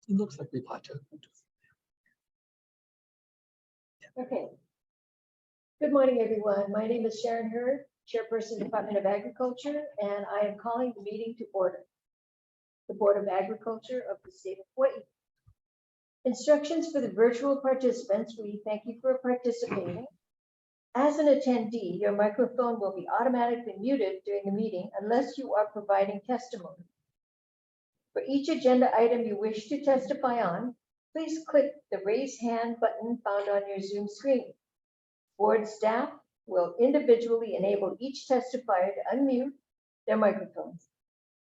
It looks like we plateaued. Okay. Good morning, everyone. My name is Sharon Hurd, Chairperson, Department of Agriculture, and I am calling the meeting to order. The Board of Agriculture of the State of Hawaii. Instructions for the virtual participants. We thank you for participating. As an attendee, your microphone will be automatically muted during the meeting unless you are providing testimony. For each agenda item you wish to testify on, please click the raise hand button found on your Zoom screen. Board staff will individually enable each testifier to unmute their microphones.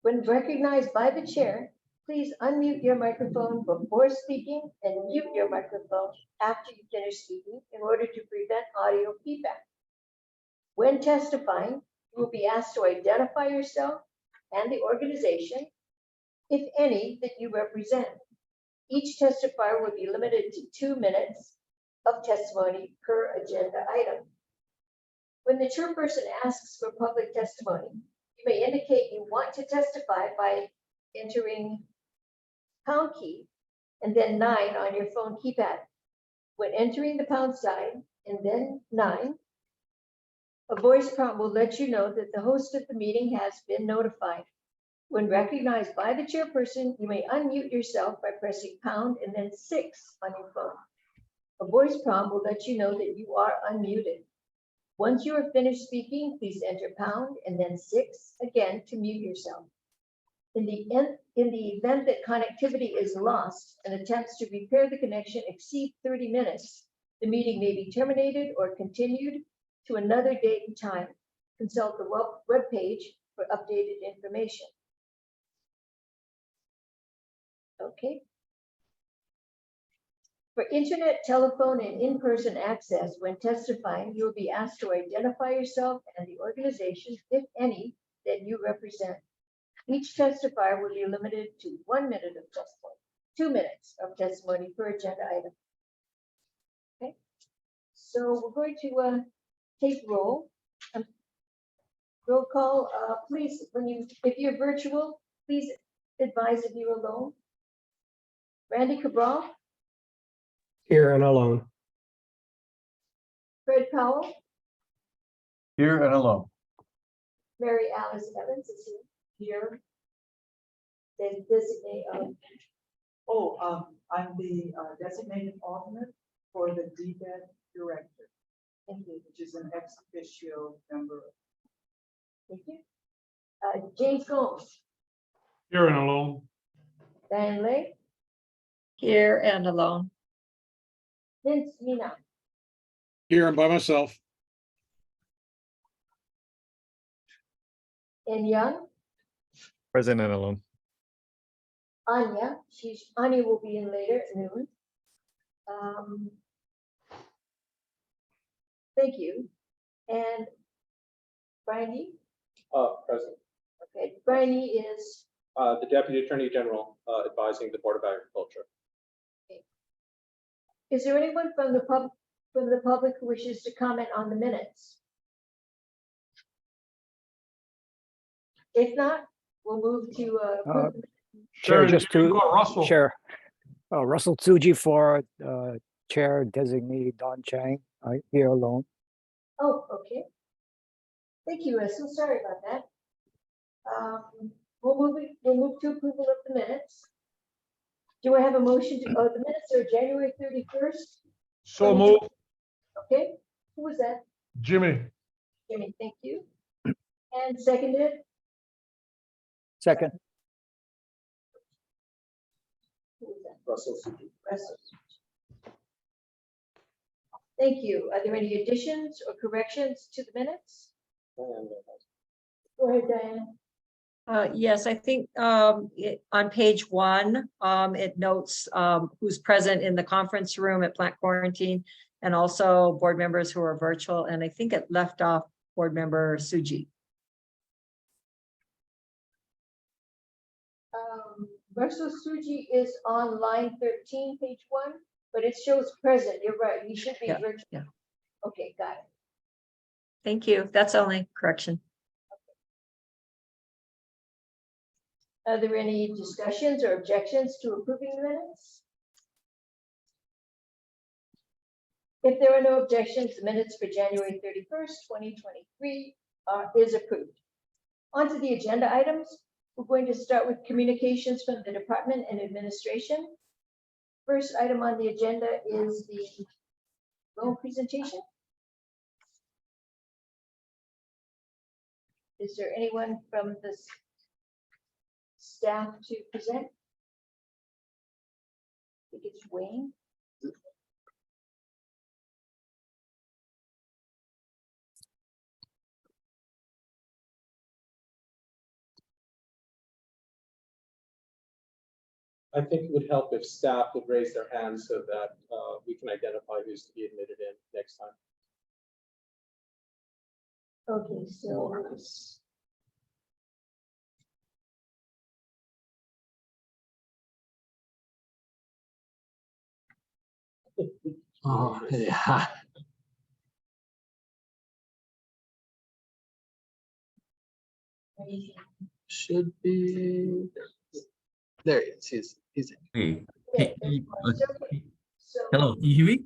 When recognized by the chair, please unmute your microphone before speaking and mute your microphone after you finish speaking in order to prevent audio feedback. When testifying, you will be asked to identify yourself and the organization, if any, that you represent. Each testifier will be limited to 2 minutes of testimony per agenda item. When the chairperson asks for public testimony, you may indicate you want to testify by entering pound key and then 9 on your phone keypad. When entering the pound sign and then 9, a voice prompt will let you know that the host of the meeting has been notified. When recognized by the chairperson, you may unmute yourself by pressing pound and then 6 on your phone. A voice prompt will let you know that you are unmuted. Once you are finished speaking, please enter pound and then 6 again to mute yourself. In the event that connectivity is lost and attempts to repair the connection exceed 30 minutes, the meeting may be terminated or continued to another date and time. Consult the web page for updated information. Okay. For internet, telephone, and in-person access, when testifying, you will be asked to identify yourself and the organization, if any, that you represent. Each testifier will be limited to 1 minute of testimony, 2 minutes of testimony per agenda item. Okay, so we're going to take roll. Roll call. Please, if you're virtual, please advise if you're alone. Randy Cabral. Here and alone. Fred Powell. Here and alone. Mary Alice Evans is here. Designate. I'm the designated alternate for the DBED director. Thank you. Which is an ex officio member. Thank you. James Gomes. Here and alone. Diane Lay. Here and alone. Vince Mina. Here and by myself. And Young. Present and alone. Anya. Anya will be in later at noon. Thank you. And Brian Yee? Present. Okay, Brian Yee is The Deputy Attorney General advising the Board of Agriculture. Is there anyone from the public who wishes to comment on the minutes? If not, we'll move to Chair, just to Russell. Chair, Russell Tsuji for Chair designee Don Chang, here alone. oh, okay. Thank you. I'm so sorry about that. We'll move to approval of the minutes. Do I have a motion to, the minutes are January 31st? So moved. Okay, who was that? Jimmy. Jimmy, thank you. And seconded? Second. Who was that? Russell Suzuki. Russell. Thank you. Are there any additions or corrections to the minutes? Go ahead, Diane. Yes, I think on page 1, it notes who's present in the conference room at plant quarantine and also board members who are virtual. And I think it left off board member Suji. Russell Suji is on line 13, page 1, but it shows present. You're right. He should be Yeah, virtual. yeah. Okay, got it. Thank you. That's only correction. Are there any discussions or objections to approving the minutes? If there are no objections, the minutes for January 31st, 2023 is approved. On to the agenda items. We're going to start with communications from the department and administration. First item on the agenda is the loan presentation. Is there anyone from the staff to present? I think it's Wayne. I think it would help if staff would raise their hands so that we can identify who's to be admitted in next time. Okay, so Oh, yeah. Should be. There he is. He's in. Hey, okay, hey, so hello, can you hear me?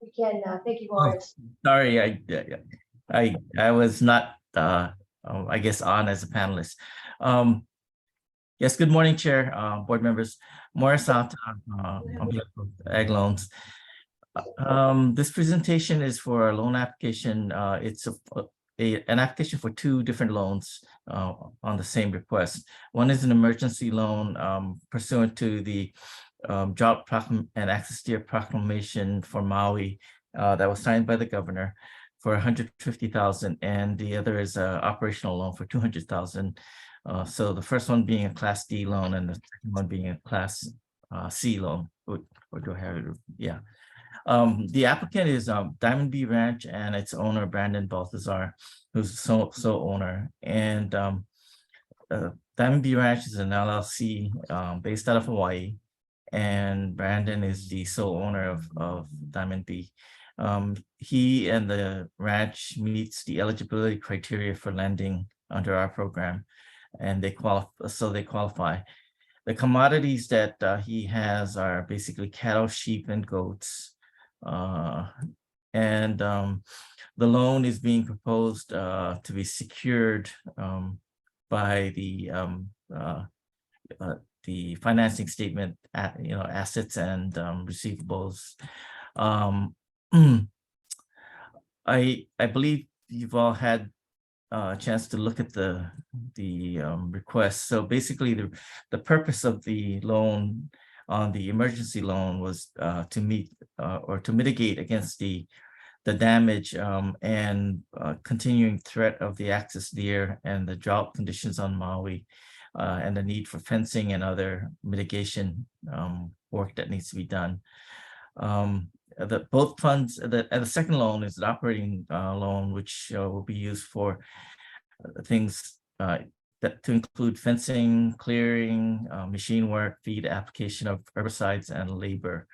we can, thank you, Oh, Morris. sorry, I was not, I guess, on as a panelist. Yes, good morning, Chair, board members. Morris Santa, on behalf of Ag Loans. This presentation is for a loan application. It's an application for two different loans on the same request. One is an emergency loan pursuant to the Drought and Access to Air Proclamation for Maui that was signed by the governor for $150,000, and the other is an operational loan for $200,000. So the first one being a Class D loan, and the second one being a Class C loan. Or do I have it? Yeah. The applicant is Diamond B Ranch and its owner Brandon Balthazar, who's the sole owner. And Diamond B Ranch is an LLC based out of Hawaii, and Brandon is the sole owner of Diamond B. He and the ranch meets the eligibility criteria for lending under our program, and they qualify. The commodities that he has are basically cattle, sheep, and goats. And the loan is being proposed to be secured by the financing statement, assets and receivables. I believe you've all had a chance to look at the request. So basically, the purpose of the loan on the emergency loan was to meet or to mitigate against the damage and continuing threat of the axis deer and the drought conditions on Maui, and the need for fencing and other mitigation work that needs to be done. Both funds, and the second loan is an operating loan, which will be used for things that to include fencing, clearing, machine work, feed application of herbicides, and labor.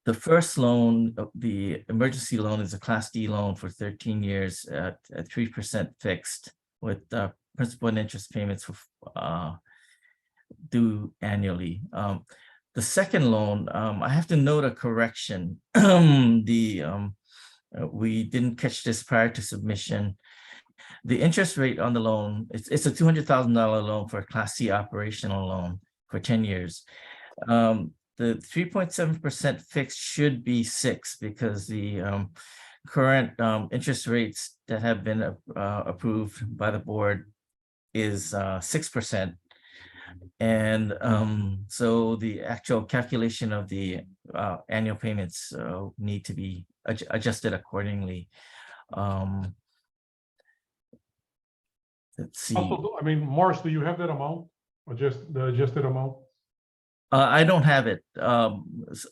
The first loan, the emergency loan, is a Class D loan for 13 years at 3% fixed, with principal and interest payments due annually. The second loan, I have to note a correction. We didn't catch this prior to submission. The interest rate on the loan, it's a $200,000 loan for a Class C operational loan for 10 years. The 3.7% fixed should be 6%, because the current interest rates that have been approved by the board is 6%. And so the actual calculation of the annual payments need to be adjusted accordingly. Let's see. Also, I mean, Morris, do you have that amount or just the adjusted amount? I don't have it.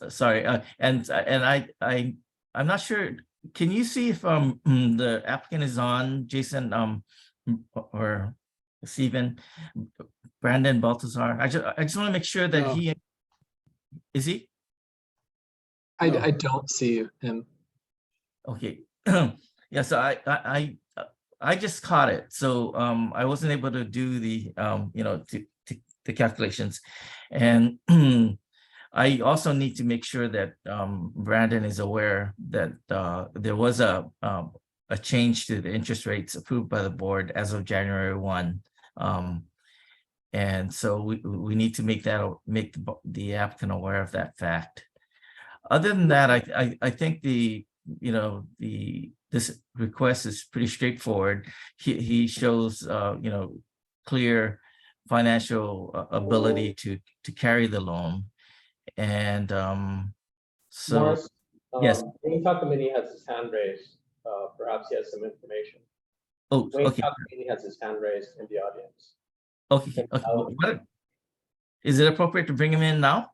Sorry, and I'm not sure. Can you see if the applicant is on, Jason, or Stephen? Brandon Balthazar? I just want to make sure that No. he is he. I don't see him. Okay. Yeah. So I just caught it, so I wasn't able to do the the calculations, and I also need to make sure that Brandon is aware that there was a change to the interest rates approved by the board as of January 1. And so we need to make the applicant aware of that fact. Other than that, I think this request is pretty straightforward. He shows clear financial ability to carry the loan, and so Morris, yes. Wayne Takamini has his hand raised. Perhaps he has some information. Oh, Wayne okay, Takamini has his hand raised in the audience. okay. Is it appropriate to bring him in now?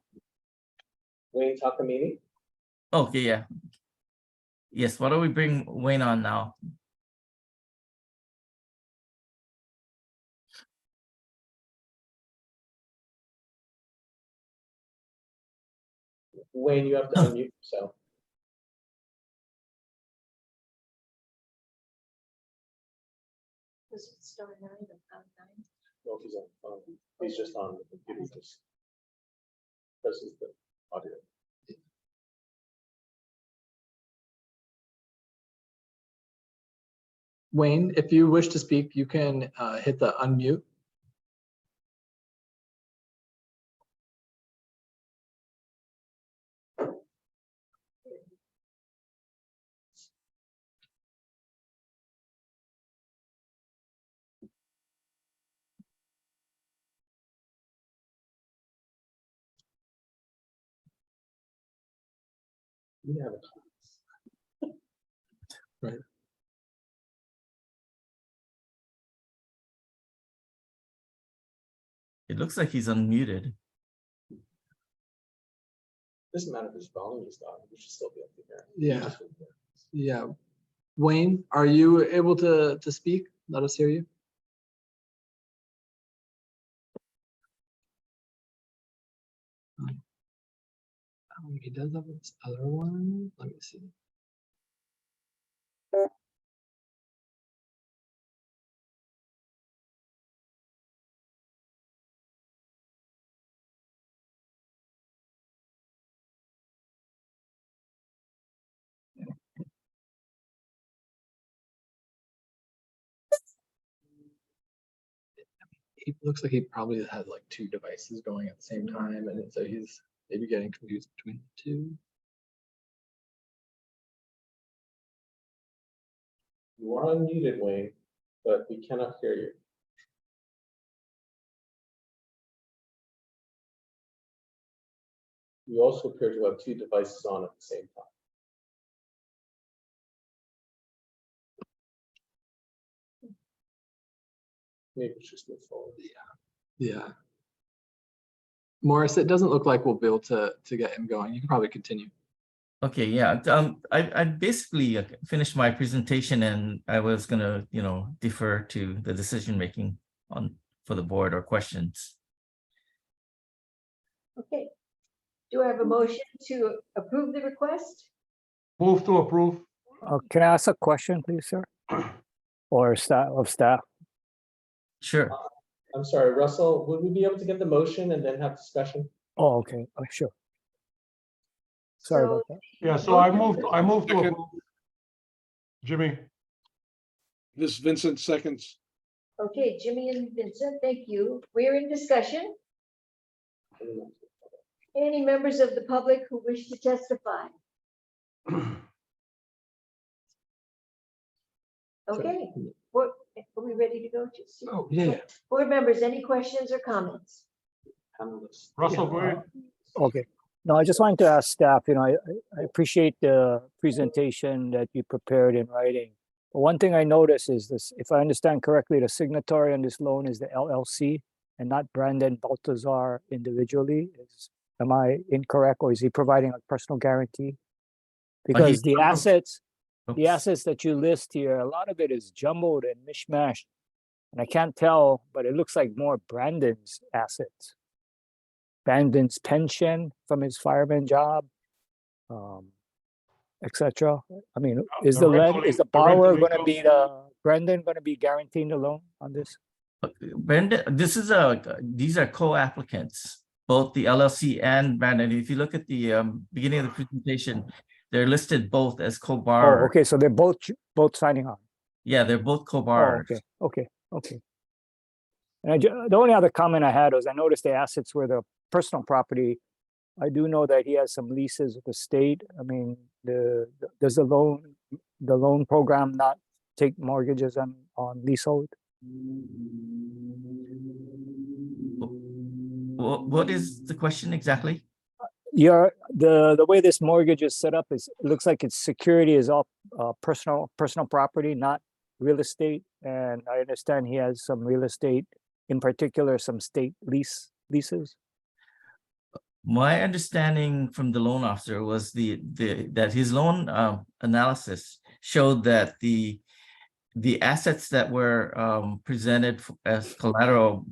Wayne Takamini? Okay, yeah. Yes, why don't we bring Wayne on now? Wayne, you have to unmute yourself. Was it star 9 or pound 9? No, he's on, he's just on the computer, just presses the audio. Wayne, if you wish to speak, you can hit the unmute. We have a Right. It looks like he's unmuted. Doesn't matter if his volume is down, we should still be able to hear. Yeah. Yeah. Wayne, are you able to speak? Let us hear you. He does have this other one. Let me see. He looks like he probably has like 2 devices going at the same time, and so he's maybe getting confused between the 2. You are unmuted, Wayne, but we cannot hear you. You also appear to have 2 devices on at the same time. Maybe we should just move forward. Yeah. Morris, it doesn't look like we'll be able to get him going. You can probably continue. Okay, yeah. I basically finished my presentation, and I was gonna, defer to the decision making for the board or questions. Okay. Do I have a motion to approve the request? Move to approve. Can I ask a question, please, sir? Or staff? Sure. I'm sorry, Russell, would we be able to get the motion and then have discussion? Oh, okay. Oh, sure. Sorry about that. Yeah, so I moved to approve. Jimmy, This is Vincent seconds. Okay, Jimmy and Vincent, thank you. We're in discussion. Any members of the public who wish to testify? Okay, are we ready to go to? Oh, yeah. Board members, any questions or comments? Panelists. Russell, go ahead. Okay. No, I just wanted to ask staff, I appreciate the presentation that you prepared in writing. But one thing I noticed is this, if I understand correctly, the signatory on this loan is the LLC and not Brandon Baltazar individually. Am I incorrect, or is he providing a personal guarantee? Because the assets that you list here, a lot of it is jumbled and mishmashed. And I can't tell, but it looks like more Brandon's assets. Brandon's pension from his fireman job, etc. I mean, is the borrower going to be the Brendan going to be guaranteeing the loan on this? Brenda, these are co-applicants, both the LLC and Brandon. If you look at the beginning of the presentation, they're listed both as Oh, co-borrowers. okay, so they're both signing on. Yeah, they're both Oh, co-borrowers. okay. And the only other comment I had was I noticed the assets were the personal property. I do know that he has some leases with the state. I mean, does the loan program not take mortgages on leasehold? What is the question exactly? The way this mortgage is set up is, it looks like its security is all personal property, not real estate. And I understand he has some real estate, in particular, some state leases. My understanding from the loan officer was that his loan analysis showed that the assets that were presented as collateral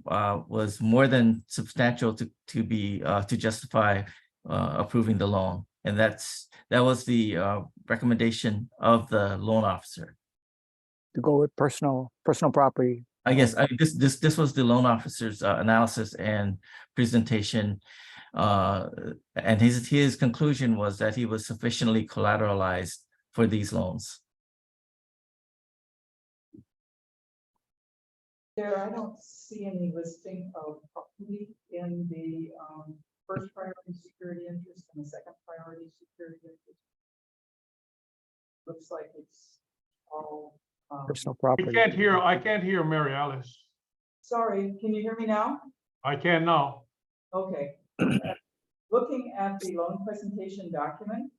was more than substantial to justify approving the loan, and that was the recommendation of the loan officer. To go with personal property. I guess this was the loan officer's analysis and presentation, and his conclusion was that he was sufficiently collateralized for these loans. There, I don't see any listing of property in the first priority security interest and the second priority security interest. Looks like it's all. Personal I property. can't hear Mary Alice. Sorry, can you hear me now? I can now. Okay. Looking at the loan presentation document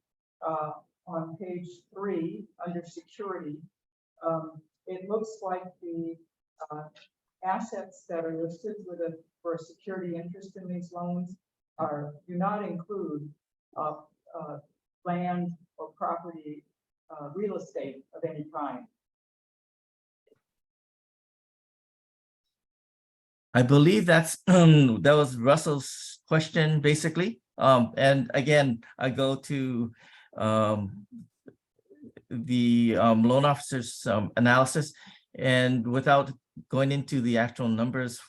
on page 3 under security, it looks like the assets that are listed for a security interest in these loans do not include land or property, real estate of any kind. I believe that was Russell's question, basically. And again, I go to the loan officer's analysis, and without going into the actual numbers,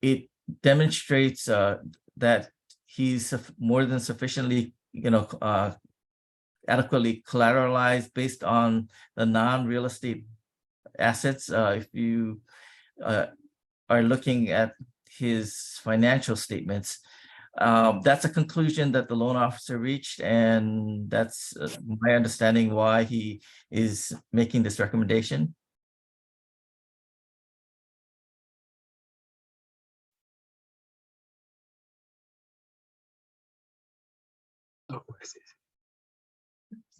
it demonstrates that he's more than sufficiently, adequately collateralized based on the non-real estate assets. If you are looking at his financial statements, that's a conclusion that the loan officer reached, and that's my understanding why he is making this recommendation. Oh, I see.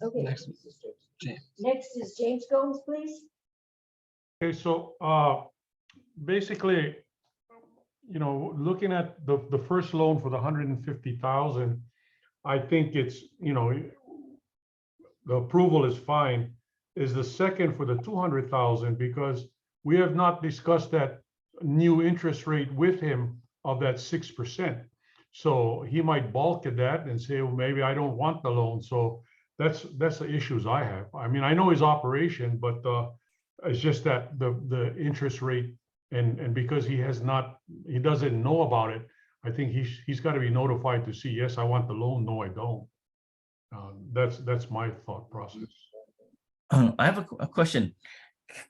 Okay, Next is James. next is James Gomes, please. Okay, so basically, looking at the first loan for the 150,000, I think it's, the approval is fine. Is the second for the 200,000, because we have not discussed that new interest rate with him of that 6%. So he might balk at that and say, well, maybe I don't want the loan. So that's the issues I have. I mean, I know his operation, but it's just that the interest rate, and because he doesn't know about it, I think he's got to be notified to see, yes, I want the loan, no, I don't. That's my thought process. I have a question.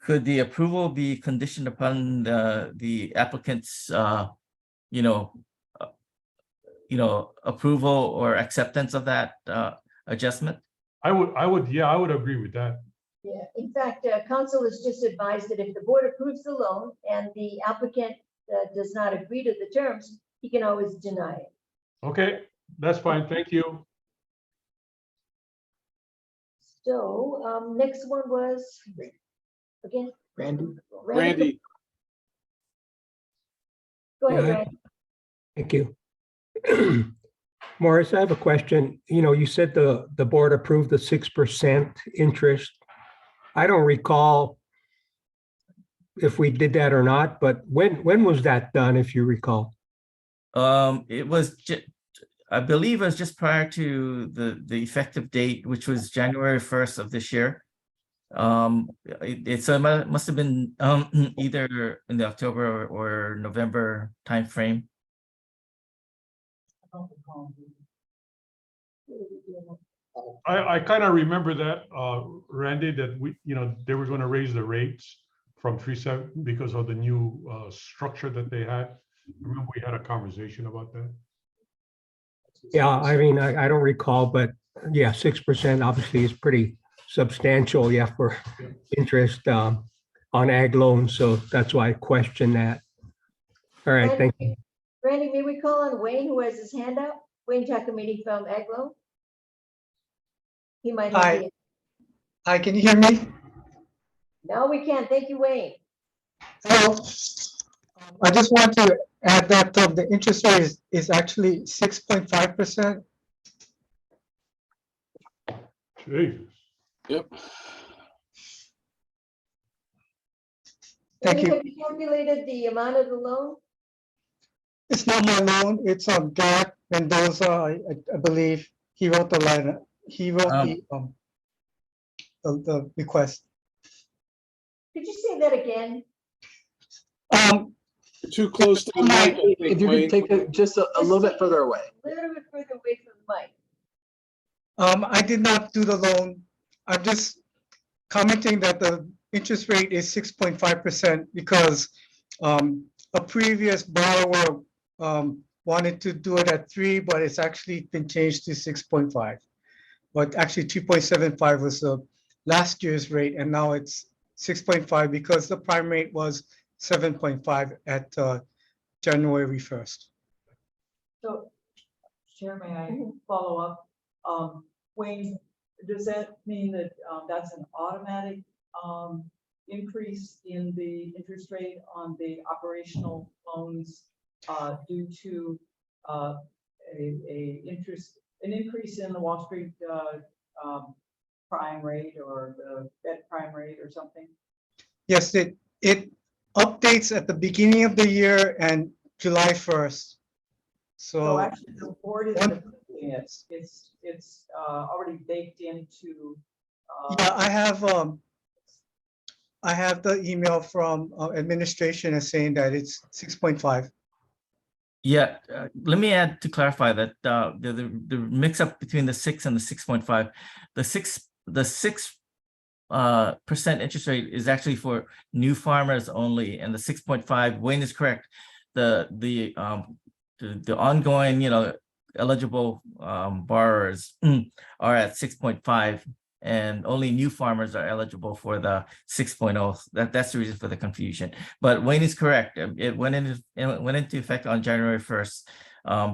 Could the approval be conditioned upon the applicant's, approval or acceptance of that adjustment? I would agree with that. Yeah, in fact, council is just advised that if the board approves the loan and the applicant does not agree to the terms, he can always deny it. Okay, that's fine. Thank you. So next one was, again, Randy. Randy, Go ahead, Yeah. Randy. Thank you. Morris, I have a question. You said the board approved the 6% interest. I don't recall if we did that or not, but when was that done, if you recall? It was I believe it was just prior to the effective date, which was January 1st of this year. It's must have been either in the October or November timeframe. I kind of remember that, Randy, that they were going to raise the rates from 3.7 because of the new structure that they had. Remember we had a conversation about that? Yeah, I mean, I don't recall, but yeah, 6% obviously is pretty substantial, yeah, for interest on ag loans. So that's why I question that. All right, thank you. Randy, may we call on Wayne, who has his hand up? Wayne Giacometti from Aglo. He might have Hi. the. Hi, can you hear me? Now we can. Thank you, Wayne. Hello. I just want to add that the interest rate is actually 6.5%. Jesus. Yep. Thank you. Have you calculated the amount of the loan? It's not my loan, it's Jack Mendoza, I believe. He wrote the letter. He wrote the request. Could you say that again? Too close to the mic. I think, If you Wayne. could take it just a little bit further away. A little bit further away from the mic. I did not do the loan. I'm just commenting that the interest rate is 6.5% because a previous borrower wanted to do it at 3, but it's actually been changed to 6.5. But actually 2.75 was the last year's rate, and now it's 6.5 because the prime rate was 7.5 at January 1st. So, Chair, may I follow up? Wayne, does that mean that that's an automatic increase in the interest rate on the operational loans due to an increase in the Wall Street prime rate or the Fed prime rate or something? Yes, it updates at the beginning of the year and July 1st. So actually, the board isn't approving it. It's already baked into. Yeah, I have the email from administration as saying that it's 6.5. Yeah, let me add to clarify that the mix up between the 6 and the 6.5, the 6% interest rate is actually for new farmers only, and the 6.5, Wayne is correct. The ongoing, eligible borrowers are at 6.5, and only new farmers are eligible for the 6.0. That's the reason for the confusion. But Wayne is correct. It went into effect on January 1st.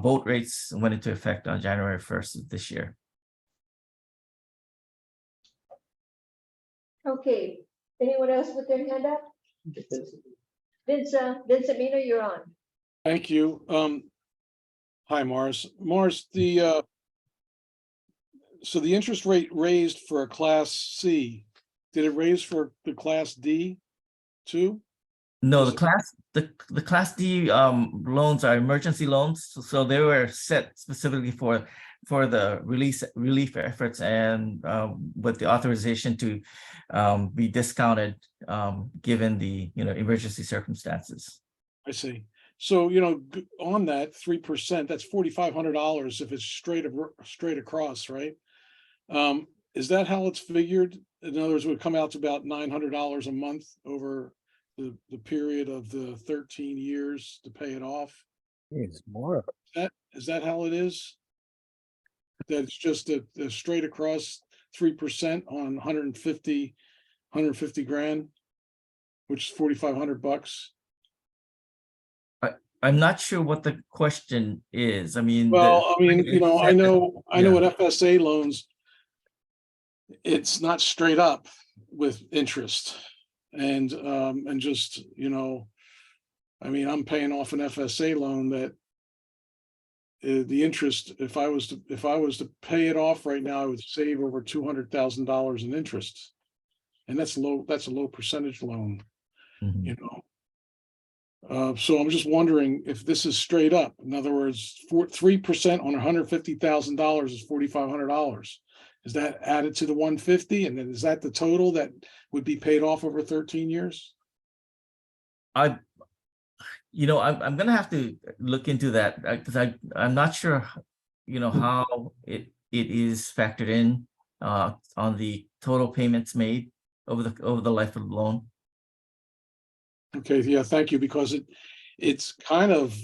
Both rates went into effect on January 1st of this year. Okay. Anyone else with their hand up? Vincent Mina, you're on. Thank you. Hi, Morris. Morris, so the interest rate raised for a Class C, did it raise for the Class D too? No, the Class D loans are emergency loans, so they were set specifically for the relief efforts and with the authorization to be discounted given the emergency circumstances. I see. So on that 3%, that's $4,500 if it's straight across, right? Is that how it's figured? In other words, it would come out to about $900 a month over the period of the 13 years to pay it off. It's more. Is that how it is? That's just a straight across 3% on 150 grand, which is $4,500. I'm not sure what the question is. I mean, well, I know Yeah. what FSA loans, it's not straight up with interest, and just I'm paying off an FSA loan that the interest, if I was to pay it off right now, I would save over $200,000 in interest, and that's a low percentage loan. Mhm. So I'm just wondering if this is straight up. In other words, 3% on $150,000 is $4,500. Is that added to the 150? And then is that the total that would be paid off over 13 years? I'm gonna have to look into that because I'm not sure, how it is factored in on the total payments made over the life of the loan. Okay, yeah, thank you, because it's kind of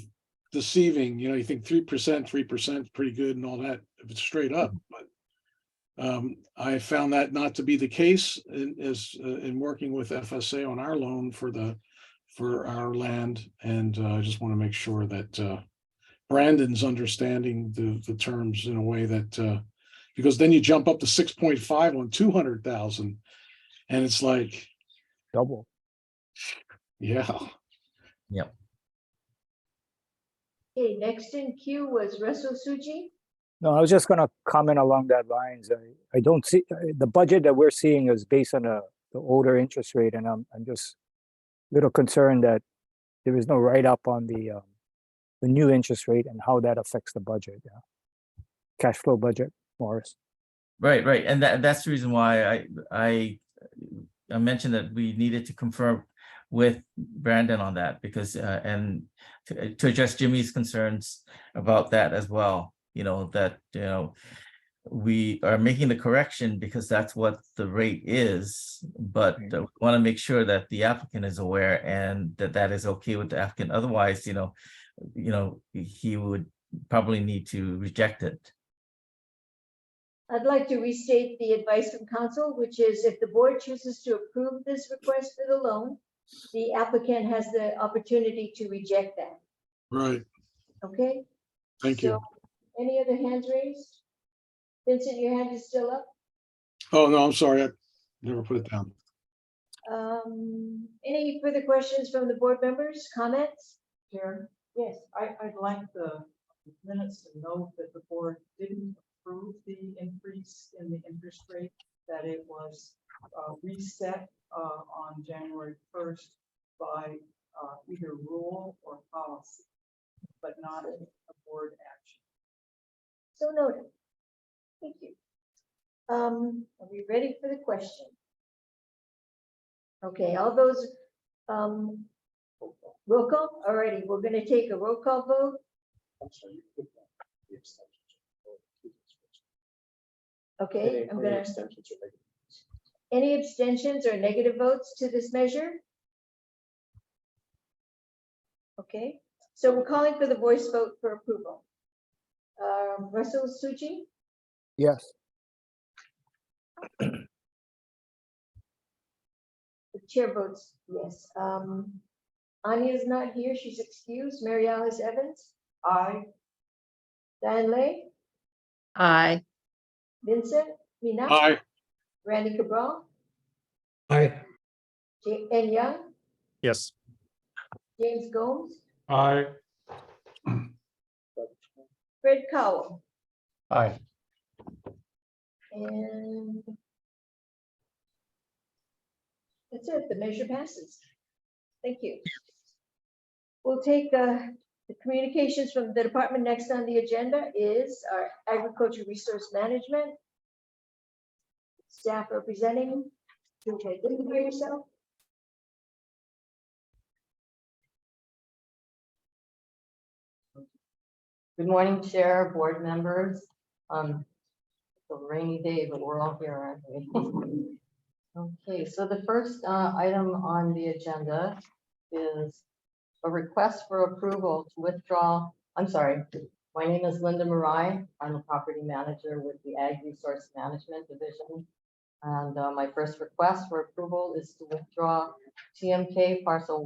deceiving, you think 3% is pretty good and all that, if it's straight up, but I found that not to be the case in working with FSA on our loan for our land, and I just want to make sure that Brandon's understanding the terms in a way that because then you jump up to 6.5 on 200,000, and it's like, Double. yeah. Yep. Okay, next in queue was Russell Suji. No, I was just gonna comment along that lines. I don't see, the budget that we're seeing is based on the older interest rate, and I'm just a little concerned that there is no write-up on the new interest rate and how that affects the budget, yeah. Cash flow budget, Morris. Right, and that's the reason why I mentioned that we needed to confirm with Brandon on that, because and to address Jimmy's concerns about that as well, that we are making the correction because that's what the rate is, but we want to make sure that the applicant is aware and that is okay with the applicant. Otherwise, he would probably need to reject it. I'd like to restate the advice from council, which is if the board chooses to approve this request for the loan, the applicant has the opportunity to reject that. Right. Okay? Thank you. So, any other hands raised? Vincent, your hand is still up. Oh, no, I'm sorry. I never put it down. Any further questions from the board members, comments? Chair, Yes. I'd like the minutes to note that the board didn't approve the increase in the interest rate, that it was reset on January 1st by either rule or policy, but not a board action. So noted. Thank you. Are we ready for the question? Okay, all those, roll call, alrighty, we're gonna take a roll call vote. Okay, I'm gonna, any abstentions or negative votes to this measure? Okay, so we're calling for the voice vote for approval. Russell Suji, Yes. the chair votes yes. Anya is not here, she's excused. Mary Alice Evans, Aye. Diane Lay, Aye. Vincent Mina, Aye. Randy Cabral, Aye. N Young, Yes. James Gomes, Aye. Fred Cowell, Aye. and that's it, the measure passes. Thank you. We'll take the communications from the department. Next on the agenda is our agriculture resource management. Staff representing. Okay, didn't you hear yourself? Good morning, Chair, board members. It's a rainy day, but we're all here, aren't we? Okay, so the first item on the agenda is a request for approval to withdraw. I'm sorry, my name is Linda Marai. I'm a property manager with the Ag Resource Management Division. And my first request for approval is to withdraw TMK parcel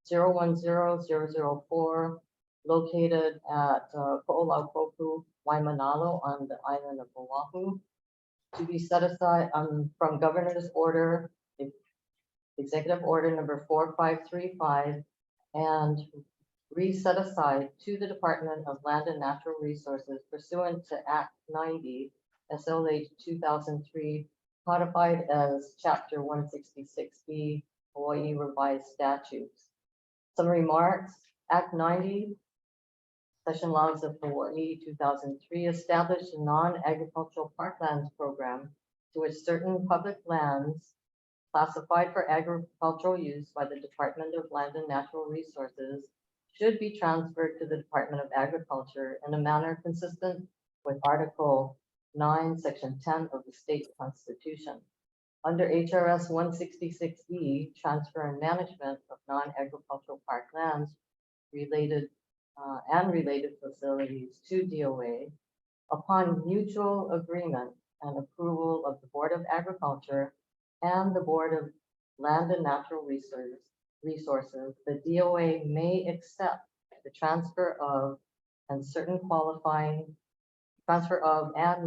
141-010-004, located at Ko'olaukopu, Waimanalo on the island of Oahu, to be set aside from Governor's Order, Executive Order number 4535, and reset aside to the Department of Land and Natural Resources pursuant to Act 90, SLH 2003, codified as Chapter 166B, Hawaii Revised Statutes. Some remarks. Act 90 Session Laws of Hawaii 2003 established a non-agricultural parklands program to which certain public lands classified for agricultural use by the Department of Land and Natural Resources should be transferred to the Department of Agriculture in a manner consistent with Article 9, Section 10 of the state constitution. Under HRS 166E, transfer and management of non-agricultural parklands related and related facilities to DOA upon mutual agreement and approval of the Board of Agriculture and the Board of Land and Natural Resources, the DOA may accept the transfer of and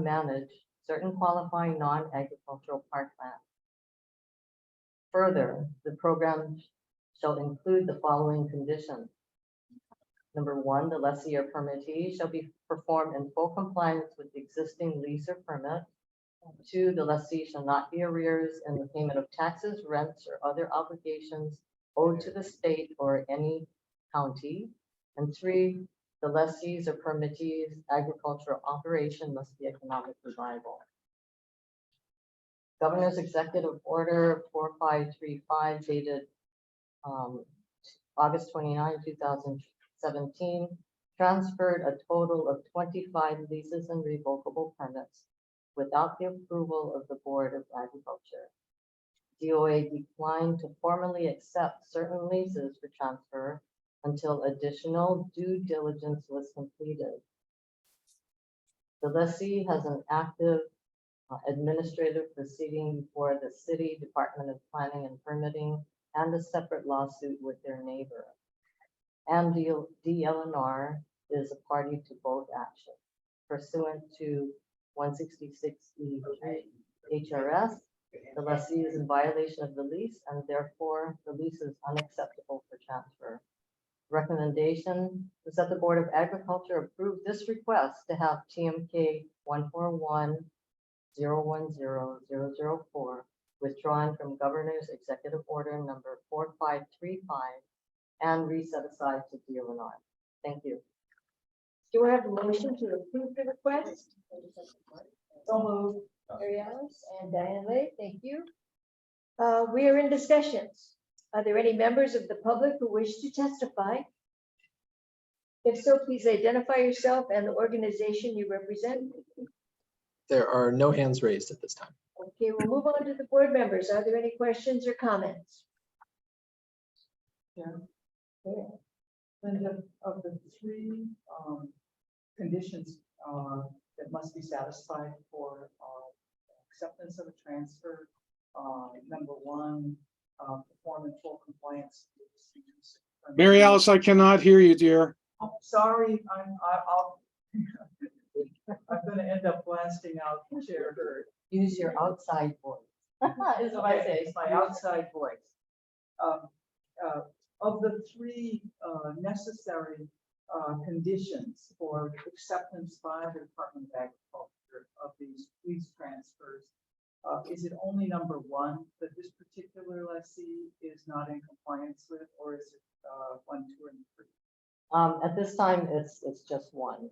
manage certain qualifying non-agricultural parklands. Further, the program shall include the following conditions. Number one, the lessee or permittee shall be performed in full compliance with the existing lease or permit. Two, the lessee shall not be arrears in the payment of taxes, rents, or other obligations owed to the state or any county. And three, the lessee's or permittee's agricultural operation must be economically viable. Governor's Executive Order 4535 dated August 29, 2017 transferred a total of 25 leases and revocable permits without the approval of the Board of Agriculture. DOA declined to formally accept certain leases for transfer until additional due diligence was completed. The lessee has an active administrative proceeding before the City Department of Planning and Permitting and a separate lawsuit with their neighbor. And DLNR is a party to both actions. Pursuant to 166E3 HRS, the lessee is in violation of the lease and therefore the lease is unacceptable for transfer. Recommendation is that the Board of Agriculture approve this request to have TMK 141-010-004 withdrawn from Governor's Executive Order number 4535 and reset aside to DLNR. Thank you. Do I have a motion to approve the request? So moved. Mary Alice and Diane Lay, thank you. We are in discussions. Are there any members of the public who wish to testify? If so, please identify yourself and the organization you represent. There are no hands raised at this time. Okay, we'll move on to the board members. Are there any questions or comments? Yeah. Linda, of the three conditions that must be satisfied for acceptance of a transfer, number one, perform in full compliance. Mary Alice, I cannot hear you, dear. Oh, sorry, I'll I'm going to end up blasting out Chair Hurd. Use your outside voice. Is what I say. It's my outside voice. Of the three necessary conditions for acceptance by the Department of Agriculture of these lease transfers, is it only number one that this particular lessee is not in compliance with, or is it 1, 2, and 3? At this time, it's just one.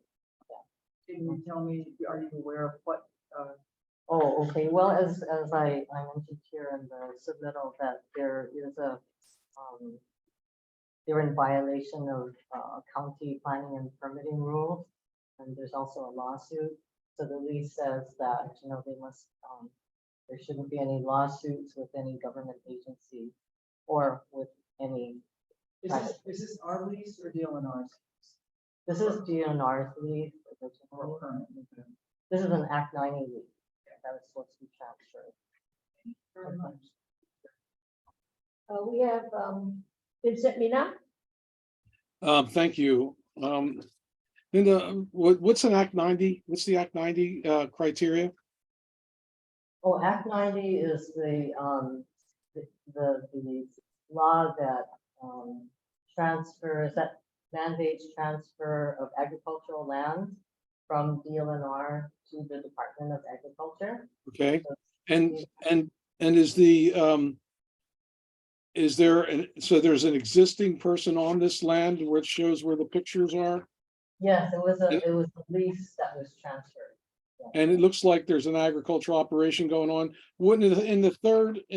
Can you tell me, are you aware of what? Oh, okay. Well, as I mentioned here in the submittal, that there is a they're in violation of county planning and permitting rules, and there's also a lawsuit. So the lease says that they must there shouldn't be any lawsuits with any government agency or with any. Is this our lease or DLNR's? This is DNR's lease. Or permit? This is an Act 90 lease that is supposed to be transferred. Very much. We have Vincent Mina. Thank you. Linda, what's an Act 90? What's the Act 90 criteria? Oh, Act 90 is the law that mandates transfer of agricultural lands from DLNR to the Department of Agriculture. Okay, and is there so there's an existing person on this land where it shows where the pictures are? Yes, it was a lease that was transferred. And it looks like there's an agricultural operation going on. Wouldn't it, in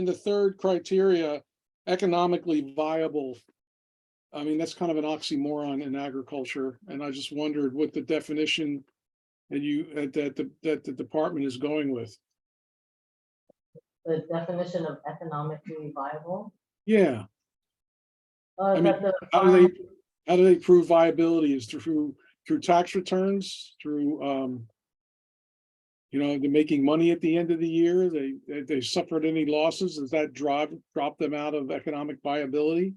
the third criteria, economically viable? I mean, that's kind of an oxymoron in agriculture, and I just wondered what the definition that the department is going with. The definition of economically viable. Yeah, I mean, That the how do they prove viability? Is through tax returns, through they're making money at the end of the year. They suffered any losses. Does that drop them out of economic viability?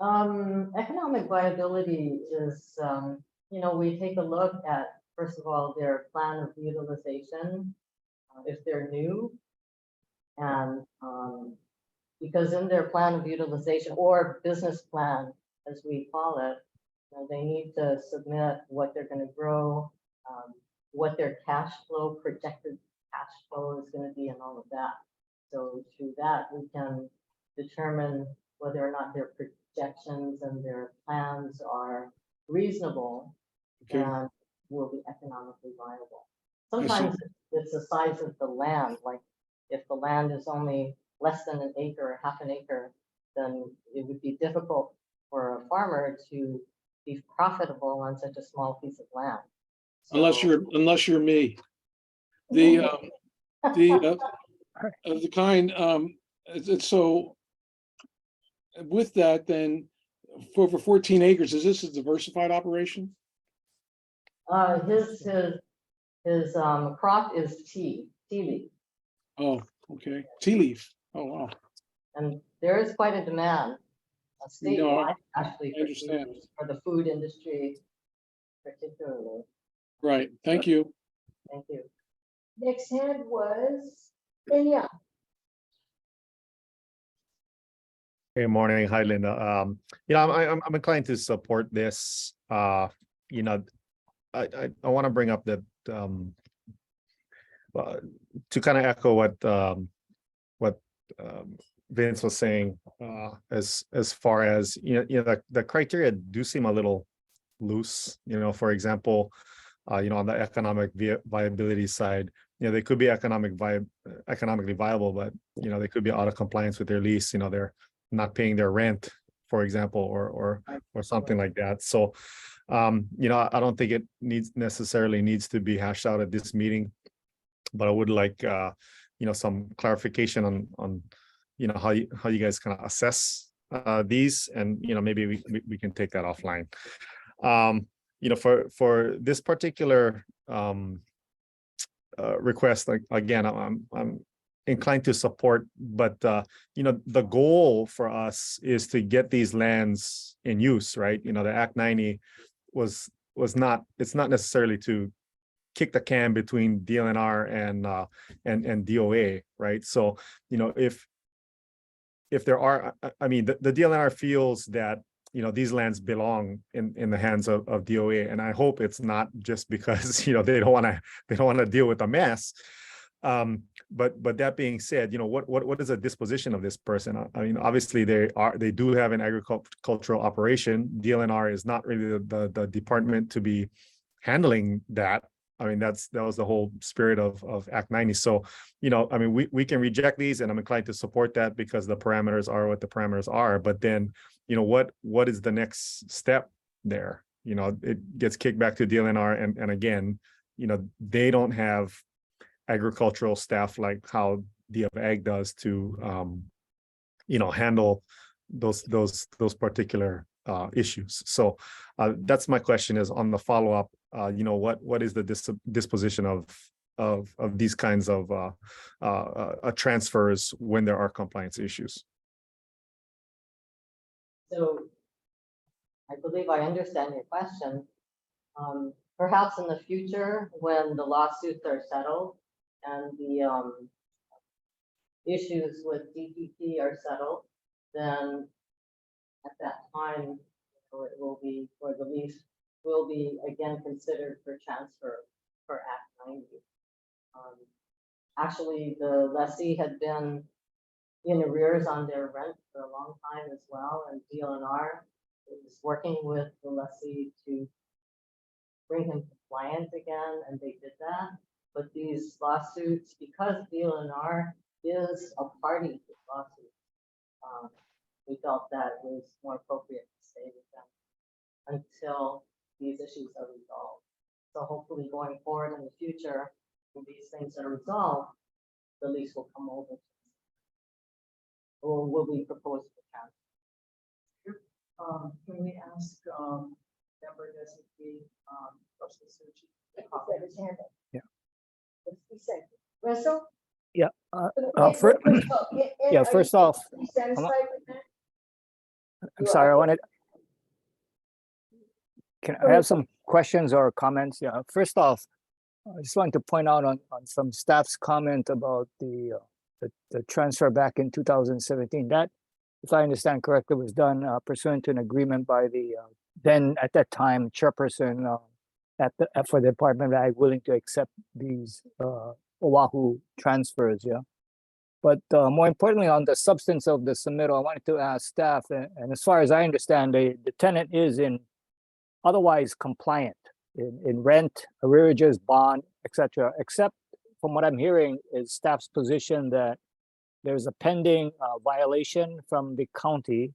Economic viability is, we take a look at, first of all, their plan of utilization, if they're new. And because in their plan of utilization or business plan, as we call it, they need to submit what they're going to grow, what their projected cash flow is going to be, and all of that. So through that, we can determine whether or not their projections and their plans are reasonable and will be economically viable. Sometimes it's the size of the land. Like if the land is only less than an acre or half an acre, then it would be difficult for a farmer to be profitable on such a small piece of land. So, Unless you're me. The kind so with that, then for over 14 acres, is this a diversified operation? His crop is tea leaf. Oh, okay. Tea leaf. Oh, wow. And there is quite a demand statewide, actually, I understand. for the food industry, particularly. Right. Thank you. Thank you. Next hand was Danielle. Good morning. Hi, Linda. I'm inclined to support this. I want to bring up that to kind of echo what Vince was saying, as far as the criteria do seem a little loose. For example, on the economic viability side, they could be economically viable, but they could be out of compliance with their lease. They're not paying their rent, for example, or something like that. So, I don't think it necessarily needs to be hashed out at this meeting, but I would like, some clarification on how you guys kind of assess these, and maybe we can take that offline. For this particular request, like again, I'm inclined to support, but the goal for us is to get these lands in use, right? The Act 90 was not, it's not necessarily to kick the can between DLNR and DOA, right? So if there are, the DLNR feels that these lands belong in the hands of DOA, and I hope it's not just because they don't want to deal with the mess. But that being said, what is the disposition of this person? Obviously they do have an agricultural operation. DLNR is not really the department to be handling that. That was the whole spirit of Act 90. So, we can reject these, and I'm inclined to support that because the parameters are what the parameters are. But then, what is the next step there? It gets kicked back to DLNR, and again, they don't have agricultural staff like how D of Ag does to handle those particular issues. So that's my question, is on the follow-up, what is the disposition of these kinds of transfers when there are compliance issues? So I believe I understand your question. Perhaps in the future, when the lawsuits are settled and the issues with DPP are settled, then at that time, it will be, or the lease will be again considered for transfer for Act 90. Actually, the lessee had been in arrears on their rent for a long time as well, and DLNR is working with the lessee to bring him compliant again, and they did that. But these lawsuits, because DLNR is a party to the lawsuit, we felt that it was more appropriate to stay with them until these issues are resolved. So hopefully going forward in the future, when these things are resolved, the lease will come over. Or will be proposed to the council. Can we ask, member designee, Russell Suchi? He said his hand up. Yeah. He said, Russell? Yeah. First Yeah, first off, you satisfied with that? I'm You sorry, I are. wanted. Can I have some questions or comments? Yeah, first off, I just wanted to point out on some staff's comment about the transfer back in 2017. That, if I understand correctly, was done pursuant to an agreement by the then at that time chairperson for the Department of Ag willing to accept these Oahu transfers. Yeah. But more importantly, on the substance of the submittal, I wanted to ask staff, and as far as I understand, the tenant is otherwise compliant in rent, arrearages, bond, etc. Except from what I'm hearing is staff's position that there's a pending violation from the county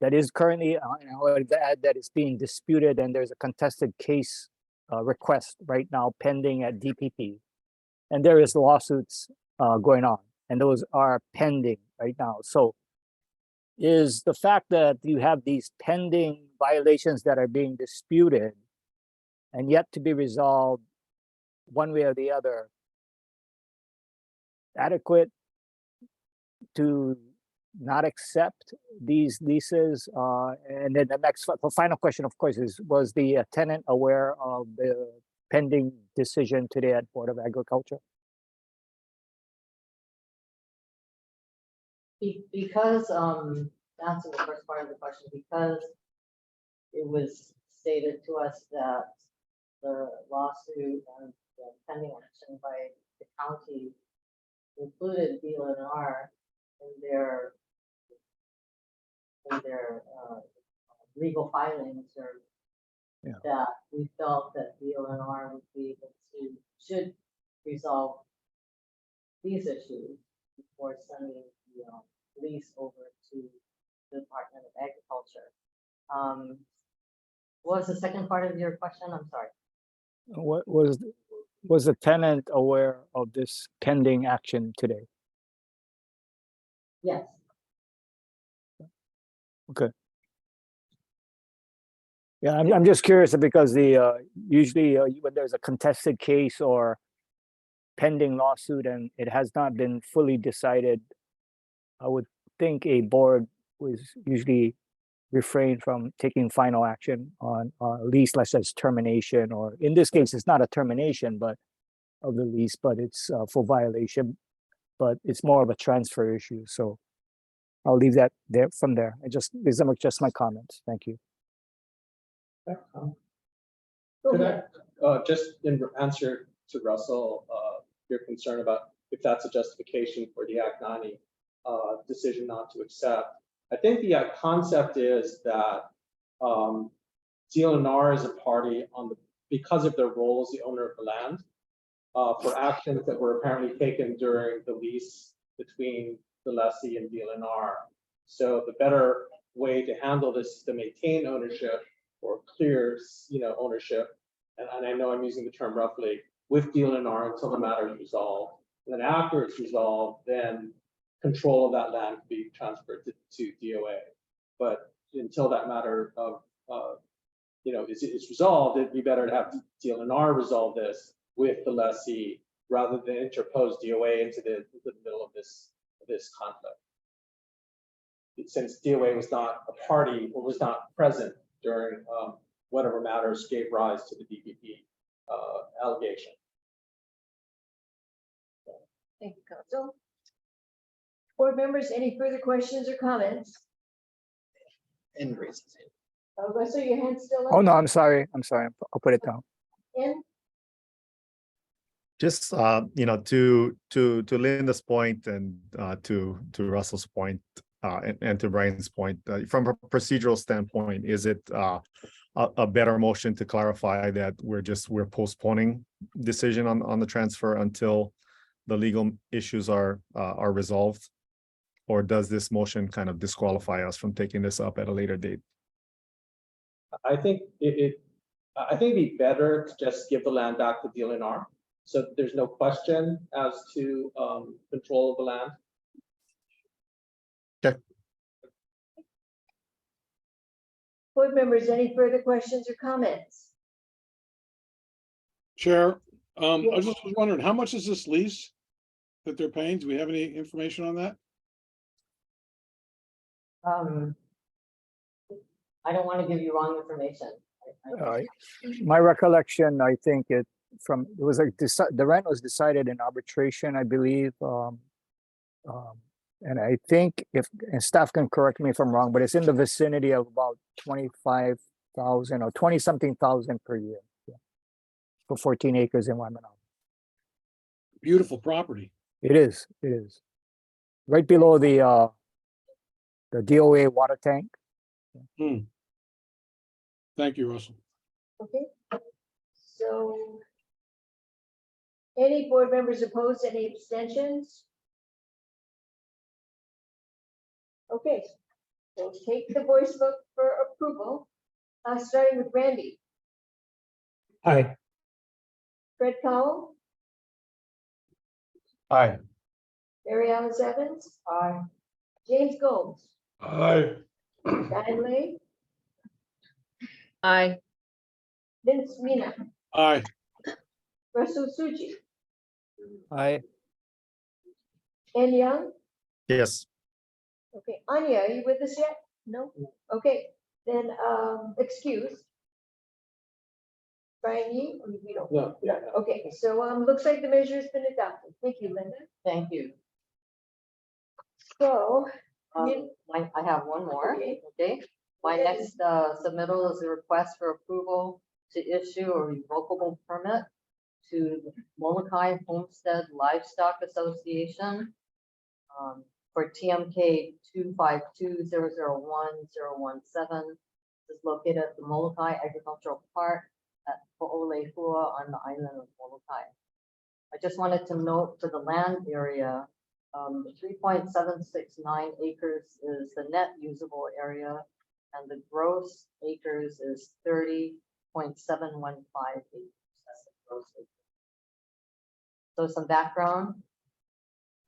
that is currently, and I would add that it's being disputed, and there's a contested case request right now pending at DPP, and there is lawsuits going on, and those are pending right now. So is the fact that you have these pending violations that are being disputed and yet to be resolved one way or the other adequate to not accept these leases? And then the final question, of course, is, was the tenant aware of the pending decision today at Board of Agriculture? Because, to answer the first part of the question, because it was stated to us that the lawsuit and the pending action by the county included DLNR in their legal filings, or Yeah. that we felt that DLNR would be able to, should resolve these issues before sending the lease over to the Department of Agriculture. What was the second part of your question? I'm sorry. What was the tenant aware of this pending action today? Yes. Okay. Yeah, I'm just curious because the usually when there's a contested case or pending lawsuit and it has not been fully decided, I would think a board was usually refrain from taking final action on a lease, such as termination, or in this case, it's not a termination, but of the lease, but it's for violation, but it's more of a transfer issue. So I'll leave that there from there. These are just my comments. Thank you. Could I, just in answer to Russell, your concern about if that's a justification for the Act 90 decision not to accept. I think the concept is that DLNR is a party because of their role as the owner of the land for actions that were apparently taken during the lease between the lessee and DLNR. So the better way to handle this is to maintain ownership or clear, ownership, and I know I'm using the term roughly, with DLNR until the matter is resolved. And then after it's resolved, then control of that land can be transferred to DOA. But until that matter of is resolved, it'd be better to have DLNR resolve this with the lessee rather than interpose DOA into the middle of this conflict. Since DOA was not a party or was not present during whatever matters gave rise to the DPP allegation. Thank you, Council. Board members, any further questions or comments? And raises. Russell, your hand's still up? Oh, no, I'm sorry. I'll put it down. In? Just to Linda's point and to Russell's point and to Brian's point, from a procedural standpoint, is it a better motion to clarify that we're postponing decision on the transfer until the legal issues are resolved? Or does this motion kind of disqualify us from taking this up at a later date? I think I think it'd be better to just give the land back to DLNR. So there's no question as to control of the land. Board members, any further questions or comments? Chair, I was just wondering, how much is this lease that they're paying? Do we have any information on that? I don't want to give you wrong information. My recollection, I think it was like the rent was decided in arbitration, I believe. And I think and staff can correct me if I'm wrong, but it's in the vicinity of about 25,000 or 20 something thousand per year. Yeah. For 14 acres in Waimanalo. Beautiful property. It is. Right below the DOA water tank. Thank you, Russell. Okay, so any board members opposed, any abstentions? Okay, we'll take the voice vote for approval, starting with Randy. Aye. Fred Cowell, Aye. Mary Alice Evans. Aye. James Gomes, Aye. Diane Lay, Aye. Vince Mina, Aye. Russell Suji, Aye. Ann Young. Yes. Okay, Anya, are you with us yet? No? Okay, then excuse. Brian Yee, we don't. No, yeah, no. Okay, so looks like the measure has been adopted. Thank you, Linda. Thank you. So, I have one more, okay? My next submittal is a request for approval to issue a revocable permit to the Molokai Homestead Livestock Association for TMK 252001017. This is located at the Molokai Agricultural Park at Po'olehua on the island of Molokai. I just wanted to note for the land area, 3.769 acres is the net usable area, and the gross acres is 30.715 acres. That's the gross acres. So some background.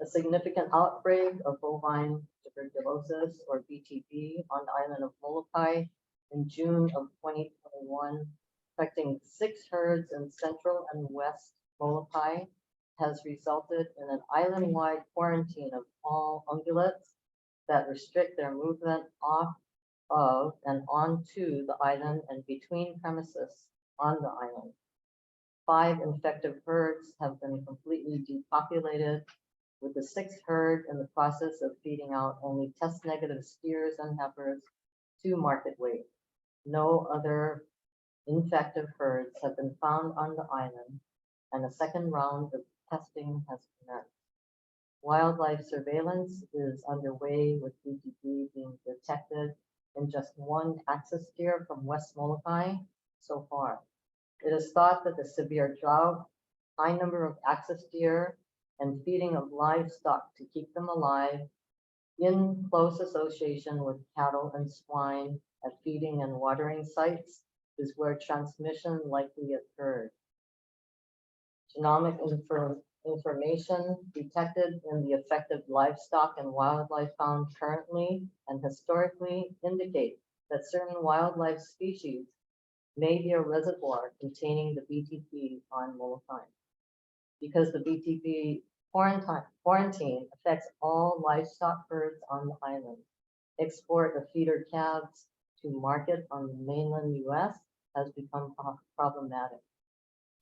A significant outbreak of bovine tuberculosis, or BTB, on the island of Molokai in June of 2021, affecting 6 herds in central and west Molokai, has resulted in an island-wide quarantine of all ungulates that restrict their movement off of and onto the island and between premises on the island. 5 infected herds have been completely depopulated, with the 6th herd in the process of feeding out only test-negative steers and heifers to market weight. No other infected herds have been found on the island, and a second round of testing has commenced. Wildlife surveillance is underway, with BTB being detected in just 1 axis deer from West Molokai so far. It is thought that the severe drought, high number of axis deer, and feeding of livestock to keep them alive in close association with cattle and swine at feeding and watering sites is where transmission likely occurred. Genomic information detected in the affected livestock and wildlife found currently and historically indicate that certain wildlife species may be a reservoir containing the BTB on Molokai. Because the BTB quarantine affects all livestock herds on the island, export of feeder calves to market on the mainland US has become problematic.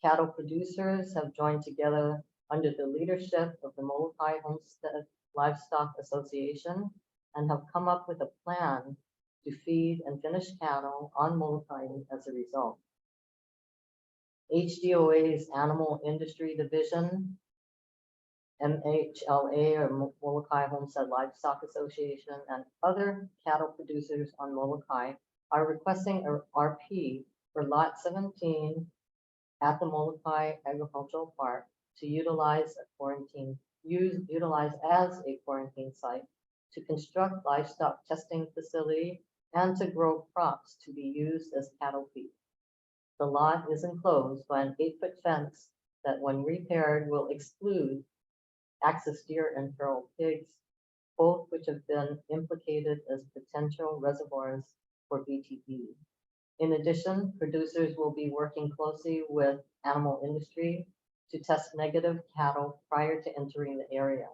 Cattle producers have joined together under the leadership of the Molokai Homestead Livestock Association and have come up with a plan to feed and finish cattle on Molokai as a result. HDOA's Animal Industry Division, MHLA, or Molokai Homestead Livestock Association, and other cattle producers on Molokai are requesting a RP for lot 17 at the Molokai Agricultural Park to utilize as a quarantine site, to construct livestock testing facility, and to grow crops to be used as cattle feed. The lot is enclosed by an 8-foot fence that, when repaired, will exclude axis deer and feral pigs, both which have been implicated as potential reservoirs for BTE. In addition, producers will be working closely with animal industry to test negative cattle prior to entering the area.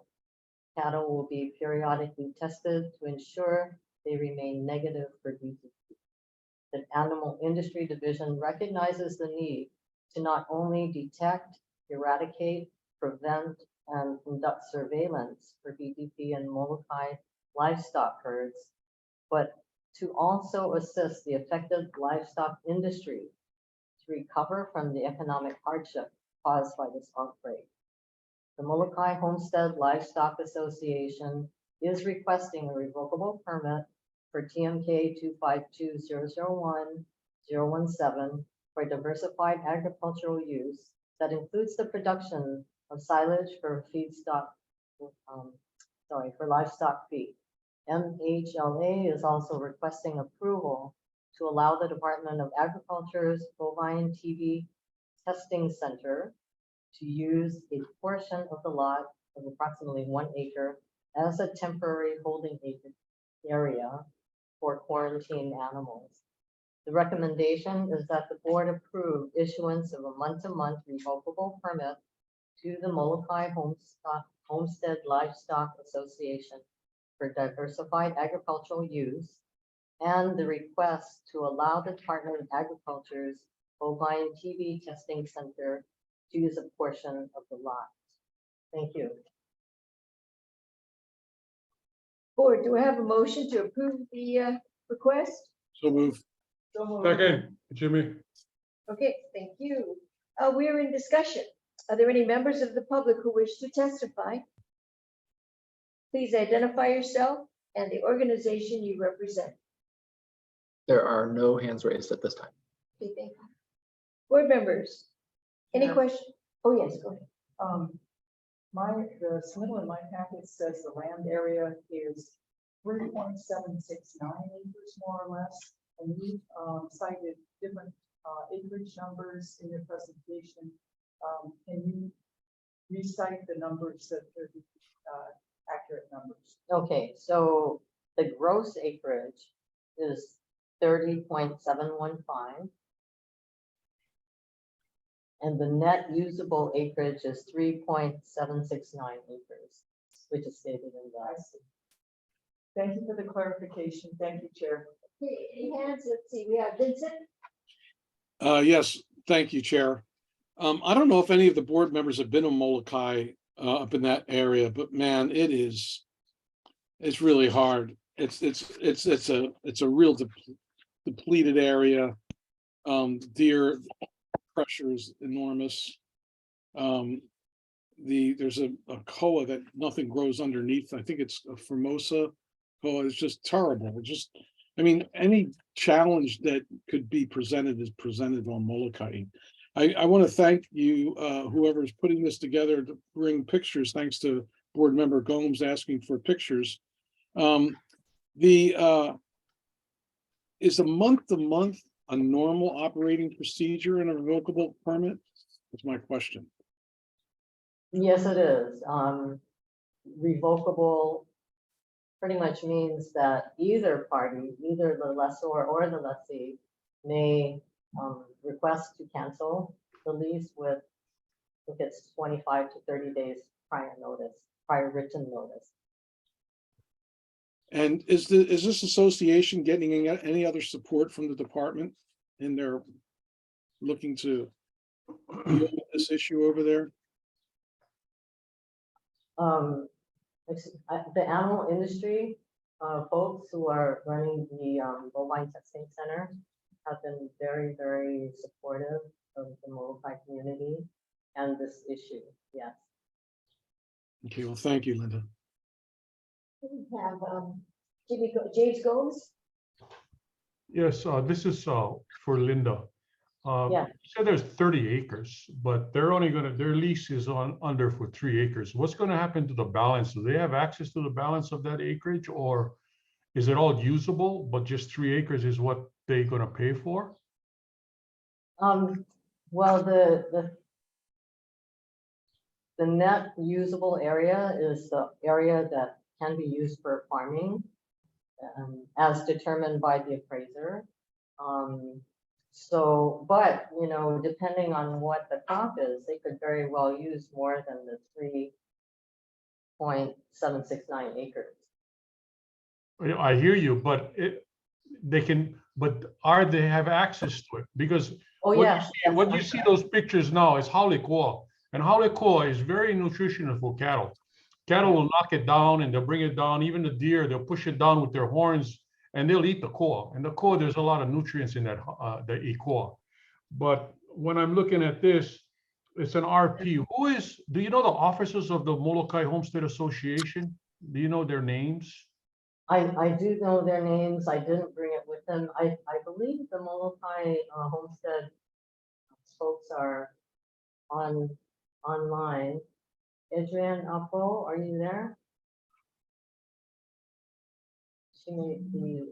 Cattle will be periodically tested to ensure they remain negative for BTE. The Animal Industry Division recognizes the need to not only detect, eradicate, prevent, and conduct surveillance for BTP and Molokai livestock herds, but to also assist the affected livestock industry to recover from the economic hardship caused by this outbreak. The Molokai Homestead Livestock Association is requesting a revocable permit for TMK 252-001-017 for diversified agricultural use that includes the production of silage for for livestock feed. MHLA is also requesting approval to allow the Department of Agriculture's Bovine TB Testing Center to use a portion of the lot of approximately 1 acre as a temporary holding area for quarantine animals. The recommendation is that the board approve issuance of a month-to-month revocable permit to the Molokai Homestead Livestock Association for diversified agricultural use, and the request to allow the Department of Agriculture's Bovine TB Testing Center to use a portion of the lot. Thank you. Board, do I have a motion to approve the request? So moved. So moved. Second, Jimmy. Okay, thank you. We are in discussion. Are there any members of the public who wish to testify? Please identify yourself and the organization you represent. There are no hands raised at this time. Okay, thank you. Board members, any Yeah. questions? Oh, yes, go ahead. The submittal in my packet says the land area is 3.769 acres more or less. And you cited different acreage numbers in your presentation. Can you recite the numbers that are the accurate numbers? Okay, so the gross acreage is 30.715. And the net usable acreage is 3.769 acres, which is stated in I the. see. Thank you for the clarification. Thank you, Chair. Okay, any hands? Let's see, we have Vincent. Yes, thank you, Chair. I don't know if any of the board members have been in Molokai up in that area, but man, it's really hard. It's a real depleted area. Deer pressure is enormous. There's a koa that nothing grows underneath. I think it's a Formosa koa. It's just terrible. I mean, any challenge that could be presented is presented on Molokai. I want to thank you, whoever's putting this together, to bring pictures. Thanks to Board Member Gomes asking for pictures. Is a month-to-month a normal operating procedure in a revocable permit? That's my question. Yes, it is. Revocable pretty much means that either party, either the lessor or the lessee, may request to cancel the lease with, I think it's 25 to 30 days prior notice, prior written notice. And is this association getting any other support from the department in their looking to deal with this issue over there? The animal industry folks who are running the bovine testing center have been very, very supportive of the Molokai community and this issue. Yes. Okay, well, thank you, Linda. We have James Gomes. Yes, this is for Linda. Yeah. You said there's 30 acres, but they're only gonna, their lease is on under for 3 acres. What's gonna happen to the balance? Do they have access to the balance of that acreage, or is it all usable, but just 3 acres is what they're gonna pay for? Well, the net usable area is the area that can be used for farming, as determined by the appraiser. So, but, you know, depending on what the crop is, they could very well use more than the 3.769 acres. I hear you, but they can, but are they have access to it? Because Oh, what you yes. see- yes, what I'm you see sorry. those pictures now is haulicoa, and haulicoa is very nutritional for cattle. Cattle will knock it down and they'll bring it down. Even the deer, they'll push it down with their horns and they'll eat the coa. And the coa, there's a lot of nutrients in that, the coa. But when I'm looking at this, it's an RP. Who is, do you know the officers of the Molokai Homestead Association? Do you know their names? I do know their names. I didn't bring it with them. I believe the Molokai Homestead folks are online. Adrienne Apo, are you there? She may be,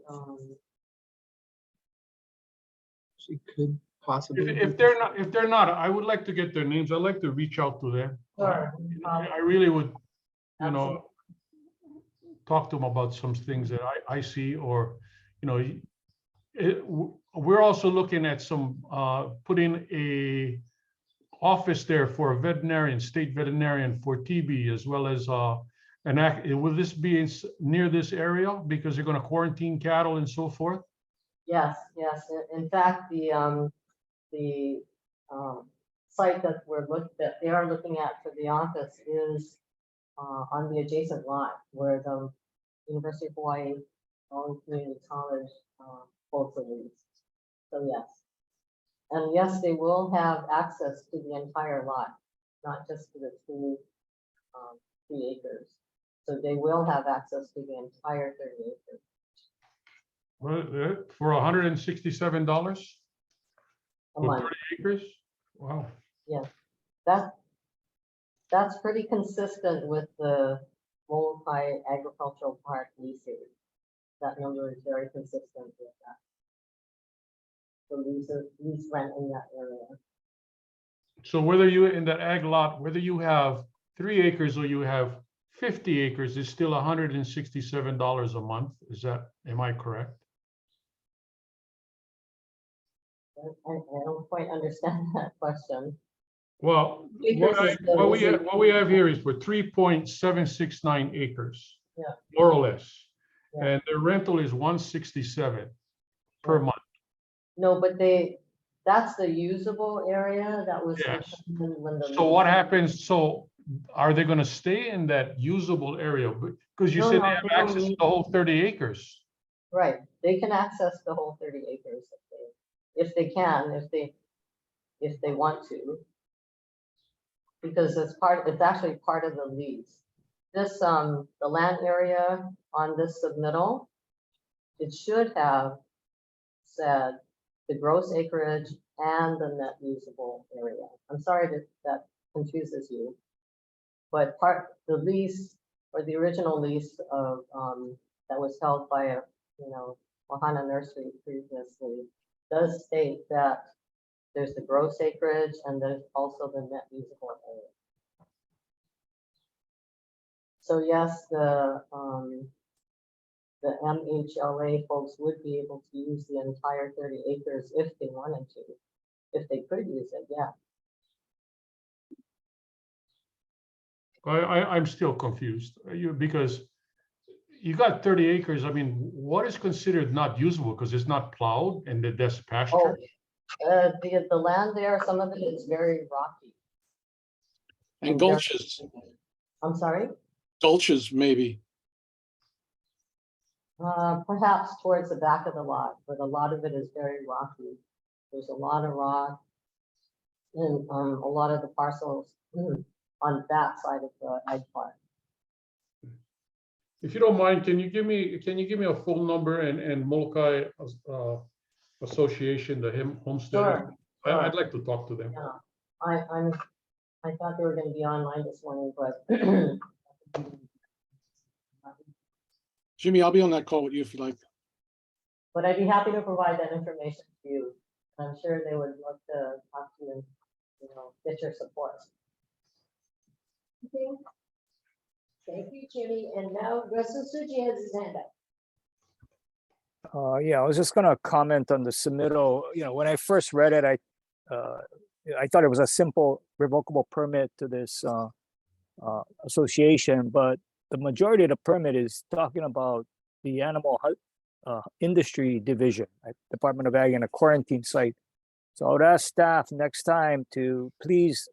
She could possibly. If they're not, I would like to get their names. I'd like to reach out to them. Sure. I really would, you know, Absolutely. talk to them about some things that I see, or, you know, we're also looking at some, putting a office there for a veterinarian, state veterinarian for TB, as well as, will this be near this area because they're going to quarantine cattle and so forth? yes, yes. In fact, the site that they are looking at for the office is on the adjacent lot where the University of Hawaii Community College holds the lease. So yes. And yes, they will have access to the entire lot, not just to the 3 acres. So they will have access to the entire 30 acres. Well, for $167 A for month. 30 acres? Wow. That's pretty consistent with the Molokai Agricultural Park leases. That number is very consistent with that. The lease rent in that area. So whether you in that ag lot, whether you have 3 acres or you have 50 acres, is still $167 a month. Is that, am I correct? I don't quite understand that question. Well, Acres is the- what we have here is for 3.769 acres. Yeah. More or less. Yeah. And the rental is 167 per month. No, but that's the usable area that was. Yes. determined when the So what lease- happens, so are they gonna stay in that usable area? Because you No, said no, they have they don't access to need- the whole 30 acres. Right, they can access the whole 30 acres if they want to. Because it's actually part of the lease. This, the land area on this submittal, it should have said the gross acreage and the net usable area. I'm sorry that confuses you. But the lease, or the original lease of, that was held by a, Wahana Nursery previously, does state that there's the gross acreage and there's also the net usable area. So yes, the MHLA folks would be able to use the entire 30 acres if they wanted to, if they could use it, yeah. I'm still confused, because you got 30 acres. I mean, what is considered not usable because it's not plowed and that's pasture? The land there, some of it is very rocky. And gulches, I'm sorry? gulches maybe. Perhaps towards the back of the lot, but a lot of it is very rocky. There's a lot of rock in a lot of the parcels on that side of the ag park. If you don't mind, can you give me a phone number and Molokai Association, the homesteaders? Sure, I'd sure. like to talk to them. Yeah, I thought they were gonna be online this morning, but Jimmy, I'll be on that call with you if you like. but I'd be happy to provide that information to you. I'm sure they would love to talk to you and, you know, get your support. Okay. Thank you, Jimmy. And now Russell Suji has his hand up. Yeah, I was just gonna comment on the submittal. You know, when I first read it, I thought it was a simple revocable permit to this association, but the majority of the permit is talking about the animal industry division at Department of Ag and a quarantine site. So I would ask staff next time to please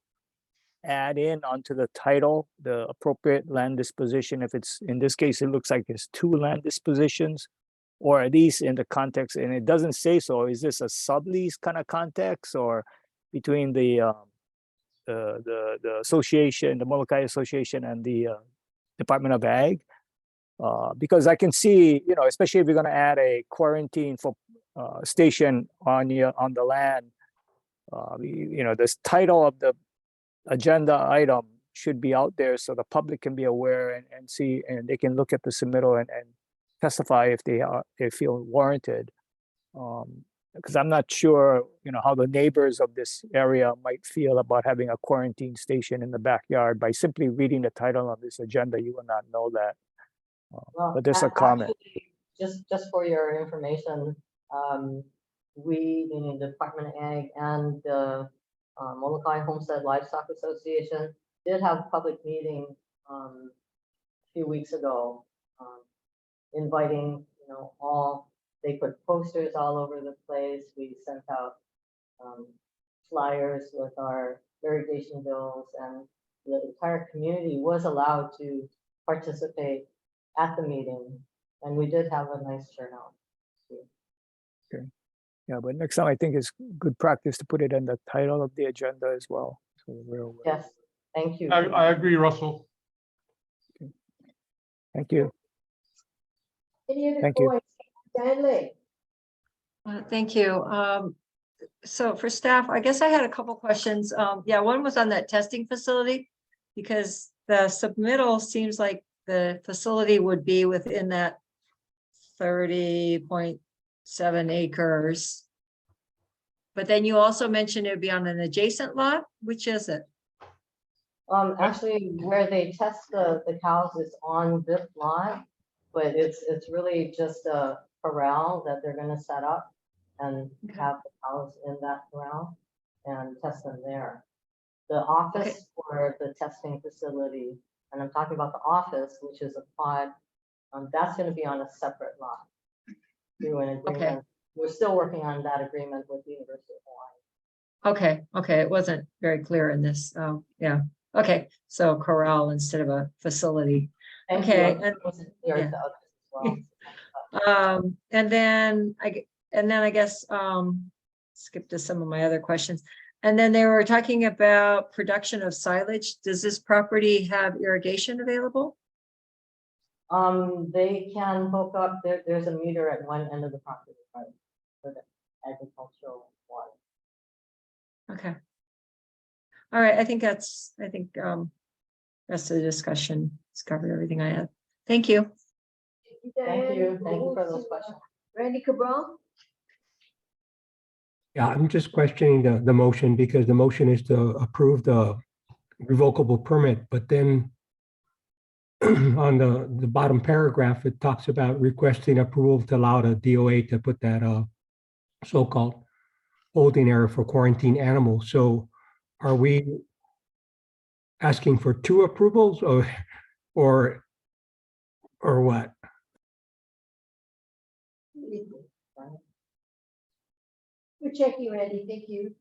add in onto the title, the appropriate land disposition. If it's, in this case, it looks like there's 2 land dispositions, or at least in the context, and it doesn't say so. Is this a sublease kind of context, or between the association, the Molokai Association, and the Department of Ag? Because I can see, you know, especially if you're going to add a quarantine for station on the land, you know, this title of the agenda item should be out there so the public can be aware and see, and they can look at the submittal and testify if they feel warranted. Because I'm not sure, you know, how the neighbors of this area might feel about having a quarantine station in the backyard. By simply reading the title of this agenda, you will not know that. Well, But there's a comment. actually, just for your information, we, meaning the Department of Ag and the Molokai Homestead Livestock Association, did have a public meeting a few weeks ago, inviting, you know, all. They put posters all over the place. We sent out flyers with our irrigation bills, and the entire community was allowed to participate at the meeting, and we did have a nice turnout. Okay. Yeah, but next time I think it's good practice to put it in the title of the agenda as well. So we're aware. Yes, thank you. I agree, Russell. Thank you. Any other Thank you. points? Stanley? Thank you. So for staff, I guess I had a couple questions. Yeah, one was on that testing facility, because the submittal seems like the facility would be within that 30.7 acres. But then you also mentioned it would be on an adjacent lot. Which is it? Actually, where they test the cows is on this lot, but it's really just a corral that they're gonna set up and have the cows in that corral and test them there. The office for the testing facility, and I'm talking about the office, which is a pod, that's gonna be on a separate lot. Through an agreement. We're still working on that agreement with the University of Hawaii. Okay, it wasn't very clear in this. Yeah, okay, so corral instead of a facility. Thank Okay, you. It wasn't clear to others as well. And then I guess skip to some of my other questions. And then they were talking about production of silage. Does this property have irrigation available? They can hook up, there's a meter at one end of the property, right, for the agricultural water. Okay. All right, I think rest of the discussion has covered everything I had. Thank you. Thank you for those questions. Randy Cabral? Yeah, I'm just questioning the motion because the motion is to approve the revocable permit, but then on the bottom paragraph, it talks about requesting approval to allow the DOA to put that so-called holding area for quarantine animals. So are we asking for 2 approvals or what? We're checking, Randy. Thank you.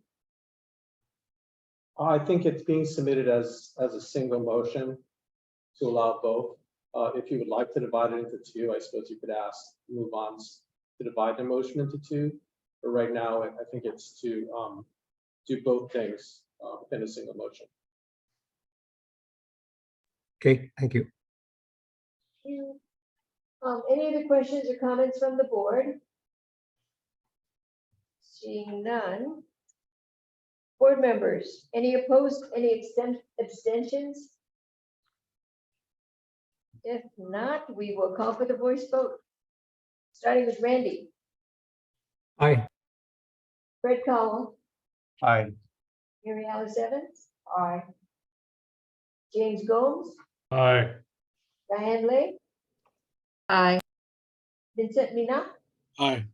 I think it's being submitted as a single motion to allow both. If you would like to divide it into 2, I suppose you could ask move on to divide the motion into 2. But right now, I think it's to do both things in a single motion. Okay, thank you. Any other questions or comments from the board? Seeing none. Board members, any opposed, any abstentions? If not, we will call for the voice vote. Starting with Randy, Aye. Fred Cowell, Aye. Mary Alice Evans, Aye. James Gomes, Aye. Diane Lay, Aye. Vincent Mina, Aye.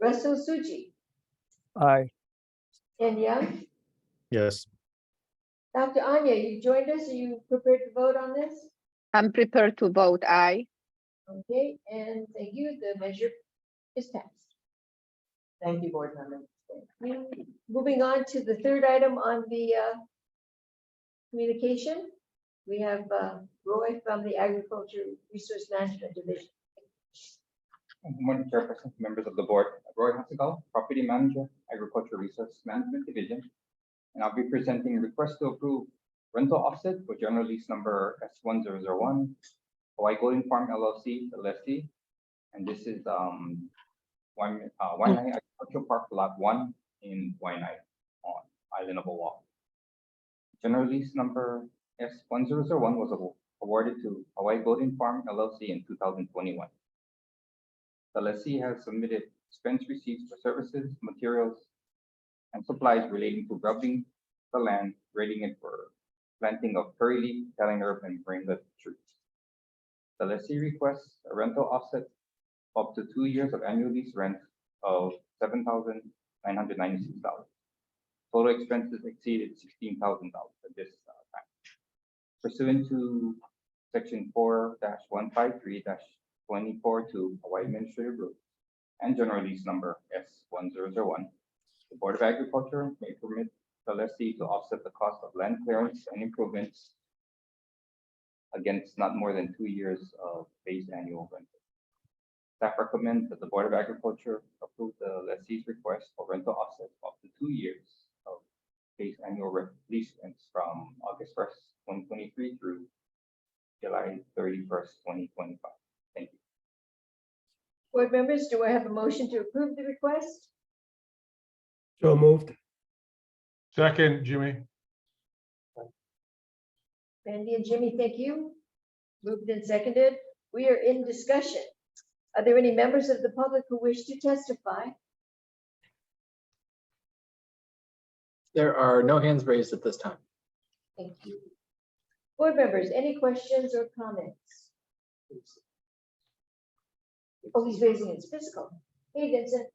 Russell Suji, Aye. Ken Young. Yes. Dr. Anya, you joined us. Are you prepared to vote on this? I'm prepared to vote aye. Okay, and thank you. The measure is passed. Thank you, board members. Moving on to the third item on the communication. We have Roy from the Agriculture Resource Management Division. Good morning, Chairperson, members of the board. Roy Hasegaw, Property Manager, Agriculture Resource Management Division. And I'll be presenting a request to approve rental offset for general lease number S1001, Hawaii Golden Farm LLC, the lessee. And this is Waianae Agricultural Park Lot 1 in Waianae on Island of Oahu. General lease number S1001 was awarded to Hawaii Golden Farm LLC in 2021. The lessee has submitted expense receipts for services, materials, and supplies relating to grubbing the land, grading it for planting of curry leaf, telling herb, and brainlet trees. The lessee requests a rental offset up to 2 years of annual lease rent of $7,996. Total expenses exceeded $16,000 at this time. Pursuant to Section 4-153-24 Hawaii Administrative Rules and General Lease Number S1001, the Board of Agriculture may permit the lessee to offset the cost of land clearance and improvements against not more than 2 years of base annual rental. Staff recommends that the Board of Agriculture approve the lessee's request for rental offset up to 2 years of base annual lease rents from August 1st, 2023 through July 31st, 2025. Thank you. Board members, do I have a motion to approve the request? So moved. Second, Jimmy. Randy and Jimmy, thank you. Moved and seconded. We are in discussion. Are there any members of the public who wish to testify? There are no hands raised at this time. Thank you. Board members, any questions or comments? Oh, he's raising his fiscal. Hey, Vincent.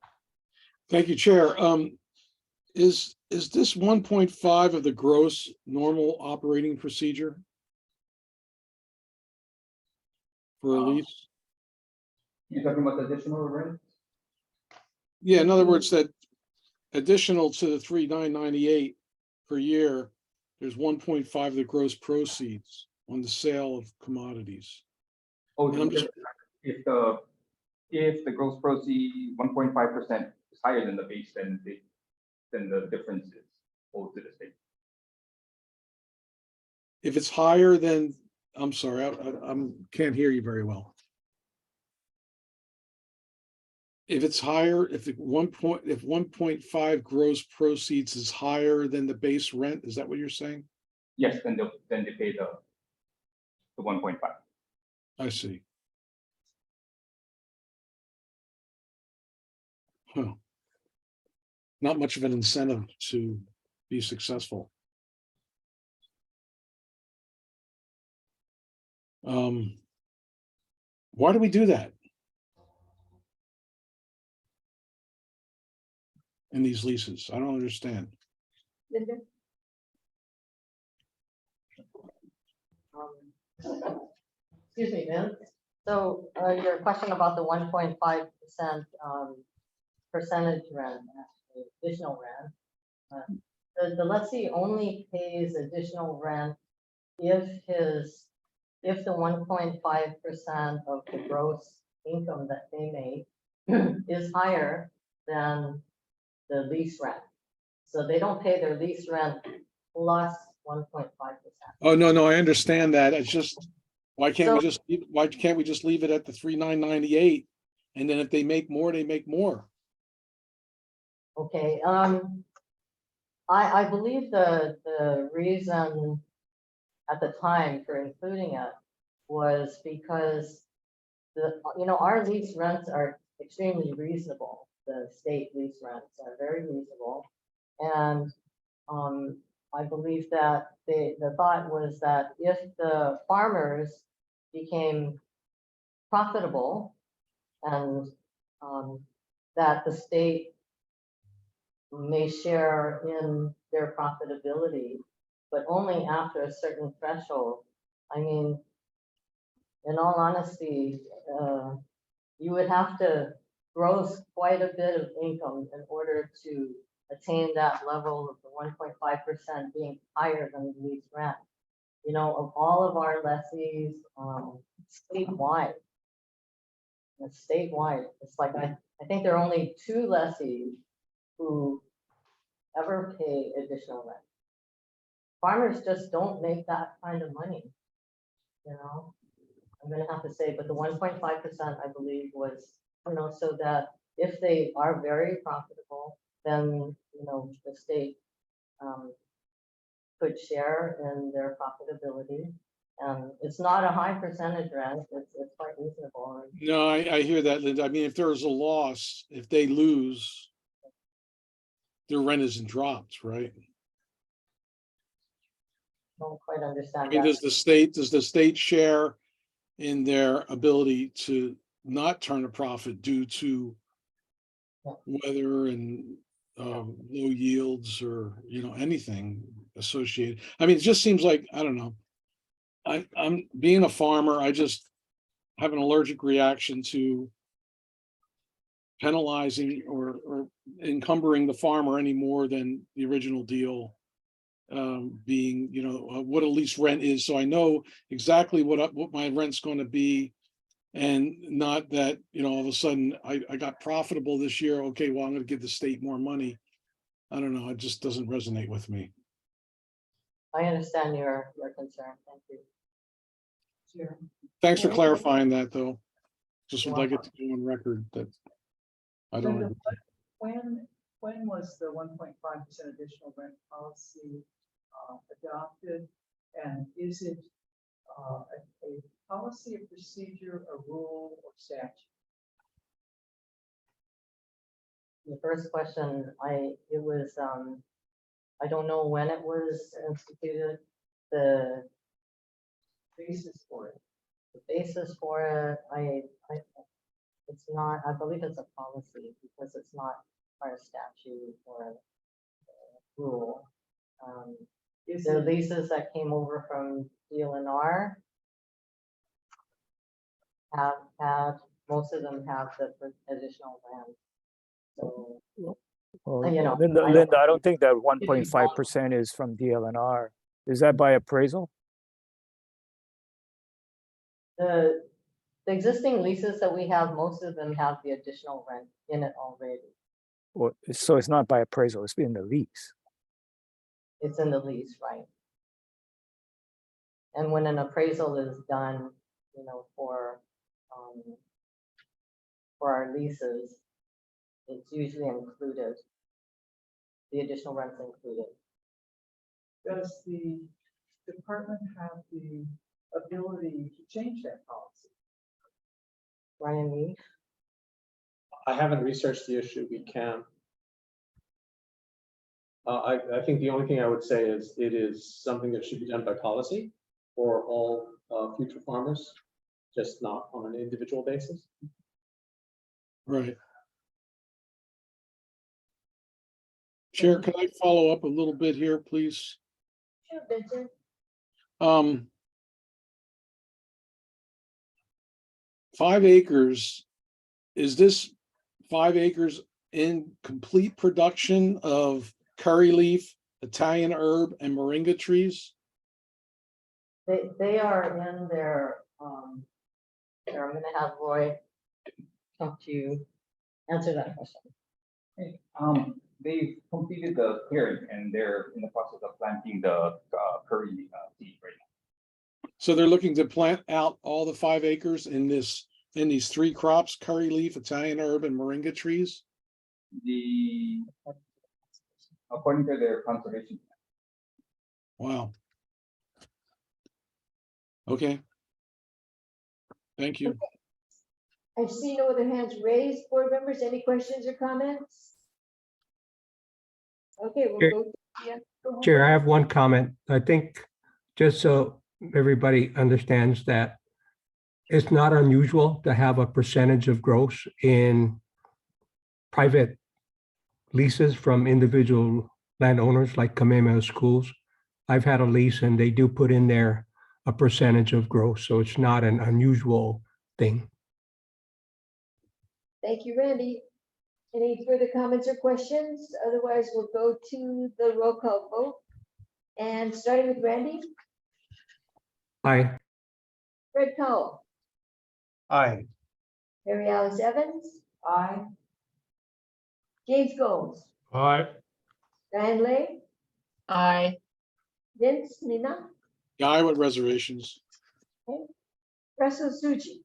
Thank you, Chair. Is this 1.5 of the gross normal operating procedure for a lease? You're talking about the additional rent? Yeah, in other words, that additional to the 3,998 per year, there's 1.5 of the gross proceeds on the sale of commodities. Oh, And I'm just- if the gross proceed 1.5% is higher than the base, then the difference is owed to the state. If it's higher than, I'm sorry, I can't hear you very well. If it's higher, if 1.5 gross proceeds is higher than the base rent, is that what you're saying? Yes, then they pay the 1.5. I see. Huh. Not much of an incentive to be successful. Why do we do that? In these leases, I don't understand. Linda? Excuse me, Vince. So your question about the 1.5% percentage rent, additional rent. The lessee only pays additional rent if the 1.5% of the gross income that they make is higher than the lease rent. So they don't pay their lease rent plus 1.5%. Oh, no, I understand that. It's just, Why can't we So- just, why can't we just leave it at the 3,998? And then if they make more, they make more. Okay, I believe the reason at the time for including it was because our lease rents are extremely reasonable. The state lease rents are very reasonable. And I believe that the thought was that if the farmers became profitable and that the state may share in their profitability, but only after a certain threshold. I mean, in all honesty, you would have to gross quite a bit of income in order to attain that level of the 1.5% being higher than the lease rent. Of all of our lessees, statewide, it's like I think there are only 2 lessees who ever pay additional rent. Farmers just don't make that kind of money, I'm gonna have to say, but the 1.5%, I believe, was, so that if they are very profitable, then, the state could share in their profitability. It's not a high percentage rent, it's quite reasonable. No, I hear that, Linda. I mean, if there's a loss, if they lose, their rent isn't dropped, right? Don't quite understand I mean, that. does the state share in their ability to not turn a profit due to weather and low yields or, anything associated? I mean, it just seems like, I don't know. I'm being a farmer, I just have an allergic reaction to penalizing or encumbering the farmer any more than the original deal being, what a lease rent is. So I know exactly what my rent's going to be, and not that, all of a sudden I got profitable this year. Okay, well, I'm going to give the state more money. I don't know. It just doesn't resonate with me. I understand your concern. Thank you. Sure. Thanks for Yeah. clarifying that, though. Just You're would like it to go on record that I don't Linda, agree. when was the 1.5% additional rent policy adopted? And is it a policy, a procedure, a rule, or statute? The first question, it was, I don't know when it was instituted, the Basis for it. basis for it, it's not, I believe it's a policy because it's not our statute or rule. Is The it, leases that came over from DLNR have had, most of them have the additional land. So, Well, I Linda, I don't don't think that 1.5% is from DLNR. Is that by appraisal? the existing leases that we have, most of them have the additional rent in it already. Or, so it's not by appraisal, it's in the lease. It's in the lease, right? And when an appraisal is done, for our leases, it's usually included. The additional rent's included. does the department have the ability to change that policy? Ryan, me? I haven't researched the issue. We can. I think the only thing I would say is it is something that should be done by policy for all future farmers, just not on an individual basis. Right. Chair, can I follow up a little bit here, please? Sure, Vincent. 5 acres, is this 5 acres in complete production of curry leaf, Italian herb, and moringa trees? They are in their, here, I'm gonna have Roy talk to you, answer that question. They've completed the clearing and they're in the process of planting the curry seed right now. So they're looking to plant out all the 5 acres in these 3 crops: curry leaf, Italian herb, and moringa trees. According to their conservation. Wow. Okay. Thank you. I see no other hands raised. Board members, any questions or comments? Okay, we'll Chair- go. Yeah, go ahead. Chair, I have one comment. I think just so everybody understands that it's not unusual to have a percentage of gross in private leases from individual landowners like Kamehameha Schools. I've had a lease and they do put in there a percentage of gross, so it's not an unusual thing. Thank you, Randy. Any further comments or questions? Otherwise, we'll go to the roll call vote. And starting with Randy, Aye. Fred Cowell, Aye. Mary Alice Evans, Aye. James Gomes, Aye. Diane Lay, Aye. Vince Nina, Guy with reservations. Russell Suji,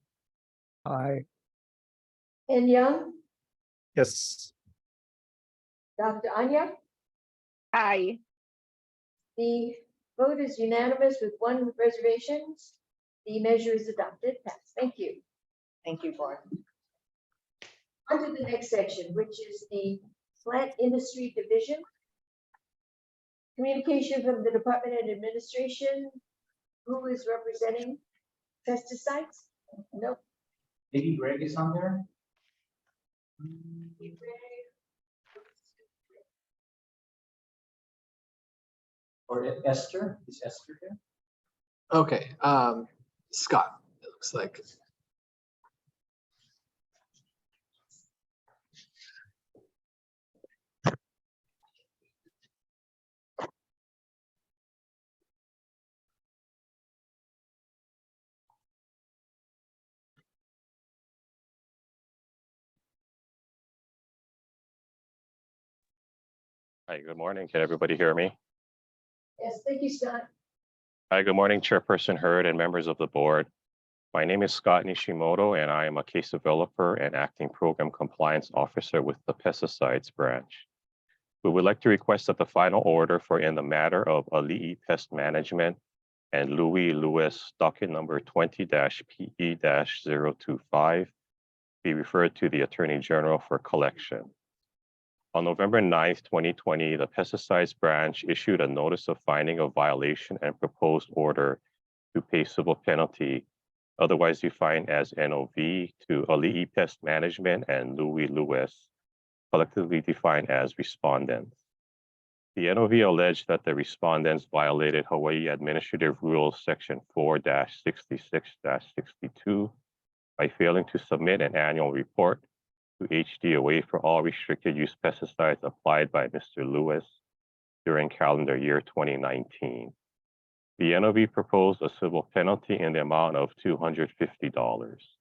Aye. Ken Young, Yes. Dr. Anya. Aye. The vote is unanimous with 1 reservation. The measure is adopted. Passed. Thank you. Thank you, board. On to the next section, which is the Plant Industry Division. Communication from the Department of Administration. Who is representing pesticides? Nope. Maybe Greg is on there? Or Esther? Is Esther here? Okay, Scott, it looks like. Hi, good morning. Can everybody hear me? Yes, thank you, Scott. Hi, good morning, Chairperson Hurd and members of the board. My name is Scott Nishimoto, and I am a case developer and acting program compliance officer with the pesticides branch. We would like to request that the final order for in the matter of Ali'i Pest Management and Louis Lewis docket number 20-PE-025 be referred to the Attorney General for collection. On November 9th, 2020, the Pesticides Branch issued a notice of finding of violation and proposed order to pay civil penalty, otherwise defined as NOV, to Ali'i Pest Management and Louis Lewis, collectively defined as respondents. The NOV alleged that the respondents violated Hawaii Administrative Rules Section 4-66-62 by failing to submit an annual report to HDOA for all restricted use pesticides applied by Mr. Lewis during calendar year 2019. The NOV proposed a civil penalty in the amount of $250.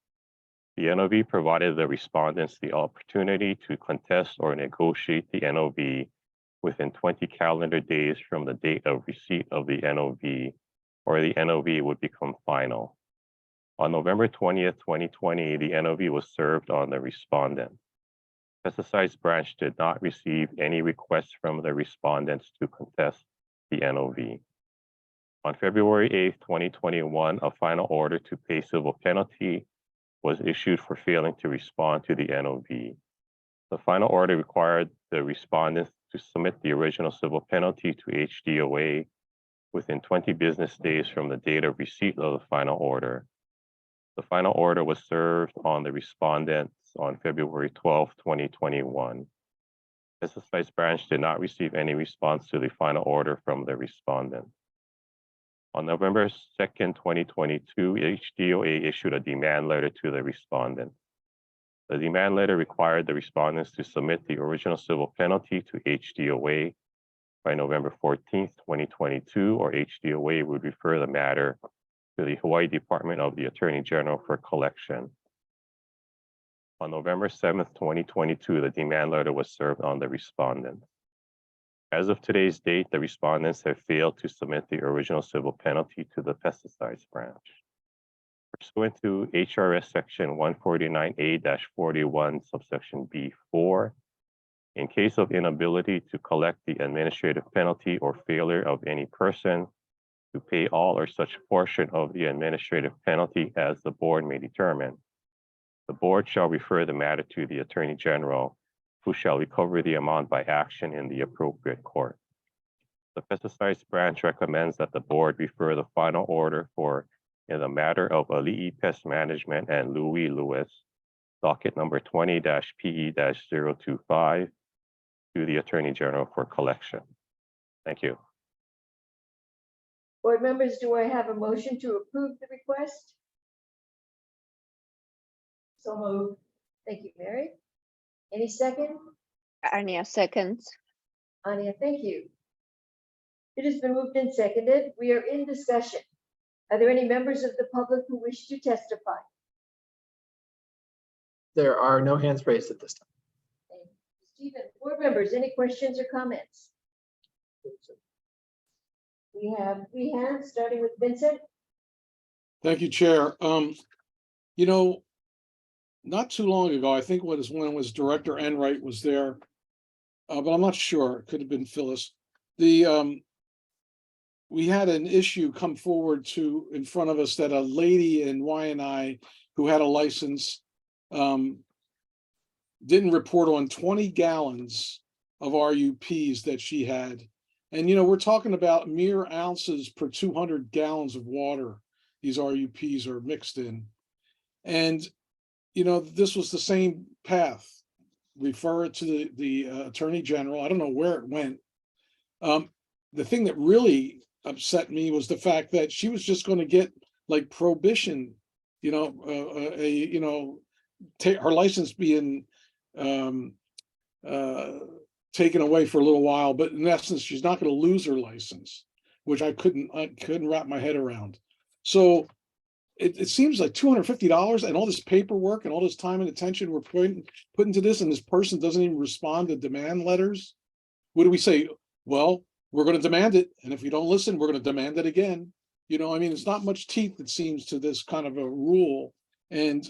The NOV provided the respondents the opportunity to contest or negotiate the NOV within 20 calendar days from the date of receipt of the NOV, or the NOV would become final. On November 20th, 2020, the NOV was served on the respondent. Pesticides Branch did not receive any requests from the respondents to contest the NOV. On February 8th, 2021, a final order to pay civil penalty was issued for failing to respond to the NOV. The final order required the respondents to submit the original civil penalty to HDOA within 20 business days from the date of receipt of the final order. The final order was served on the respondents on February 12, 2021. Pesticides Branch did not receive any response to the final order from the respondent. On November 2nd, 2022, HDOA issued a demand letter to the respondent. The demand letter required the respondents to submit the original civil penalty to HDOA by November 14th, 2022, or HDOA would refer the matter to the Hawaii Department of the Attorney General for collection. On November 7th, 2022, the demand letter was served on the respondent. As of today's date, the respondents have failed to submit the original civil penalty to the pesticides branch. Pursuant to HRS section 149A-41 subsection B4, in case of inability to collect the administrative penalty or failure of any person to pay all or such portion of the administrative penalty as the board may determine, the board shall refer the matter to the Attorney General, who shall recover the amount by action in the appropriate court. The pesticides branch recommends that the board refer the final order for in the matter of Ali'i Pest Management and Louis Lewis, docket number 20-PE-025, to the Attorney General for collection. Thank you. Board members, do I have a motion to approve the request? So moved. Thank you, Mary. Any second? Anya seconds. Anya, thank you. It has been moved and seconded. We are in discussion. Are there any members of the public who wish to testify? There are no hands raised at this time. Thank you, Stephen, board members, any questions or comments? We have 3 hands, starting with Vincent. Thank you, Chair. You know, not too long ago, I think when it was Director Enright was there, but I'm not sure. It could have been Phyllis. We had an issue come forward in front of us that a lady in Waianae who had a license didn't report on 20 gallons of RUPs that she had. And, you know, we're talking about mere ounces per 200 gallons of water these RUPs are mixed in. And, you know, this was the same path. Refer it to the Attorney General. I don't know where it went. The thing that really upset me was the fact that she was just going to get like prohibition, you know, her license being taken away for a little while, but in essence, she's not going to lose her license, which I couldn't wrap my head around. So it seems like $250 and all this paperwork and all this time and attention we're putting into this, and this person doesn't even respond to demand letters. What do we say? Well, we're going to demand it, and if you don't listen, we're going to demand it again. You know, I mean, it's not much teeth, it seems, to this kind of a rule. And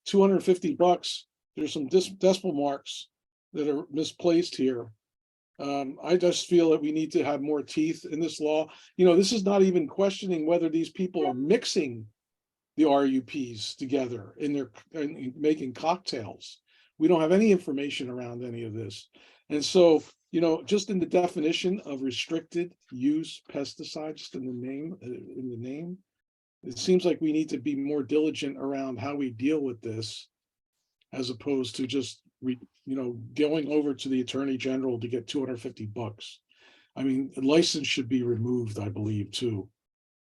$250, there's some decimal marks that are misplaced here. I just feel that we need to have more teeth in this law. You know, this is not even questioning whether these people are mixing the RUPs together in making cocktails. We don't have any information around any of this. And so, you know, just in the definition of restricted use pesticide, just in the name, it seems like we need to be more diligent around how we deal with this, as opposed to just going over to the Attorney General to get $250. I mean, the license should be removed, I believe, too,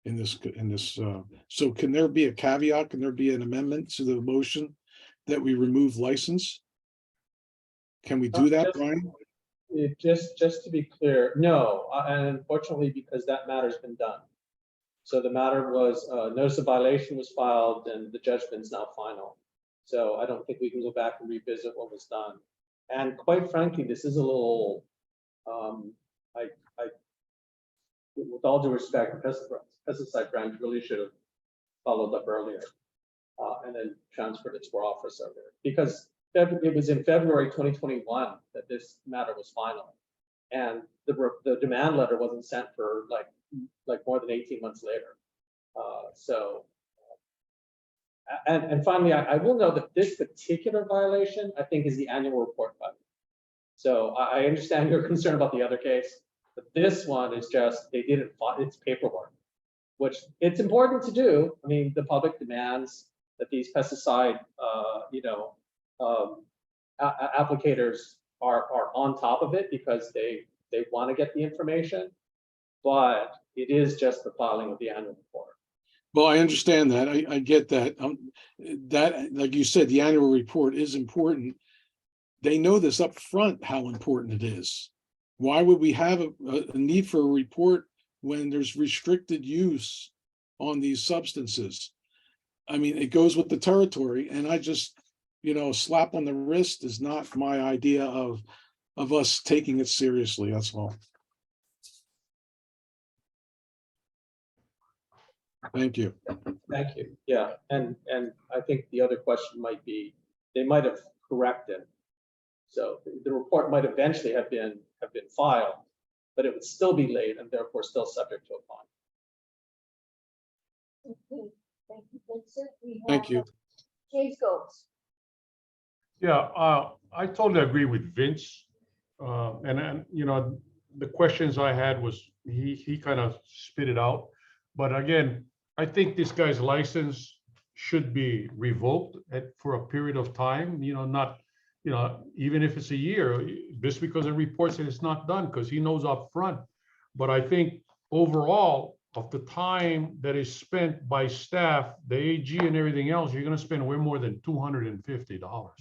in this. So can there be a caveat? Can there be an amendment to the motion that we remove license? Can we do that, Brian? Just to be clear, no, and unfortunately, because that matter's been done. So the matter was, notice of violation was filed and the judgment's now final. So I don't think we can go back and revisit what was done. And quite frankly, this is a little, with all due respect, the pesticide branch really should have followed up earlier and then transferred it to our office earlier, because it was in February 2021 that this matter was final, and the demand letter wasn't sent for like more than 18 months later. And finally, I will note that this particular violation, I think, is the annual report violation. So I understand your concern about the other case, but this one is just, they didn't file, it's paperwork, which it's important to do. I mean, the public demands that these pesticide, applicators are on top of it because they want to get the information, but it is just the filing of the annual report. Well, I understand that. I get that. That, like you said, the annual report is important. They know this up front, how important it is. Why would we have a need for a report when there's restricted use on these substances? I mean, it goes with the territory, and I just, a slap on the wrist is not my idea of of us taking it seriously, that's all. Thank you. Thank you. Yeah, and I think the other question might be, they might have corrected. So the report might eventually have been filed, but it would still be late and therefore still subject to a fine. Okay, thank you, Vincent. We Thank have you. James Gomes. Yeah, I totally agree with Vince. And you know, the questions I had was, he kind of spit it out. But again, I think this guy's license should be revoked for a period of time, you know, not, you know, even if it's a year, just because it reports that it's not done, because he knows up front. But I think overall, of the time that is spent by staff, the AG and everything else, you're gonna spend way more than $250.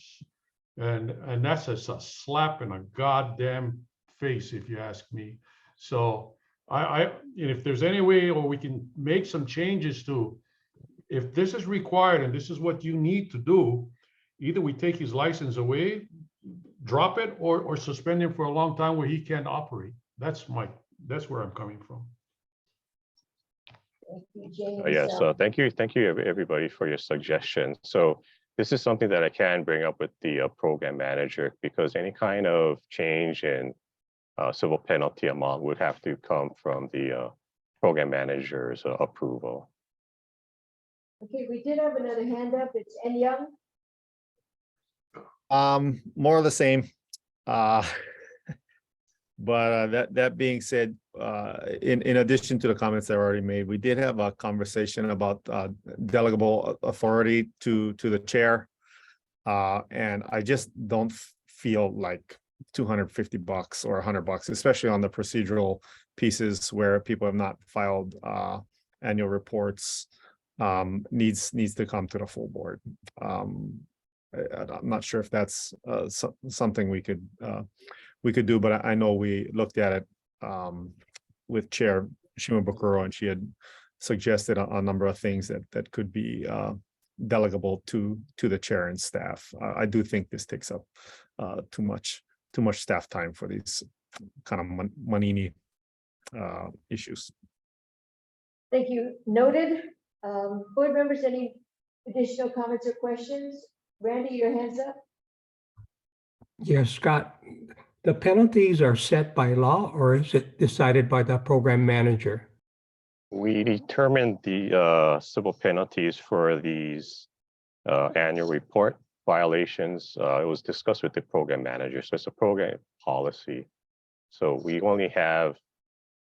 And that's just a slap in a goddamn face, if you ask me. So and if there's any way, or we can make some changes to, if this is required and this is what you need to do, either we take his license away, drop it, or suspend him for a long time where he can't operate. That's where I'm coming from. Thank you, James. Yes, thank you, everybody, for your suggestions. So this is something that I can bring up with the program manager, because any kind of change in civil penalty amount would have to come from the program manager's approval. Okay, we did have another hand up. It's N Young. More of the same. But that being said, in addition to the comments I already made, we did have a conversation about delegable authority to the chair. And I just don't feel like $250 or $100, especially on the procedural pieces where people have not filed annual reports, needs to come to the full board. I'm not sure if that's something we could do, but I know we looked at it with Chair Shimabukuro, and she had suggested a number of things that could be delegable to the chair and staff. I do think this takes up too much staff time for these kind of Manini issues. Thank you. Noted. Board members, any additional comments or questions? Randy, your hands up. Yes, Scott, the penalties are set by law, or is it decided by the program manager? We determined the civil penalties for these annual report violations. It was discussed with the program manager, so it's a program policy. So we only have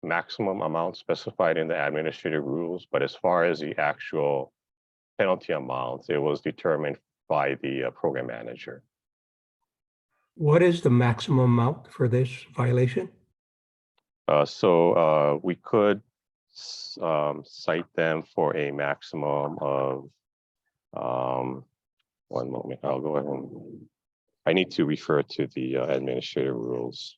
maximum amount specified in the administrative rules, but as far as the actual penalty amounts, it was determined by the program manager. What is the maximum amount for this violation? So we could cite them for a maximum of, one moment, I'll go ahead and, I need to refer to the administrative rules.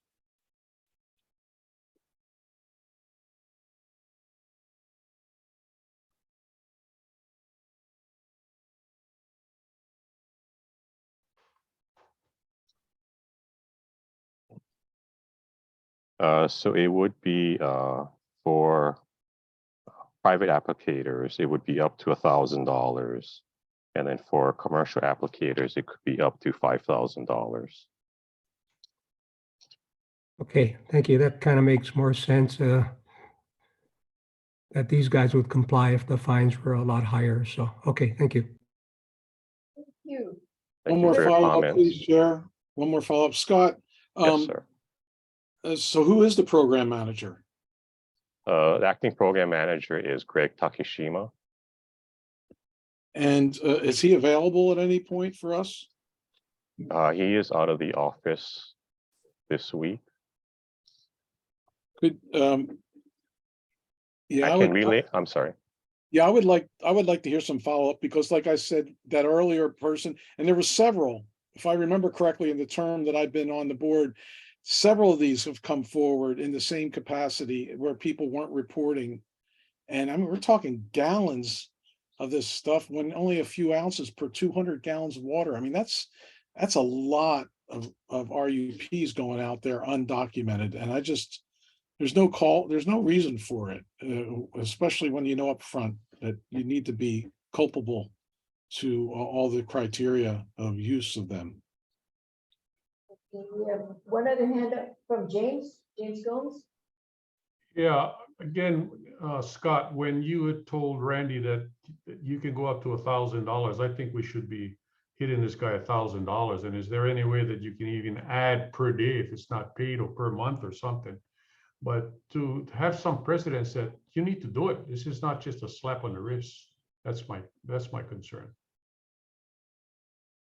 So it would be for private applicators, it would be up to $1,000. And then for commercial applicators, it could be up to $5,000. Okay, thank you. That kind of makes more sense. That these guys would comply if the fines were a lot higher. So, okay, thank you. Thank you. One more for your follow-up, comments. please, Chair. One more follow-up. Scott, Yes, sir. so who is the program manager? The acting program manager is Greg Takishima. And is he available at any point for us? He is out of the office this week. Could, yeah, I can relay, I'm sorry. Yeah, I would like to hear some follow-up, because like I said, that earlier person, and there were several, if I remember correctly, in the term that I've been on the board, several of these have come forward in the same capacity where people weren't reporting. And I mean, we're talking gallons of this stuff when only a few ounces per 200 gallons of water. I mean, that's a lot of RUPs going out there undocumented, and there's no reason for it, especially when you know up front that you need to be culpable to all the criteria of use of them. Okay, we have one other hand up from James Gomes. Yeah, again, Scott, when you had told Randy that you can go up to $1,000, I think we should be hitting this guy $1,000. And is there any way that you can even add per day if it's not paid, or per month or something? But to have some precedence that you need to do it. This is not just a slap on the wrist. That's my concern.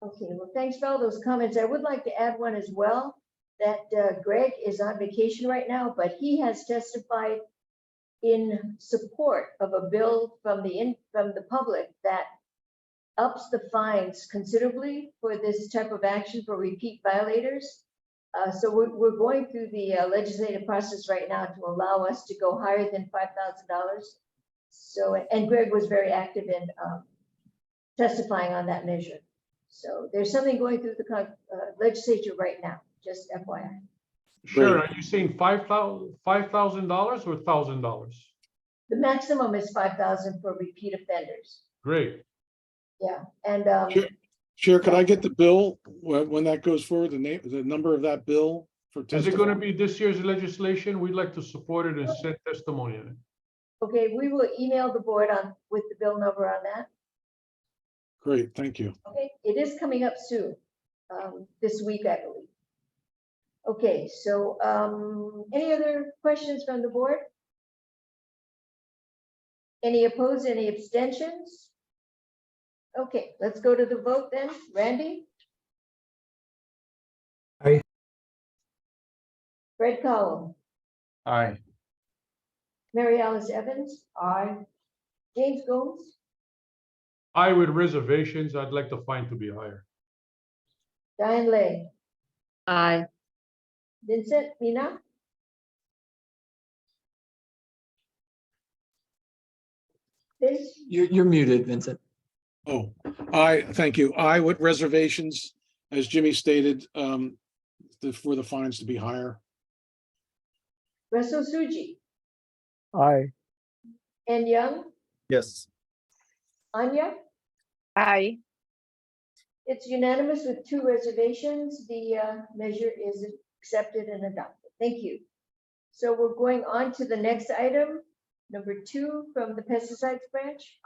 Okay, well, thanks for all those comments. I would like to add one as well, that Greg is on vacation right now, but he has testified in support of a bill from the public that ups the fines considerably for this type of action for repeat violators. So we're going through the legislative process right now to allow us to go higher than $5,000. So, and Greg was very active in testifying on that measure. So there's something going through the legislature right now, just FYI. Sure. Are you saying $5,000 or $1,000? The maximum is 5,000 for repeat offenders. Great. Yeah, and Chair, could I get the bill when that goes forward, the number of that bill for Is it going to testimony? be this year's legislation? We'd like to support it and send testimony in it. okay, we will email the board with the bill number on that. Great, thank you. Okay, it is coming up soon, this week, I believe. Okay, so any other questions from the board? Any opposed, any abstentions? Okay, let's go to the vote then. Randy? Aye. Fred Collum? Aye. Mary Alice Evans? Aye. James Gomes? I, with reservations, I'd like the fine to be higher. Diane Lay? Aye. Vincent Mina? Vince? You're muted, Vincent. Oh, thank you. With reservations, as Jimmy stated, for the fines to be higher. Russell Suji? Aye. And Young? Yes. Anya? Aye. It's unanimous with 2 reservations. The measure is accepted and adopted. Thank you. So we're going on to the next item, number 2 from the pesticides branch.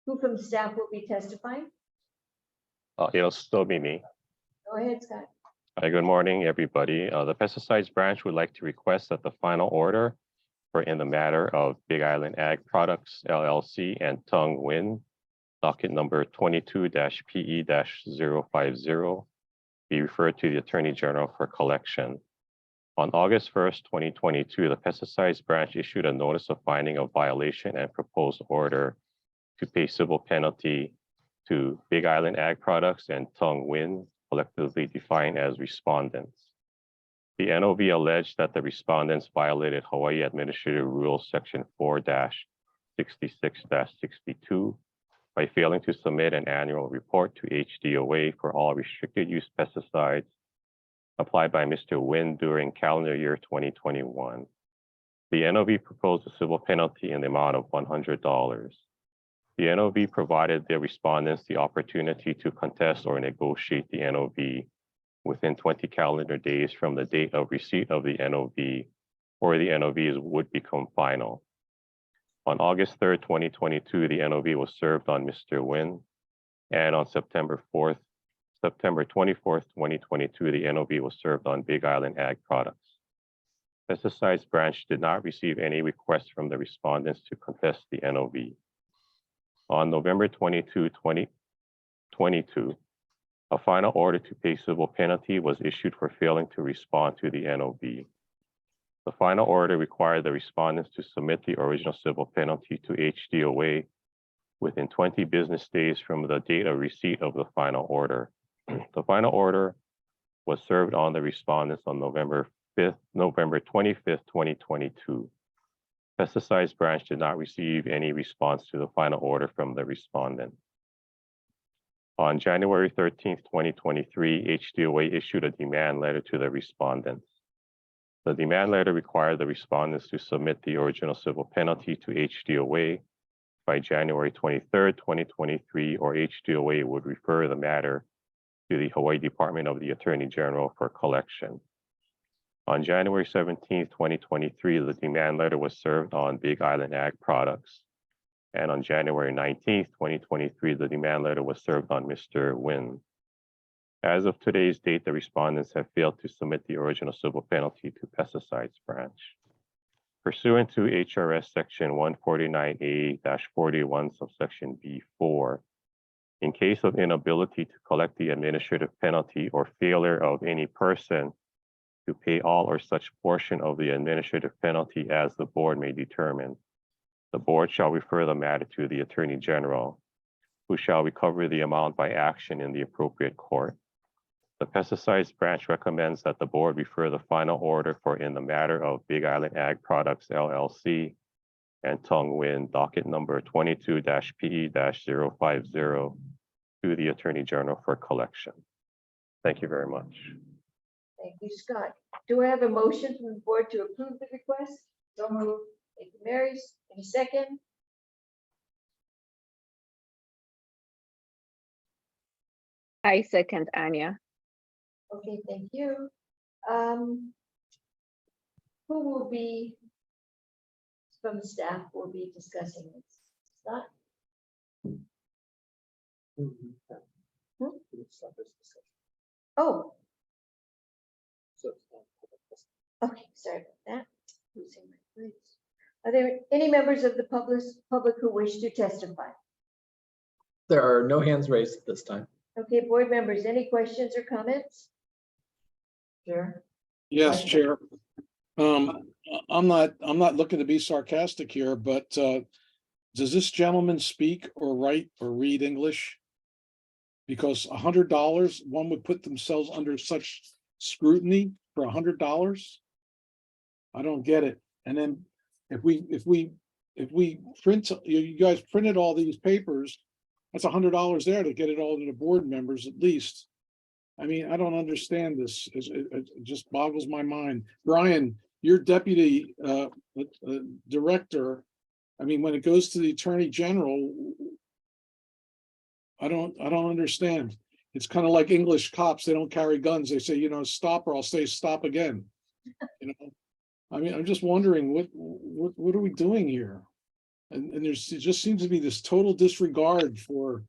Who from staff will be testifying? It'll still be me. Go ahead, Scott. Hi, good morning, everybody. The pesticides branch would like to request that the final order for in the matter of Big Island Ag Products LLC and Tung Nguyen, docket number 22-PE-050, be referred to the Attorney General for collection. On August 1st, 2022, the pesticides branch issued a notice of finding of violation and proposed order to pay civil penalty to Big Island Ag Products and Tung Nguyen, collectively defined as respondents. The NOV alleged that the respondents violated Hawaii Administrative Rules Section 4-66-62 by failing to submit an annual report to HDOA for all restricted use pesticides applied by Mr. Nguyen during calendar year 2021. The NOV proposed a civil penalty in the amount of $100. The NOV provided the respondents the opportunity to contest or negotiate the NOV within 20 calendar days from the date of receipt of the NOV, or the NOVs would become final. On August 3rd, 2022, the NOV was served on Mr. Nguyen, and on September 24th, 2022, the NOV was served on Big Island Ag Products. Pesticides branch did not receive any requests from the respondents to contest the NOV. On November 22, 2022, a final order to pay civil penalty was issued for failing to respond to the NOV. The final order required the respondents to submit the original civil penalty to HDOA within 20 business days from the date of receipt of the final order. The final order was served on the respondents on November 25th, 2022. Pesticides branch did not receive any response to the final order from the respondent. On January 13th, 2023, HDOA issued a demand letter to the respondents. The demand letter required the respondents to submit the original civil penalty to HDOA by January 23rd, 2023, or HDOA would refer the matter to the Hawaii Department of the Attorney General for collection. On January 17th, 2023, the demand letter was served on Big Island Ag Products. And on January 19th, 2023, the demand letter was served on Mr. Nguyen. As of today's date, the respondents have failed to submit the original civil penalty to Pesticides Branch. Pursuant to HRS Section 149A-41, subsection B4, in case of inability to collect the administrative penalty or failure of any person to pay all or such portion of the administrative penalty as the board may determine, the board shall refer the matter to the Attorney General, who shall recover the amount by action in the appropriate court. The Pesticides Branch recommends that the board refer the final order for in the matter of Big Island Ag Products LLC and Tung Nguyen, docket number 22-PE-050, to the Attorney General for collection. Thank you very much. Thank you, Scott. Do I have a motion from the board to approve the request? So moved. Thank you, Mary. Any second? I second Anya. Okay, thank you. Who will be, from the staff, will be discussing this? Scott? Oh, okay, sorry about that. Losing my place. Are there any members of the public who wish to testify? There are no hands raised at this time. Okay, board members, any questions or comments? Sure. Yes, Chair. I'm not looking to be sarcastic here, but does this gentleman speak or write or read English? Because $100, one would put themselves under such scrutiny for $100. I don't get it. And then if we print, you guys printed all these papers, that's $100 there to get it all to the board members at least. I mean, I don't understand this. It just boggles my mind. Brian, your deputy director, I mean, when it goes to the Attorney General, I don't understand. It's kind of like English cops. They don't carry guns. They say, stop, or I'll say stop again. I mean, I'm just wondering what are we doing here? And it just seems to be this total disregard for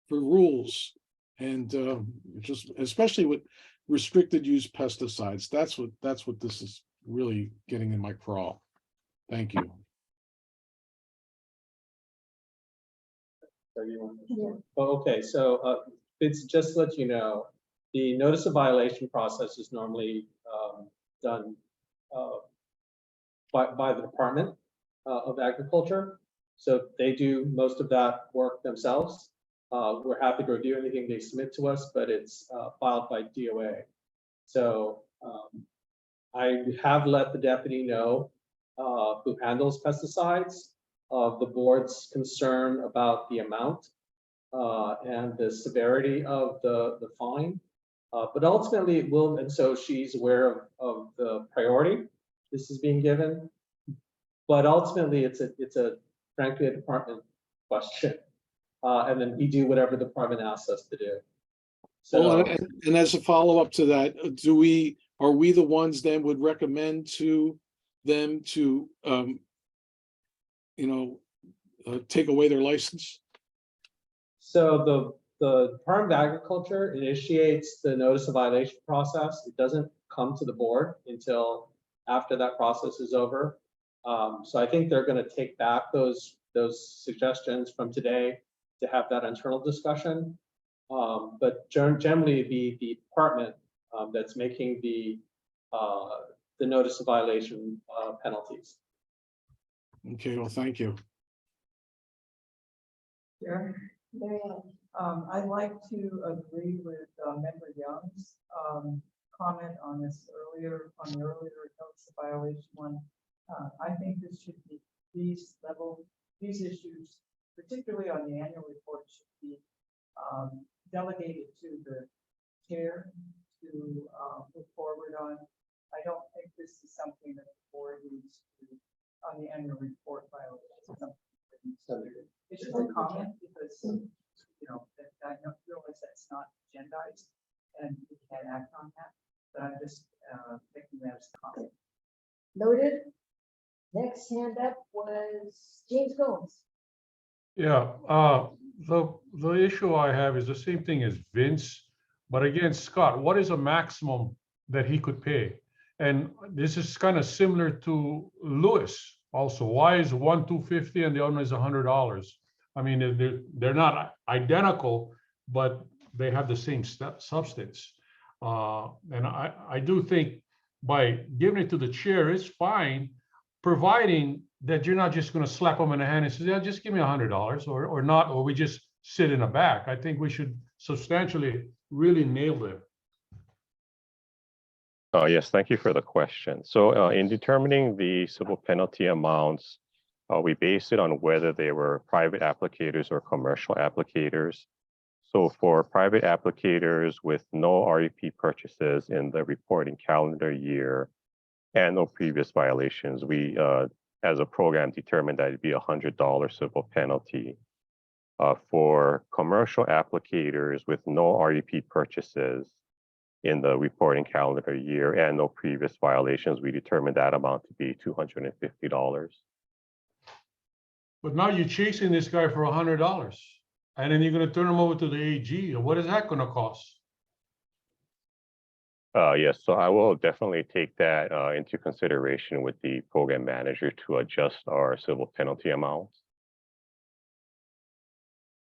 rules, and just especially with restricted use pesticides. That's what this is really getting in my craw. Thank you. Okay, so it's just to let you know, the notice of violation process is normally done by the Department of Agriculture. So they do most of that work themselves. We're happy to review anything they submit to us, but it's filed by DOA. So I have let the deputy know who handles pesticides of the board's concern about the amount and the severity of the fine. But ultimately it will, and so she's aware of the priority this is being given. But ultimately it's a frankly a department question. And then we do whatever the department asks us to do. So, Well, and as a follow-up to that, are we the ones then would recommend to them to take away their license? So the Department of Agriculture initiates the notice of violation process. It doesn't come to the board until after that process is over. So I think they're going to take back those suggestions from today to have that internal discussion. But generally the department that's making the notice of violation penalties. Okay, well, thank you. Yeah. I'd like to agree with Member Young's comment on this earlier, on the earlier notice of violation one. I think this should be these issues, particularly on the annual report, should be delegate it to the chair to move forward on. I don't think this is something that the board needs to, on the annual report file. It's just a comment because, you know, that I don't realize that's not agendized and we can't act on that. But I'm just thinking that as a comment. Noted. Next hand up was James Gomes. Yeah, the issue I have is the same thing as Vince, but again, Scott, what is a maximum that he could pay? And this is kind of similar to Lewis also. Why is one $250 and the other one is $100? I mean, they're not identical, but they have the same substance. And I do think by giving it to the chair is fine, providing that you're not just going to slap them in the hand and say, yeah, just give me $100 or not, or we just sit in the back. I think we should substantially really nail them. Yes, thank you for the question. So in determining the civil penalty amounts, we base it on whether they were private applicators or commercial applicators. So for private applicators with no RUP purchases in the reporting calendar year and no previous violations, we, as a program, determined that it'd be $100 civil penalty. For commercial applicators with no RUP purchases in the reporting calendar year and no previous violations, we determined that amount to be $250. But now you're chasing this guy for $100, and then you're going to turn him over to the AG. What is that going to cost? Yes, so I will definitely take that into consideration with the program manager to adjust our civil penalty amounts.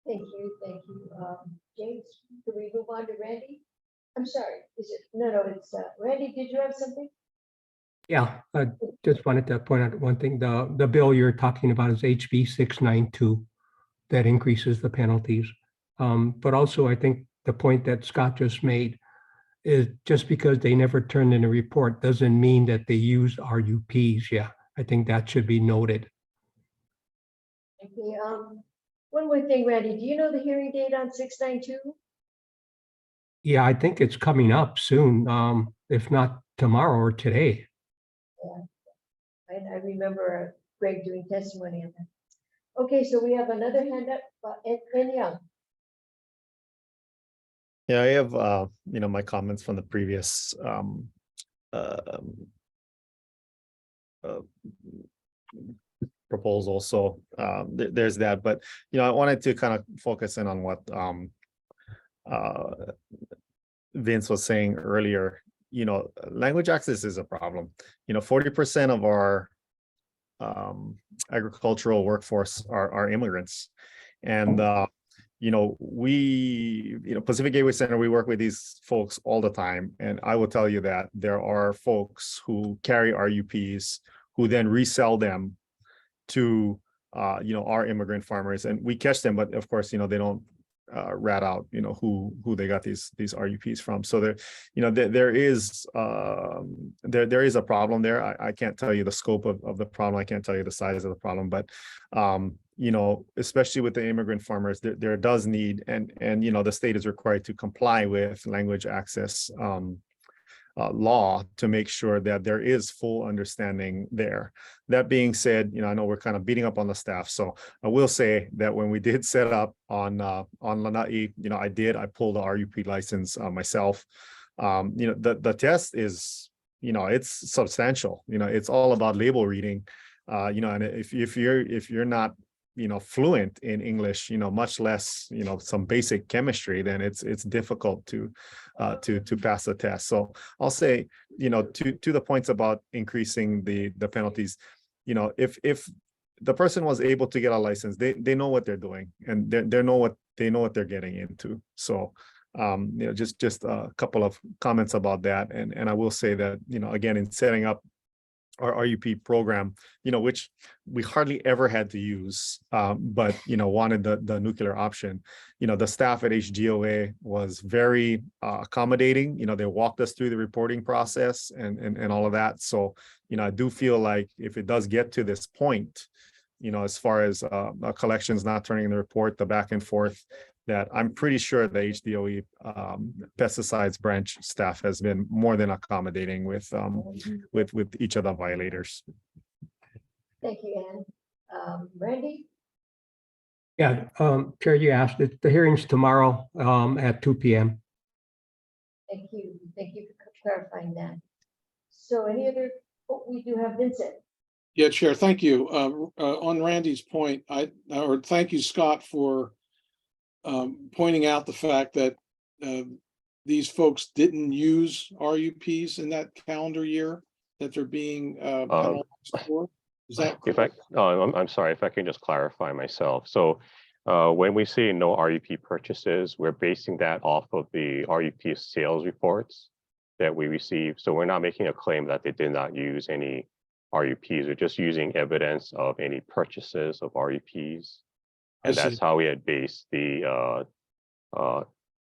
Thank you, James. Can we move on to Randy? I'm sorry, is it, no, it's Randy, did you have something? Yeah, I just wanted to point out one thing. The bill you're talking about is HB 692 that increases the penalties. But also I think the point that Scott just made is just because they never turned in a report doesn't mean that they used RUPs. Yeah, I think that should be noted. Okay, one more thing, Randy, do you know the hearing date on 692? Yeah, I think it's coming up soon, if not tomorrow or today. Yeah, I remember Greg doing testimony on that. Okay, so we have another hand up, Ed Young. Yeah, I have, my comments from the previous proposal. So there's that, but, I wanted to kind of focus in on what Vince was saying earlier. Language access is a problem. 40% of our agricultural workforce are immigrants. And, Pacific Gateway Center, we work with these folks all the time. And I will tell you that there are folks who carry RUPs who then resell them to, our immigrant farmers, and we catch them, but of course, they don't rat out, who they got these RUPs from. So there is a problem there. I can't tell you the scope of the problem. I can't tell you the size of the problem, but especially with the immigrant farmers, there does need, and the state is required to comply with language access law to make sure that there is full understanding there. That being said, I know we're kind of beating up on the staff, so I will say that when we did set up on Lanai, I pulled the RUP license myself. The test is, it's substantial. It's all about label reading. And if you're not fluent in English, much less some basic chemistry, then it's difficult to pass the test. So I'll say, to the points about increasing the penalties, if the person was able to get a license, they know what they're doing, and they know what they're getting into. So just a couple of comments about that, and I will say that again, in setting up our RUP program, which we hardly ever had to use, but wanted the nuclear option. The staff at HDOA was very accommodating. They walked us through the reporting process and all of that. So I do feel like if it does get to this point, as far as collections not turning in the report, the back and forth, that I'm pretty sure the HDOE pesticides branch staff has been more than accommodating with each of the violators. Thank you, Ann. Randy? Yeah, Chair, you asked it. The hearing's tomorrow at 2 p.m. Thank you. Thank you for clarifying that. So any other, oh, we do have Vincent. Yeah, Chair, thank you. On Randy's point, or thank you, Scott, for pointing out the fact that these folks didn't use RUPs in that calendar year that they're being penalized for. Is that If I, I'm sorry, if I can just clarify myself. So when we say no RUP purchases, we're basing that off of the RUP sales reports that we received. So we're not making a claim that they did not use any RUPs. We're just using evidence of any purchases of RUPs. And that's how we had based the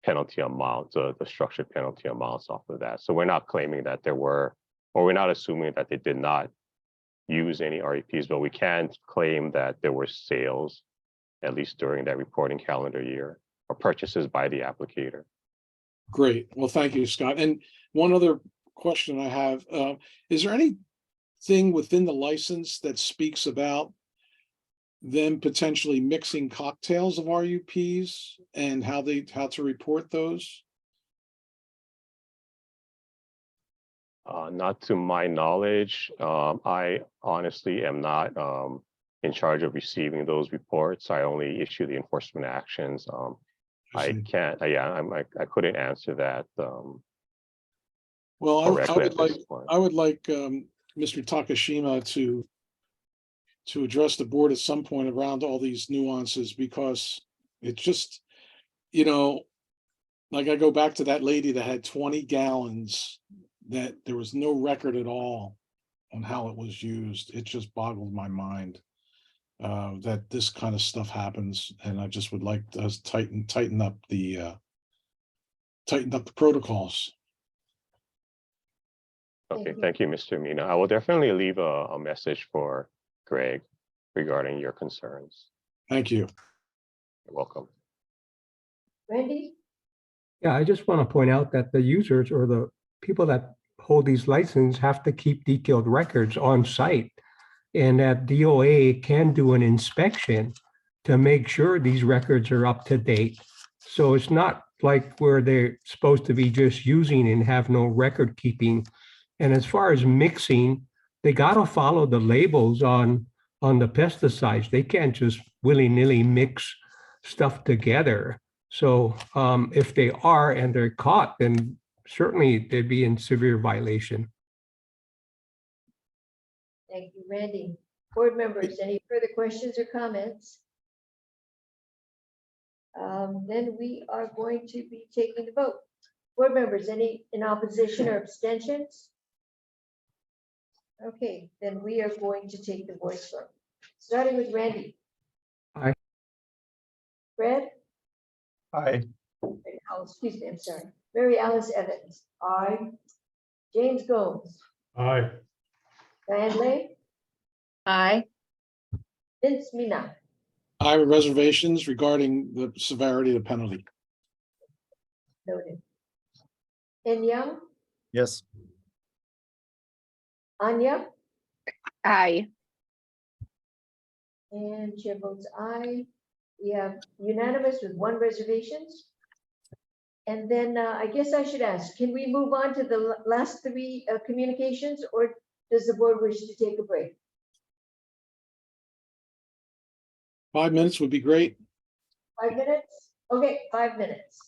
penalty amount, the structured penalty amounts off of that. So we're not claiming that there were, or we're not assuming that they did not use any RUPs, but we can claim that there were sales, at least during that reporting calendar year, or purchases by the applicator. Great. Well, thank you, Scott. And one other question I have, is there anything within the license that speaks about them potentially mixing cocktails of RUPs and how to report those? Not to my knowledge. I honestly am not in charge of receiving those reports. I only issue the enforcement actions. I can't, I couldn't answer that. Well, I would like Mr. Takashima to address the board at some point around all these nuances, because it's just, you know, like I go back to that lady that had 20 gallons that there was no record at all on how it was used. It just boggled my mind that this kind of stuff happens, and I just would like us tighten up the protocols. Okay, thank you, Mr. Mina. I will definitely leave a message for Greg regarding your concerns. Thank you. You're welcome. Randy? Yeah, I just want to point out that the users or the people that hold these licenses have to keep detailed records on site, and that DOA can do an inspection to make sure these records are up to date. So it's not like where they're supposed to be just using and have no record keeping. And as far as mixing, they got to follow the labels on the pesticides. They can't just willy-nilly mix stuff together. So if they are and they're caught, then certainly they'd be in severe violation. Thank you, Randy. Board members, any further questions or comments? Then we are going to be taking the vote. Board members, any in opposition or abstentions? Okay, then we are going to take the voice vote. Starting with Randy. Aye. Fred? Aye. Oh, excuse me, I'm sorry. Mary Alice Evans. Aye. James Gomes. Aye. Diane Lay. Aye. Vince Mina. I have reservations regarding the severity of the penalty. Noted. Ken Young. Yes. Anya. Aye. And chair votes aye. We have unanimous with one reservations. And then I guess I should ask, can we move on to the last three communications, or does the board wish to take a break? 5 minutes would be great. 5 minutes? Okay, 5 minutes.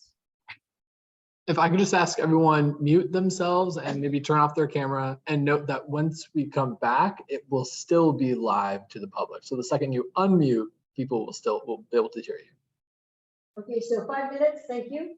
If I could just ask everyone mute themselves and maybe turn off their camera, and note that once we come back, it will still be live to the public. So the second you unmute, people will be able to hear you. Okay, so 5 minutes, thank you.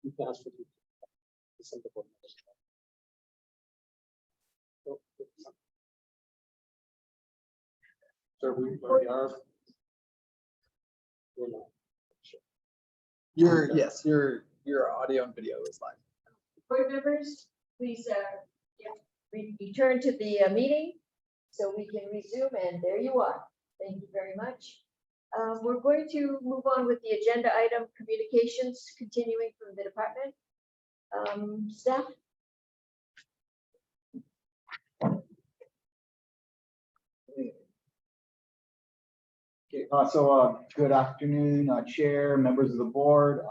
You can ask for the Center Board members. So we already are. We're not. Yes, your audio and video is live. Board members, please return to the meeting so we can resume, and there you are. Thank you very much. We're going to move on with the agenda item, communications, continuing from the department. Staff? Okay, good afternoon, Chair, members of the board.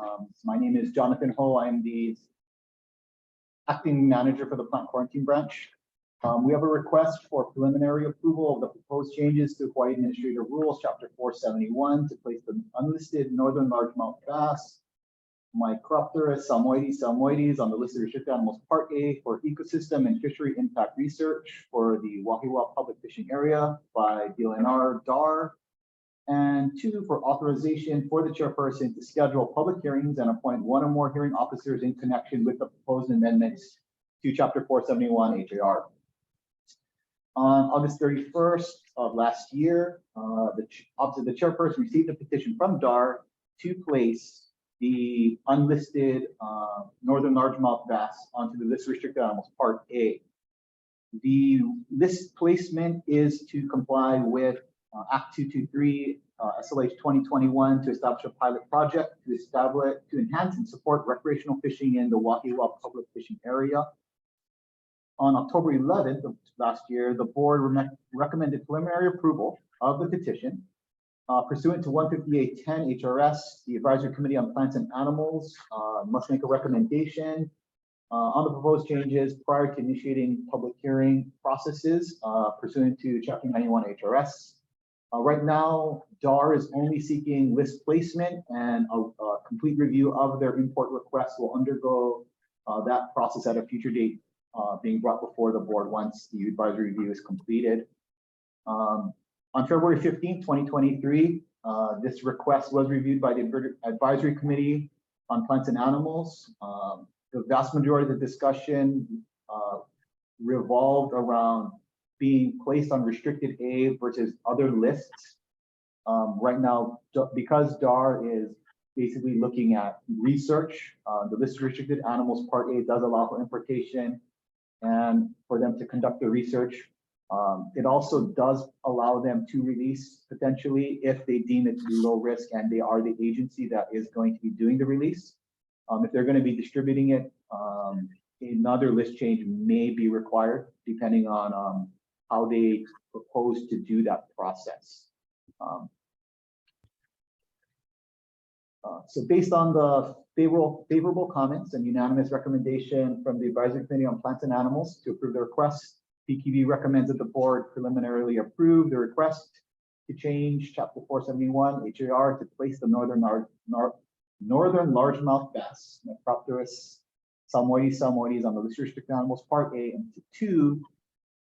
My name is Jonathan Ho. I am the acting manager for the plant quarantine branch. We have a request for preliminary approval of the proposed changes to Hawaii Administrative Rules, Chapter 471, to place the unlisted northern largemouth bass, Micropterus salmoides on the list of restricted animals Part A for ecosystem and fishery impact research for the Wahiawa Public Fishing Area by DLNR DAR. And 2, for authorization for the chairperson to schedule public hearings and appoint one or more hearing officers in connection with the proposed amendments to Chapter 471 HAR. On August 31st of last year, the chairperson received a petition from DAR to place the unlisted northern largemouth bass onto the list of restricted animals Part A. The list placement is to comply with Act 223, SLH 2021 to establish a pilot project to enhance and support recreational fishing in the Wahiawa Public Fishing Area. On October 11th of last year, the board recommended preliminary approval of the petition. Pursuant to 158.10 HRS, the Advisory Committee on Plants and Animals must make a recommendation on the proposed changes prior to initiating public hearing processes pursuant to Chapter 91 HRS. Right now, DAR is only seeking list placement, and a complete review of their import request will undergo that process at a future date, being brought before the board once the advisory review is completed. On February 15, 2023, this request was reviewed by the Advisory Committee on Plants and Animals. The vast majority of the discussion revolved around being placed on restricted A versus other lists. Right now, because DAR is basically looking at research, the list of restricted animals Part A does allow for importation and for them to conduct the research. It also does allow them to release potentially if they deem it to be low risk and they are the agency that is going to be doing the release. If they're going to be distributing it, another list change may be required depending on how they propose to do that process. So based on the favorable comments and unanimous recommendation from the Advisory Committee on Plants and Animals to approve the request, PQB recommends that the board preliminarily approve the request to change Chapter 471 HAR to place the northern largemouth bass, Micropterus salmoides on the list of restricted animals Part A, and 2,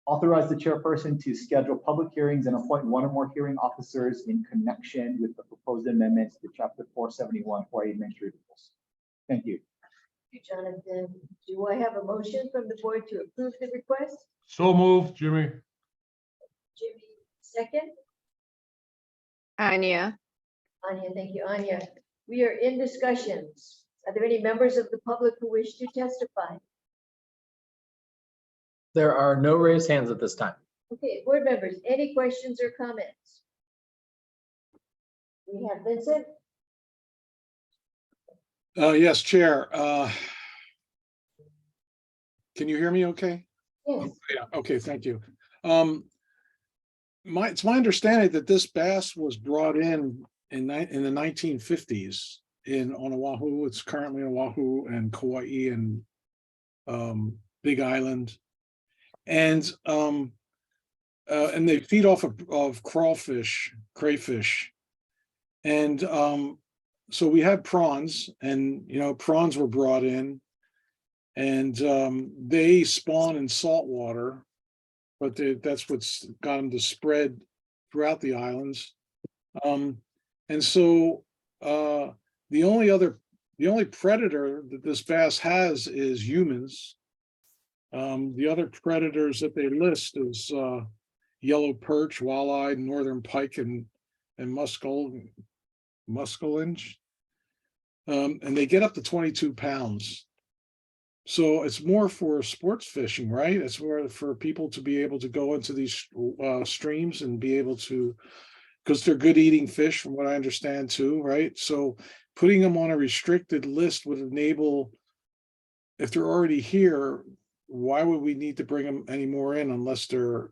authorize the chairperson to schedule public hearings and appoint one or more hearing officers in connection with the proposed amendments to Chapter 471 Hawaii Administrative Rules. Thank you. Thank you, Jonathan. Do I have a motion from the board to approve the request? So moved, Jimmy. Jimmy, second. Anya. Anya, thank you, Anya. We are in discussions. Are there any members of the public who wish to testify? There are no raised hands at this time. Okay, board members, any questions or comments? We have Vincent. Yes, Chair. Can you hear me okay? Yes. Yeah, okay, thank you. It's my understanding that this bass was brought in the 1950s on Oahu. It's currently on Oahu and Kauai and Big Island. And they feed off of crawfish, crayfish. And so we had prawns, and prawns were brought in, and they spawn in salt water, but that's what's got them to spread throughout the islands. And so the only predator that this bass has is humans. The other predators that they list is yellow perch, walleye, northern pike, and muskellunge. And they get up to 22 pounds. So it's more for sports fishing, right? It's more for people to be able to go into these streams and be able to, because they're good eating fish from what I understand too, right? So putting them on a restricted list would enable, if they're already here, why would we need to bring them any more in unless they're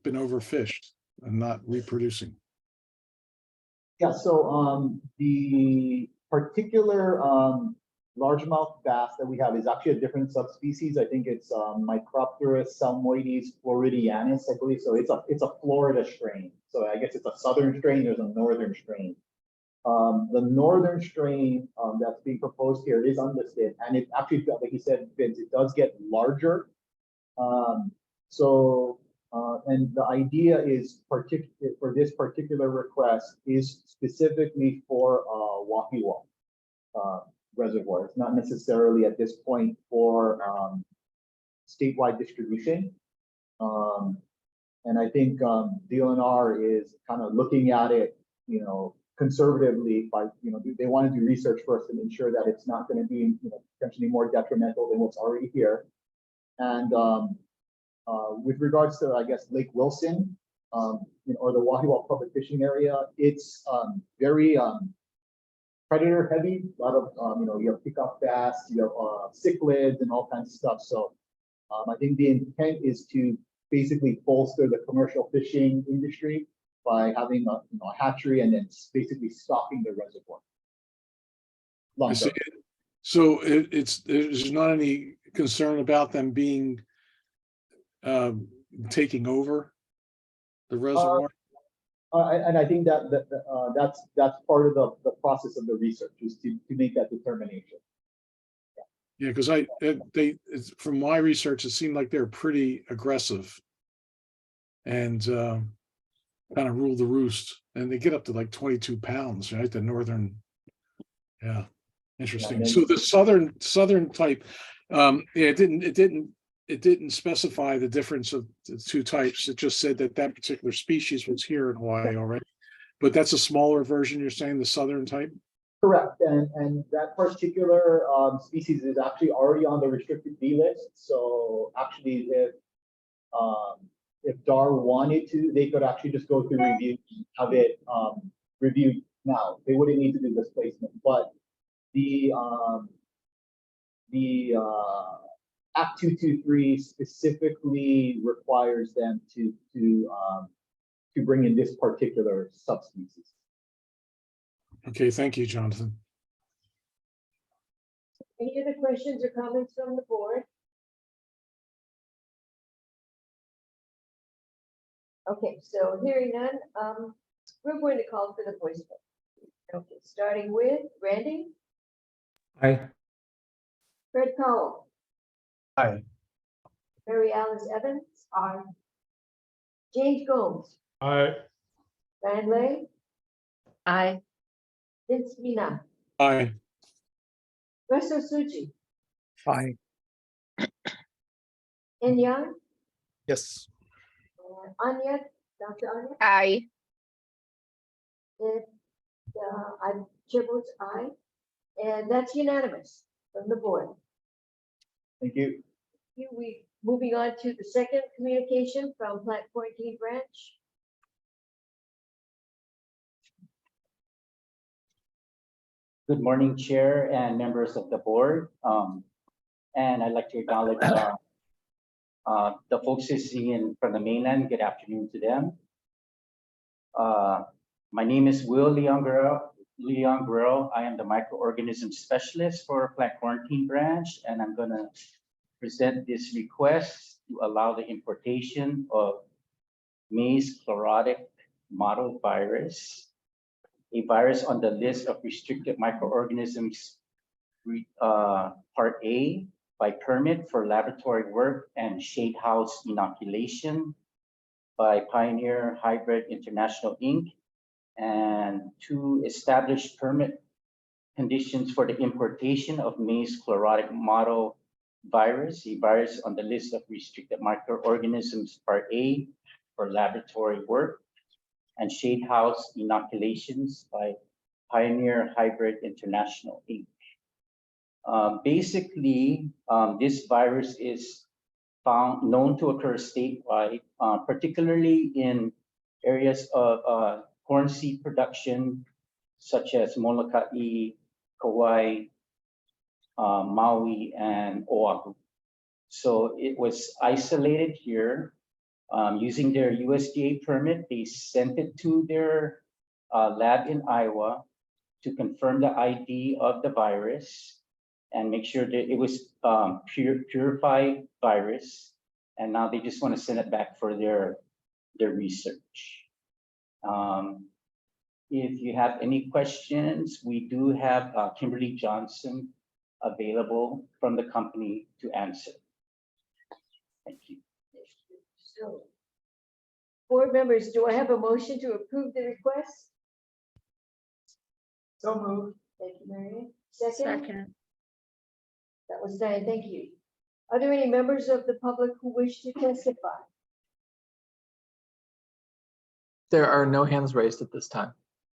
been overfished and not reproducing? Yeah, so the particular largemouth bass that we have is actually a different subspecies. I think it's Micropterus salmoides floridianus, I believe. So it's a Florida strain. So I guess it's a southern strain. There's a northern strain. The northern strain that's being proposed here is unlisted, and it actually, like you said, Vince, it does get larger. And the idea is for this particular request is specifically for Wahiawa reservoir. It's not necessarily at this point for statewide distribution. And I think DLNR is kind of looking at it, conservatively by, they want to do research first and ensure that it's not going to be, potentially more detrimental than what's already here. And with regards to, I guess, Lake Wilson, or the Wahiawa public fishing area, it's very predator heavy. A lot of, you have pickup bass, you have cichlids and all kinds of stuff. So I think the intent is to basically bolster the commercial fishing industry by having a hatchery and then basically stocking the reservoir. Long term. So there's not any concern about them being taking over the reservoir? And I think that's part of the process of the research is to make that determination. Yeah, because from my research, it seemed like they're pretty aggressive and kind of rule the roost, and they get up to like 22 pounds, right? The northern, yeah, interesting. So the southern type, it didn't specify the difference of the two types. It just said that particular species was here in Hawaii already, but that's a smaller version. You're saying the southern type? Correct, and that particular species is actually already on the restricted B list. So actually, if DAR wanted to, they could actually just go through review, have it reviewed now. They wouldn't need to do displacement, but the Act 223 specifically requires them to bring in this particular subspecies. Okay, thank you, Jonathan. Any other questions or comments from the board? Okay, so hearing none, we're going to call for the voice vote. Okay, starting with Randy. Aye. Fred Powell. Aye. Mary Alice Evans. Aye. James Gomes. Aye. Van Lay. Aye. Vince Mina. Aye. Resto Suji. Aye. En Yang. Yes. Anya. Dr. Anya. Aye. And I chair votes aye. And that's unanimous from the board. Thank you. We moving on to the second communication from Plant Quarantine Branch. Good morning, Chair and members of the board. And I'd like to acknowledge the folks listening from the mainland. Good afternoon to them. My name is Will Leon Guerrero. I am the microorganism specialist for Plant Quarantine Branch, and I'm going to present this request to allow the importation of maize chlorotic mottle virus, a virus on the list of restricted microorganisms, Part A, by permit for laboratory work and shade house inoculation by Pioneer Hybrid International Inc. And 2, established permit conditions for the importation of maize chlorotic mottle virus, a virus on the list of restricted microorganisms Part A for laboratory work, and shade house inoculations by Pioneer Hybrid International Inc. Basically, this virus is known to occur statewide, particularly in areas of corn seed production, such as Molokai, Kauai, Maui, and Oahu. So it was isolated here. Using their USDA permit, they sent it to their lab in Iowa to confirm the ID of the virus and make sure that it was purified virus. And now they just want to send it back for their research. If you have any questions, we do have Kimberly Johnson available from the company to answer. Thank you. So, board members, do I have a motion to approve the request? So moved. Thank you, Marion. Second? Second. That was Diane, thank you. Are there any members of the public who wish to testify? There are no hands raised at this time.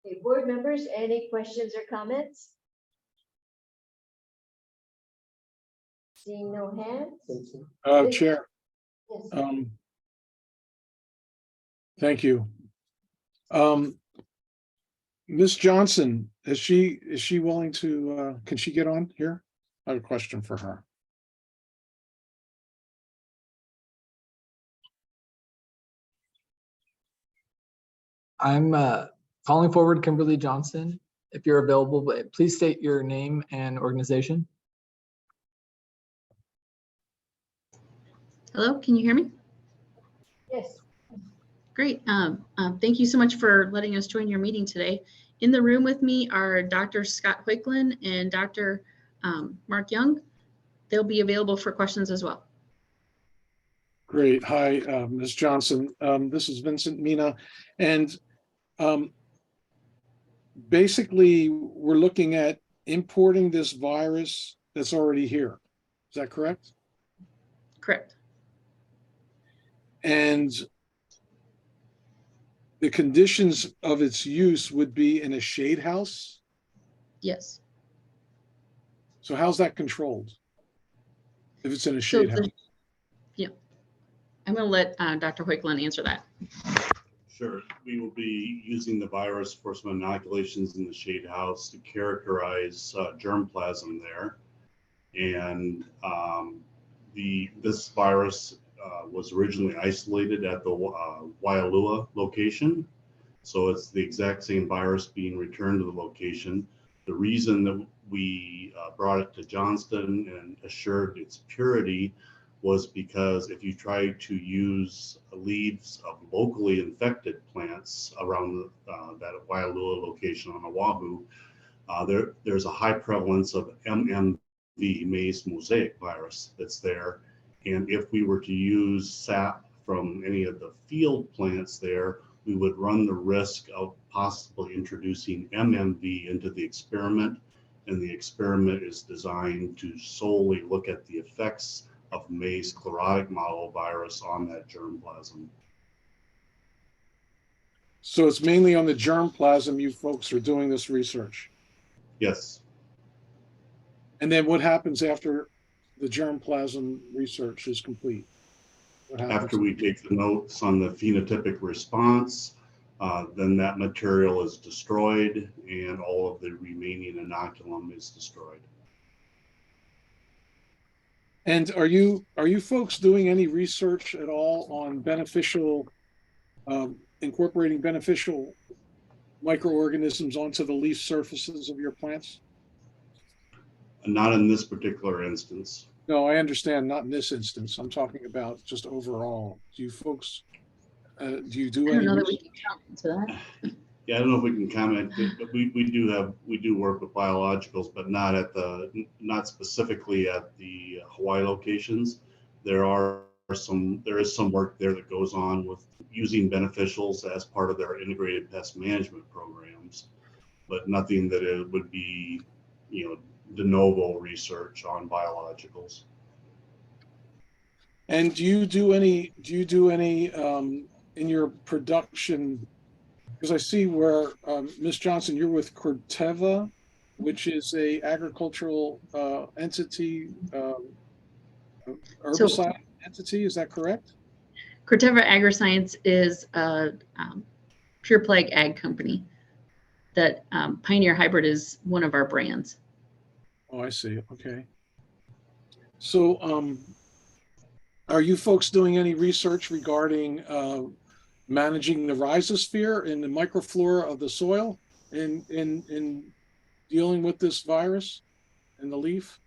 Okay, board members, any questions or comments? Seeing no hands? Chair, Yes. thank you. Ms. Johnson, is she willing to, can she get on here? I have a question for her. I'm calling forward Kimberly Johnson. If you're available, but please state your name and organization. Hello, can you hear me? Yes. Great. Thank you so much for letting us join your meeting today. In the room with me are Dr. Scott Hoechlin and Dr. Mark Young. They'll be available for questions as well. Great. Hi, Ms. Johnson. This is Vincent Mina. And basically, we're looking at importing this virus that's already here. Is that correct? Correct. And the conditions of its use would be in a shade house? Yes. So how's that controlled? If it's in a shade house? Yeah. I'm going to let Dr. Hoechlin answer that. Sure. We will be using the virus for some inoculations in the shade house to characterize germplasm there. And this virus was originally isolated at the Waialua location. So it's the exact same virus being returned to the location. The reason that we brought it to Johnston and assured its purity was because if you try to use leaves of locally infected plants around that Waialua location on Oahu, there's a high prevalence of MMV, maize mosaic virus, that's there. And if we were to use sap from any of the field plants there, we would run the risk of possibly introducing MMV into the experiment. And the experiment is designed to solely look at the effects of maize chlorotic mottle virus on that germplasm. So it's mainly on the germplasm you folks are doing this research? Yes. And then what happens after the germplasm research is complete? After we take the notes on the phenotypic response, then that material is destroyed and all of the remaining inoculum is destroyed. And are you folks doing any research at all on beneficial, incorporating beneficial microorganisms onto the leaf surfaces of your plants? Not in this particular instance. No, I understand. Not in this instance. I'm talking about just overall. Do you folks, do you do I don't any know that we research? can comment to that. Yeah, I don't know if we can comment, but we do work with biologicals, but not specifically at the Hawaii locations. There is some work there that goes on with using beneficials as part of their integrated pest management programs, but nothing that it would be de novo research on biologicals. And do you do any in your production? Because I see where Ms. Johnson, you're with Corteva, which is a agricultural entity, herbicide entity. Is that correct? Corteva AgriScience is a pure plague ag company that Pioneer Hybrid is one of our brands. Oh, I see. Okay. So, are you folks doing any research regarding managing the rhizosphere and the microflora of the soil in dealing with this virus in the leaf?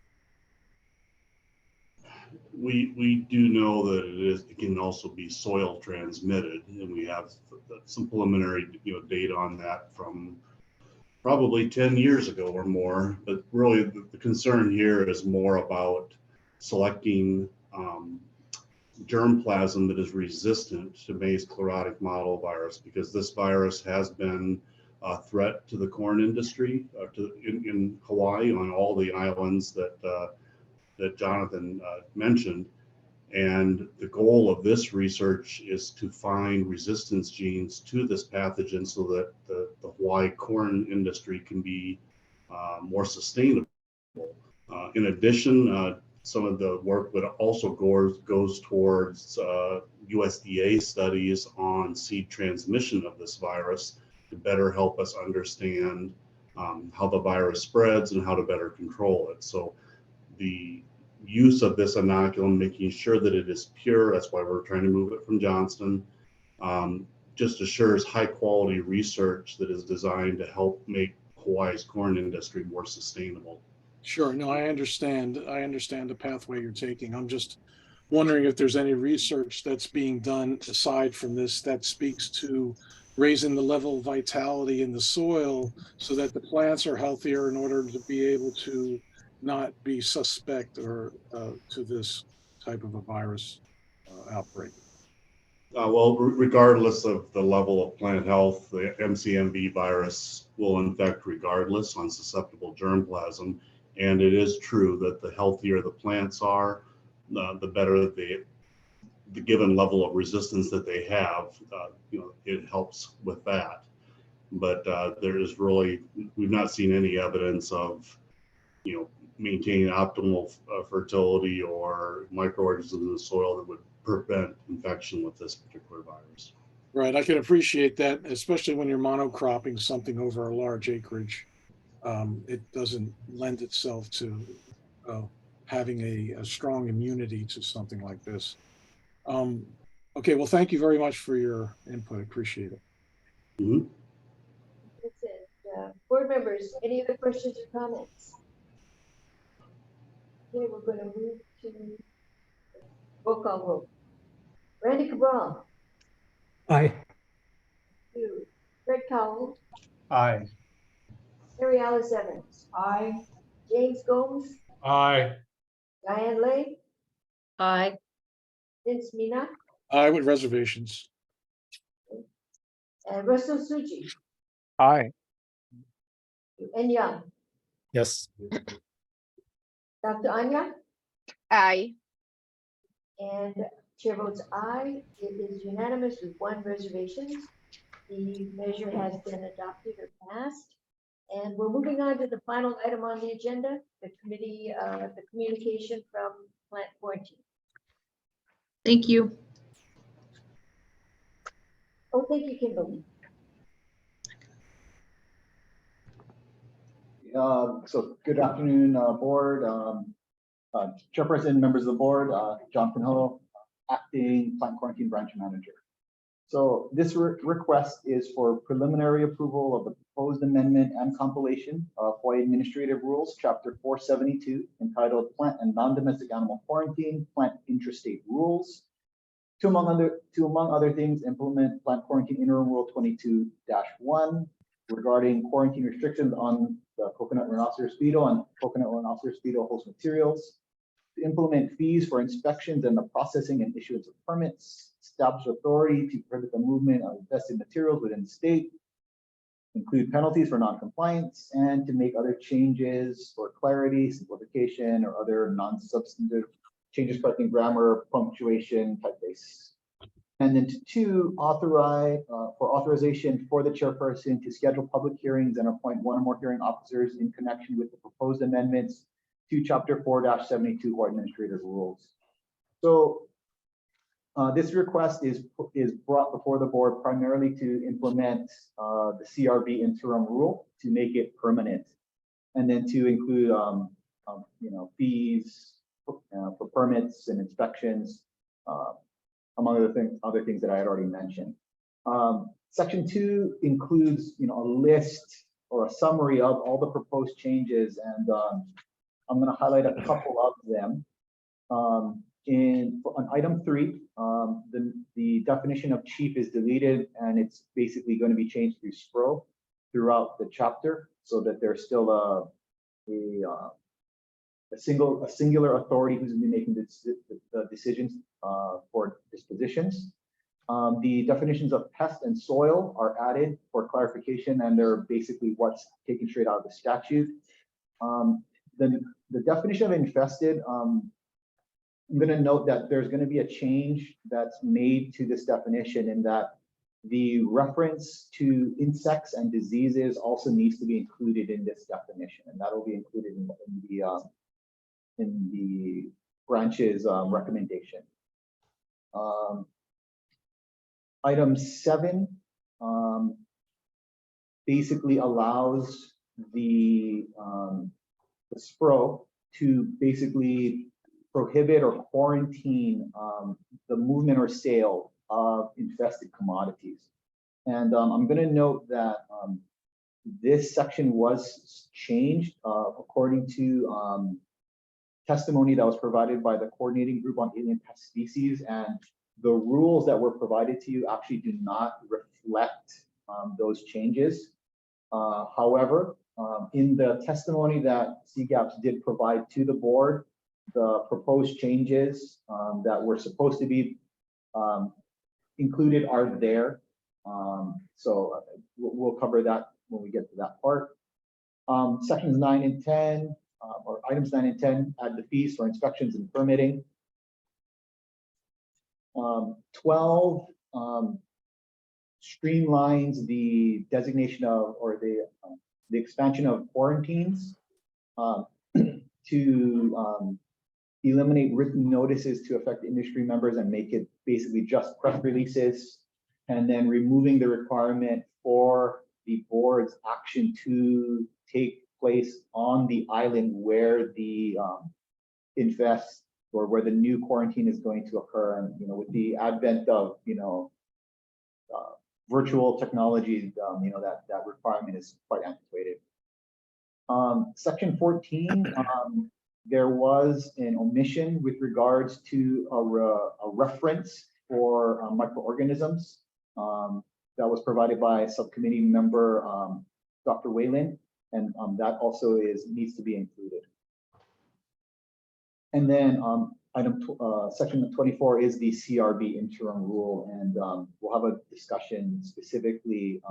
We do know that it can also be soil transmitted, and we have some preliminary data on that from probably 10 years ago or more. But really, the concern here is more about selecting germplasm that is resistant to maize chlorotic mottle virus, because this virus has been a threat to the corn industry in Hawaii, on all the islands that Jonathan mentioned. And the goal of this research is to find resistance genes to this pathogen so that the Hawaii corn industry can be more sustainable. In addition, some of the work that also goes towards USDA studies on seed transmission of this virus to better help us understand how the virus spreads and how to better control it. So the use of this inoculum, making sure that it is pure, that's why we're trying to move it from Johnston, just assures high quality research that is designed to help make Hawaii's corn industry more sustainable. Sure. No, I understand. I understand the pathway you're taking. I'm just wondering if there's any research that's being done aside from this that speaks to raising the level of vitality in the soil so that the plants are healthier in order to be able to not be suspect or to this type of a virus outbreak. Well, regardless of the level of plant health, the MCMV virus will infect regardless on susceptible germplasm. And it is true that the healthier the plants are, the better the given level of resistance that they have, it helps with that. But there is really, we've not seen any evidence of, maintaining optimal fertility or microorganisms in the soil that would prevent infection with this particular virus. Right. I can appreciate that, especially when you're monocropping something over a large acreage. It doesn't lend itself to having a strong immunity to something like this. Okay, well, thank you very much for your input. I appreciate it. Mm-hmm. That's it. Board members, any other questions or comments? Okay, we're going to move to roll call vote. Randy Cabral. Aye. You. Fred Cowell. Aye. Mary Alice Evans. Aye. James Gomes. Aye. Diane Lay. Aye. Vince Mina. Aye, with reservations. And Russell Suji. Aye. And Young. Yes. Dr. Anya. Aye. And chair votes aye. It is unanimous with one reservation. The measure has been adopted or passed. And we're moving on to the final item on the agenda, the communication from plant quarantine. Thank you. Oh, thank you, Kimberly. So good afternoon, board, chairperson, members of the board, Jonathan Ho, acting plant quarantine branch manager. So this request is for preliminary approval of the proposed amendment and compilation of Hawaii Administrative Rules, Chapter 472, entitled Plant and Non-Domestic Animal Quarantine, Plant Intrastate Rules, to among other things, implement Plant Quarantine Interim Rule 22-1 regarding quarantine restrictions on the coconut rhinoceros beetle and coconut rhinoceros beetle host materials, to implement fees for inspections and the processing and issuance of permits, establish authority to prohibit the movement of infested materials within the state, include penalties for non-compliance, and to make other changes for clarity, simplification, or other non-substantive changes correcting grammar, punctuation, typeface. And then to 2, authorize for authorization for the chairperson to schedule public hearings and appoint 1 or more hearing officers in connection with the proposed amendments to Chapter 4-72 Hawaii Administrative Rules. So this request is brought before the board primarily to implement the CRB interim rule to make it permanent, and then to include fees for permits and inspections, among other things that I had already mentioned. Section 2 includes a list or a summary of all the proposed changes, and I'm going to highlight a couple of them. On item 3, the definition of chief is deleted, and it's basically going to be changed through SPRO throughout the chapter, so that there's still a singular authority who's going to be making the decisions for dispositions. The definitions of pest and soil are added for clarification, and they're basically what's taken straight out of the statute. The definition of infested, I'm going to note that there's going to be a change that's made to this definition, in that the reference to insects and diseases also needs to be included in this definition, and that will be included in the branch's recommendation. Item 7 basically allows the SPRO to basically prohibit or quarantine the movement or sale of infested commodities. And I'm going to note that this section was changed according to testimony that was provided by the coordinating group on alien pest species, and the rules that were provided to you actually do not reflect those changes. However, in the testimony that CGAPS did provide to the board, the proposed changes that were supposed to be included are there. So we'll cover that when we get to that part. Sections 9 and 10, or items 9 and 10, add the fees for inspections and permitting. 12 streamlines the designation of, or the expansion of quarantines to eliminate written notices to affect industry members and make it basically just press releases, and then removing the requirement for the board's action to take place on the island where the infest or where the new quarantine is going to occur. And with the advent of virtual technology, that requirement is quite antiquated. Section 14, there was an omission with regards to a reference for microorganisms that was provided by subcommittee member Dr. Whalen, and that also needs to be included. And then section 24 is the CRB interim rule, and we'll have a discussion specifically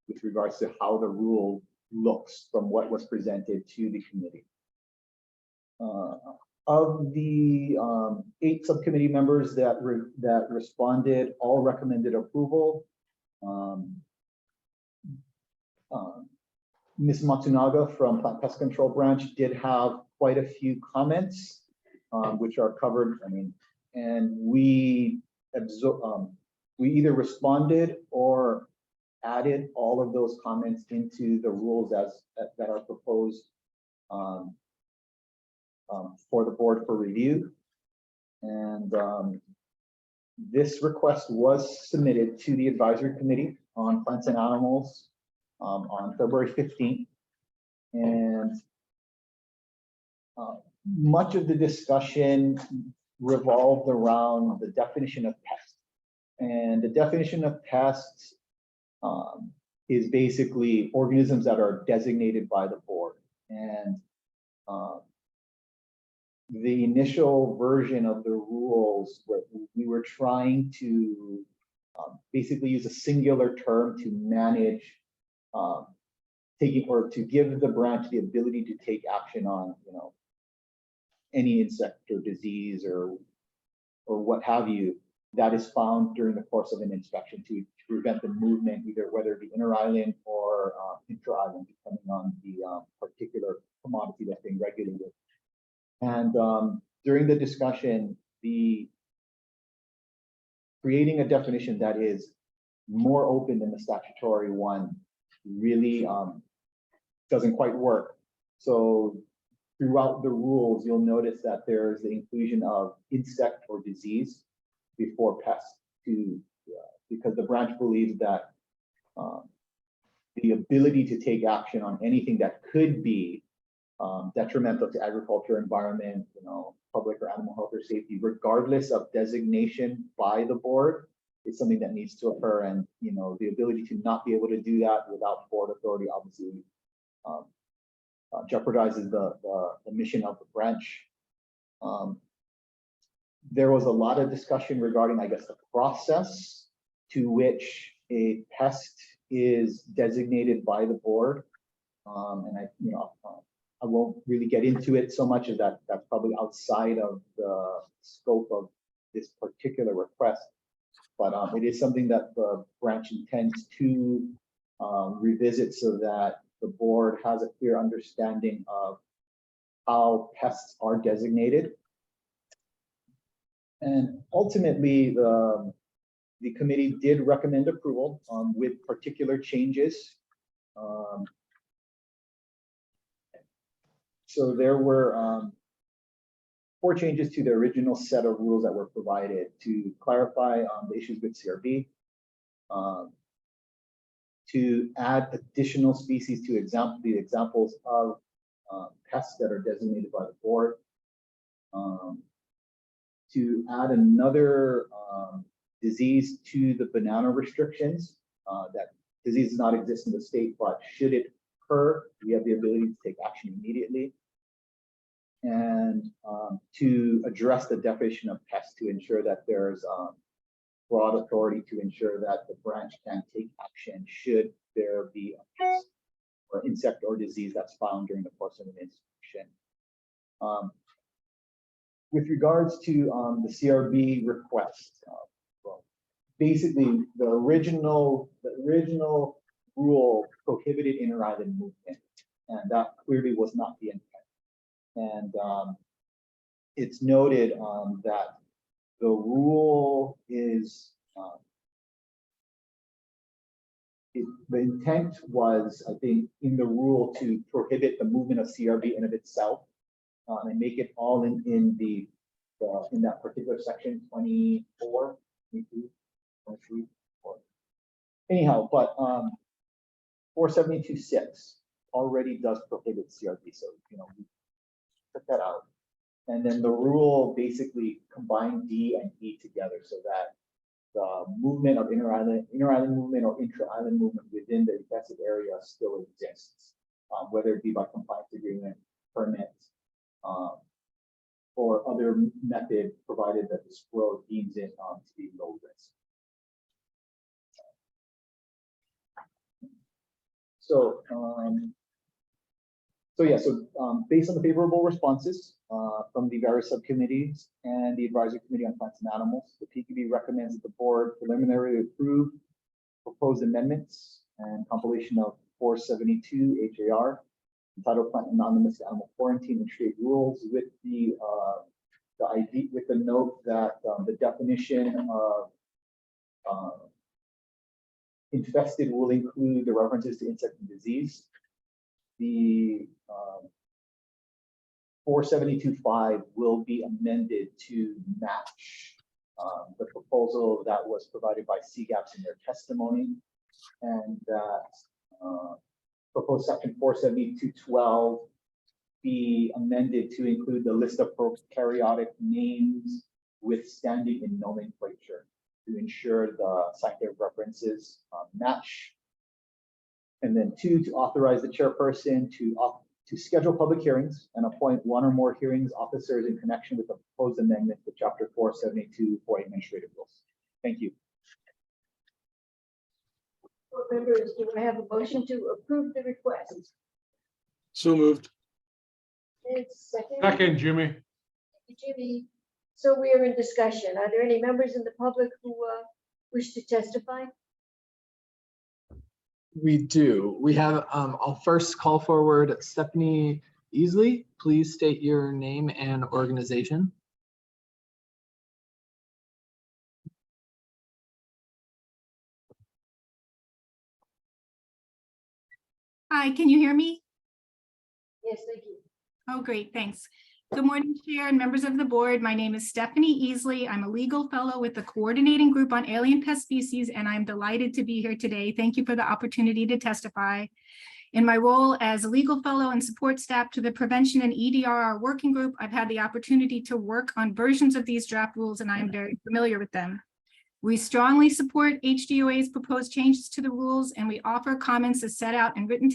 with regards to how the rule looks from what was presented to the committee. Of the 8 subcommittee members that responded, all recommended approval. Ms. Matsunaga from Plant Pest Control Branch did have quite a few comments, which are covered. And we either responded or added all of those comments into the rules that are proposed for the board for review. And this request was submitted to the advisory committee on plants and animals on February 15th. And much of the discussion revolved around the definition of pest. And the definition of pests is basically organisms that are designated by the board. And the initial version of the rules, we were trying to basically use a singular term to manage taking, or to give the branch the ability to take action on, any insect or disease or what have you, that is found during the course of an inspection to prevent the movement, either whether it be inter-island or intra-island, depending on the particular commodity that's being regulated. And during the discussion, creating a definition that is more open than the statutory one really doesn't quite work. So throughout the rules, you'll notice that there's the inclusion of insect or disease before pest, because the branch believes that the ability to take action on anything that could be detrimental to agriculture, environment, public or animal health or safety, regardless of designation by the board, is something that needs to occur. And the ability to not be able to do that without board authority obviously jeopardizes the mission of the branch. There was a lot of discussion regarding, I guess, the process to which a pest is designated by the board. And I won't really get into it so much as that's probably outside of the scope of this particular request. But it is something that the branch intends to revisit so that the board has a clear understanding of how pests are designated. And ultimately, the committee did recommend approval with particular changes. So there were 4 changes to the original set of rules that were provided to clarify the issues with CRB, to add additional species to the examples of pests that are designated by the board, to add another disease to the banana restrictions. That disease does not exist in the state, but should it occur, we have the ability to take action immediately. And to address the definition of pest, to ensure that there's broad authority to ensure that the branch can take action should there be a pest or insect or disease that's found during the course of an inspection. With regards to the CRB request, well, basically the original rule prohibited inter-island movement, and that clearly was not the intent. And it's noted that the rule is, the intent was, I think, in the rule to prohibit the movement of CRB in of itself, and make it all in that particular section 24, 22, 23, 24. Anyhow, but 472.6 already does prohibit CRB, so we took that out. And then the rule basically combined D and E together so that the movement of inter-island movement or intra-island movement within the infested area still exists, whether it be by compliance agreement, permit, or other method, provided that the squirrel deems it to be low risk. So, based on the favorable responses from the various subcommittees and the advisory committee on plants and animals, the PQB recommends that the board preliminarily approve proposed amendments and compilation of 472 HAR entitled Plant Anonymous Animal Quarantine and Trade Rules with the note that the definition of infested will include the references to insect and disease. The 472.5 will be amended to match the proposal that was provided by CGAPs in their testimony, and that proposed section 472.12 be amended to include the list of prokaryotic names withstanding in nomenclature to ensure the scientific references match. And then 2, to authorize the chairperson to schedule public hearings and appoint 1 or more hearings officers in connection with the proposed amendment to Chapter 472 for administrative rules. Thank you. Board members, do I have a motion to approve the request? So moved. It's second. Second, Jimmy. Thank you, Jimmy. So we are in discussion. Are there any members in the public who wish to testify? We do. We have, I'll first call forward Stephanie Easley. Please state your name and organization. Hi, can you hear me? Yes, thank you. Oh, great, thanks. Good morning, Chair and members of the board. My name is Stephanie Easley. I'm a legal fellow with the Coordinating Group on Alien Pest Species, and I'm delighted to be here today. Thank you for the opportunity to testify. In my role as a legal fellow and support staff to the Prevention and EDRR Working Group, I've had the opportunity to work on versions of these draft rules, and I am very familiar with them. We strongly support HDOA's proposed changes to the rules, and we offer comments as set out in our written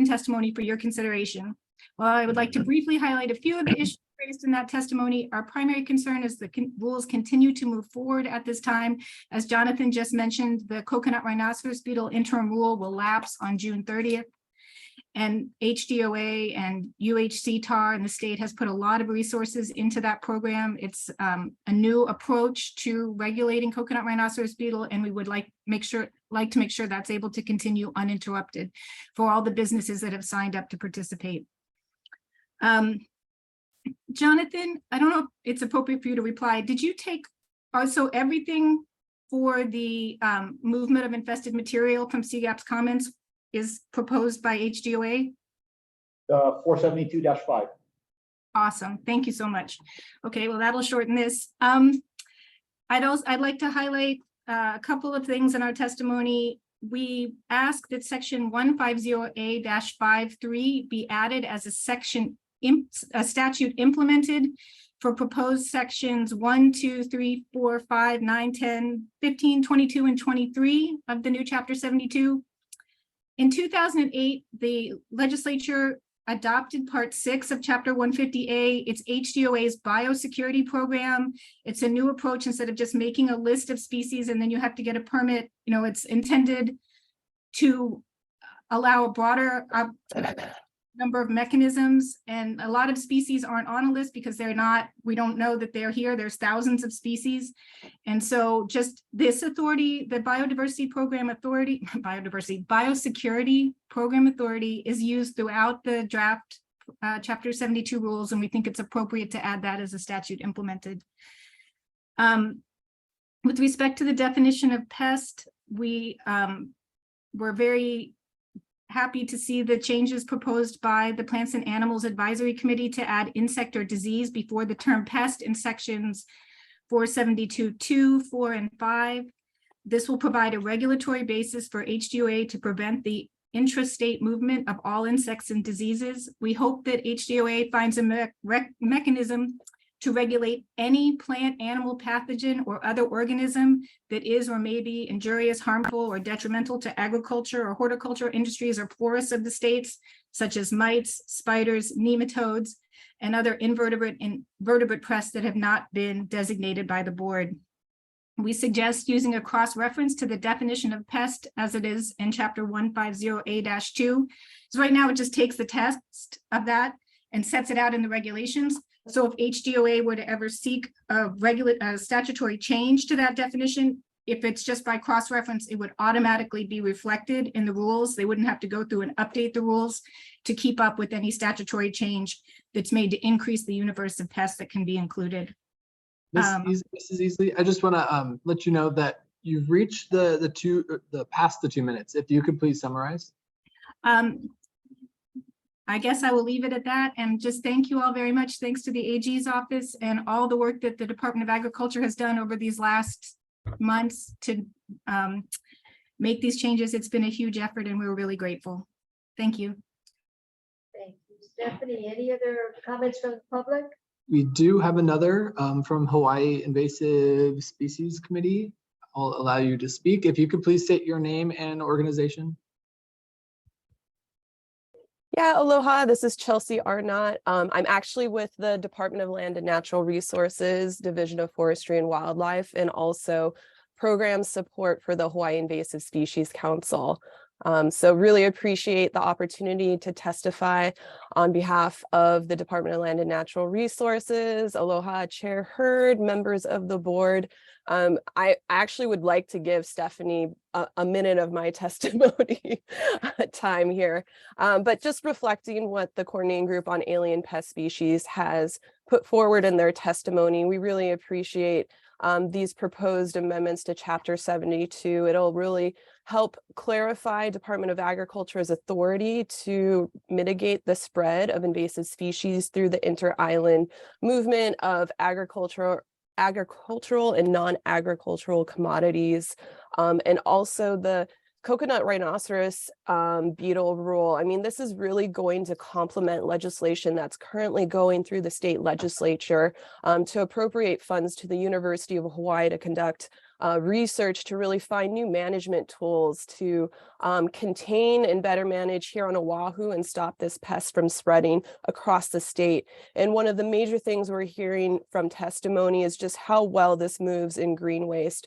testimony for your consideration. While I would like to briefly highlight a few of the issues raised in that testimony, our primary concern is the rules continue to move forward at this time. As Jonathan just mentioned, the coconut rhinoceros beetle interim rule will lapse on June 30th. And HDOA and UHC-TAR and the state has put a lot of resources into that program. It's a new approach to regulating coconut rhinoceros beetle, and we would like to make sure that's able to continue uninterrupted for all the businesses that have signed up to participate. Jonathan, I don't know if it's appropriate for you to reply. Did you take also everything for the movement of infested material from CGAP's comments is proposed by HDOA? 472-5. Awesome. Thank you so much. Okay, well, that'll shorten this. I'd like to highlight a couple of things in our testimony. We ask that section 150A-53 be added as a statute implemented for proposed sections 1, 2, 3, 4, 5, 9, 10, 15, 22, and 23 of the new chapter 72. In 2008, the legislature adopted part 6 of chapter 150A. It's HDOA's biosecurity program. It's a new approach. Instead of just making a list of species and then you have to get a permit, it's intended to allow a broader number of mechanisms, and a lot of species aren't on a list because we don't know that they're here. There's thousands of species. And so just this authority, the biosecurity program authority is used throughout the draft chapter 72 rules, and we think it's appropriate to add that as a statute implemented. With respect to the definition of pest, we're very happy to see the changes proposed by the Plants and Animals Advisory Committee to add insect or disease before the term pest in sections 472(2), 4, and 5. This will provide a regulatory basis for HDOA to prevent the intrastate movement of all insects and diseases. We hope that HDOA finds a mechanism to regulate any plant, animal, pathogen, or other organism that is or may be injurious, harmful, or detrimental to agriculture or horticulture industries or forests of the states, such as mites, spiders, nematodes, and other invertebrate and vertebrate pests that have not been designated by the board. We suggest using a cross-reference to the definition of pest as it is in chapter 150A-2. So right now it just takes the text of that and sets it out in the regulations. So if HDOA were to ever seek a statutory change to that definition, if it's just by cross-reference, it would automatically be reflected in the rules. They wouldn't have to go through and update the rules to keep up with any statutory change that's made to increase the universe of pests that can be included. Mrs. Easley, I just want to let you know that you've reached past the 2 minutes. If you could please summarize. I guess I will leave it at that and just thank you all very much. Thanks to the AG's office and all the work that the Department of Agriculture has done over these last months to make these changes. It's been a huge effort and we're really grateful. Thank you. Thank you, Stephanie. Any other comments from the public? We do have another from Hawaii Invasive Species Committee. I'll allow you to speak. If you could please state your name and organization. Yeah, aloha, this is Chelsea Arnott. I'm actually with the Department of Land and Natural Resources, Division of Forestry and Wildlife, and also program support for the Hawaii Invasive Species Council. So really appreciate the opportunity to testify on behalf of the Department of Land and Natural Resources, Aloha Chair Hurd, members of the board. I actually would like to give Stephanie a minute of my testimony time here, but just reflecting what the Coordinating Group on Alien Pest Species has put forward in their testimony. We really appreciate these proposed amendments to Chapter 72. It'll really help clarify Department of Agriculture's authority to mitigate the spread of invasive species through the inter-island movement of agricultural and non-agricultural commodities, and also the coconut rhinoceros beetle rule. I mean, this is really going to complement legislation that's currently going through the state legislature to appropriate funds to the University of Hawaii to conduct research to really find new management tools to contain and better manage here on Oahu and stop this pest from spreading across the state. And one of the major things we're hearing from testimony is just how well this moves in green waste.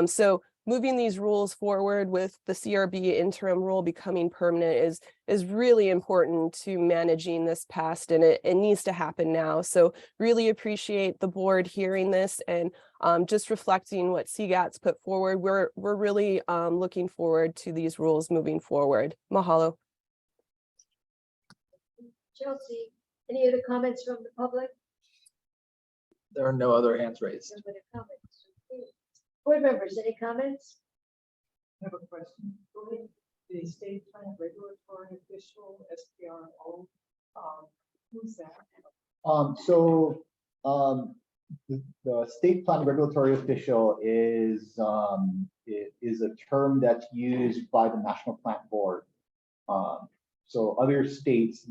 So moving these rules forward with the CRB interim rule becoming permanent is really important to managing this pest, and it needs to happen now. So really appreciate the board hearing this and just reflecting what CGAT's put forward. We're really looking forward to these rules moving forward. Mahalo. Chelsea, any other comments from the public? There are no other hands raised. No other comments. Board members, any comments? I have a question. The state plant regulatory official, SPRO, who's that? The state plant regulatory official is a term that's used by the National Plant Board. So other states,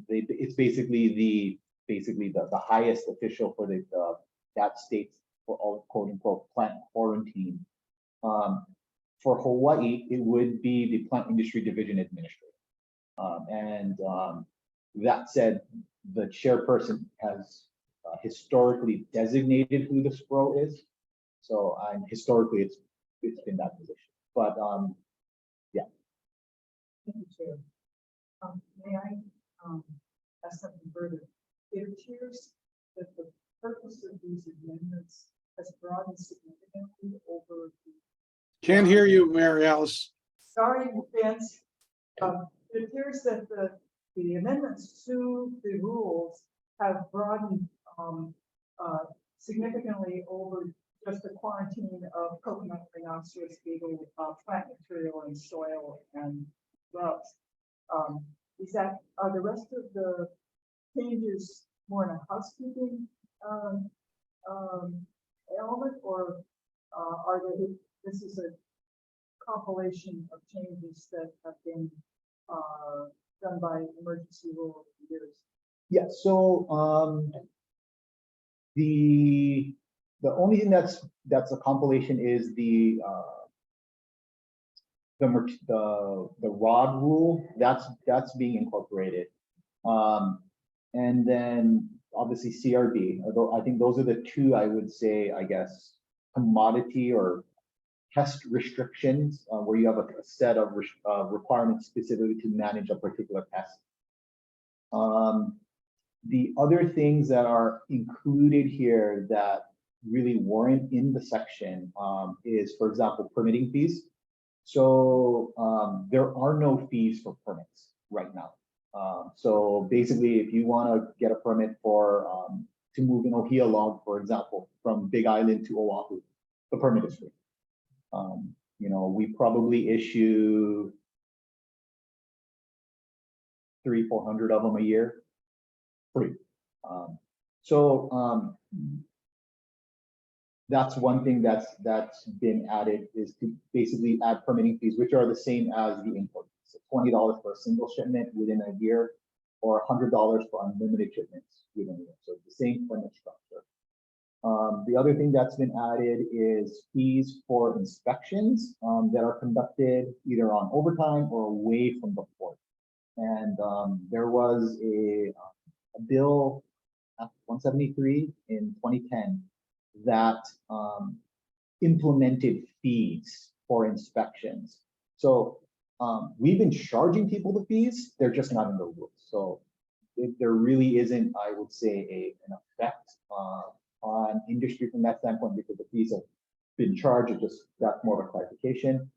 it's basically the highest official for that state's for all quote unquote plant quarantine. For Hawaii, it would be the Plant Industry Division Administrator. That said, the chairperson has historically designated who the SPRO is. So historically, it's been that position. But yeah. Thank you, Chair. May I ask something further? It appears that the purpose of these amendments has broadened significantly over the. Can't hear you, Mary Alice. Sorry, Vince. It appears that the amendments to the rules have broadened significantly over just the quarantine of coconut rhinoceros beetle, plant material and soil and grubs. Are the rest of the changes more in a housekeeping element, or this is a compilation of changes that have been done by emergency rule over the years? Yeah, so the only thing that's a compilation is the rod rule that's being incorporated, and then obviously CRB. Although I think those are the two I would say, I guess, commodity or pest restrictions where you have a set of requirements specifically to manage a particular pest. The other things that are included here that really weren't in the section is, for example, permitting fees. So there are no fees for permits right now. So basically, if you want to get a permit for to move an ohia log, for example, from Big Island to Oahu, the permit is free. We probably issue 300-400 of them a year, free. That's one thing that's been added, is to basically add permitting fees, which are the same as the import. So $20 for a single shipment within a year, or $100 for unlimited shipments within a year. So it's the same permit structure. The other thing that's been added is fees for inspections that are conducted either on overtime or away from the port. And there was a bill 173 in 2010 that implemented fees for inspections. So we've been charging people the fees, they're just not in the rules. So there really isn't, I would say, an effect on industry from that standpoint, because the fees have been charged. It just got more of a clarification.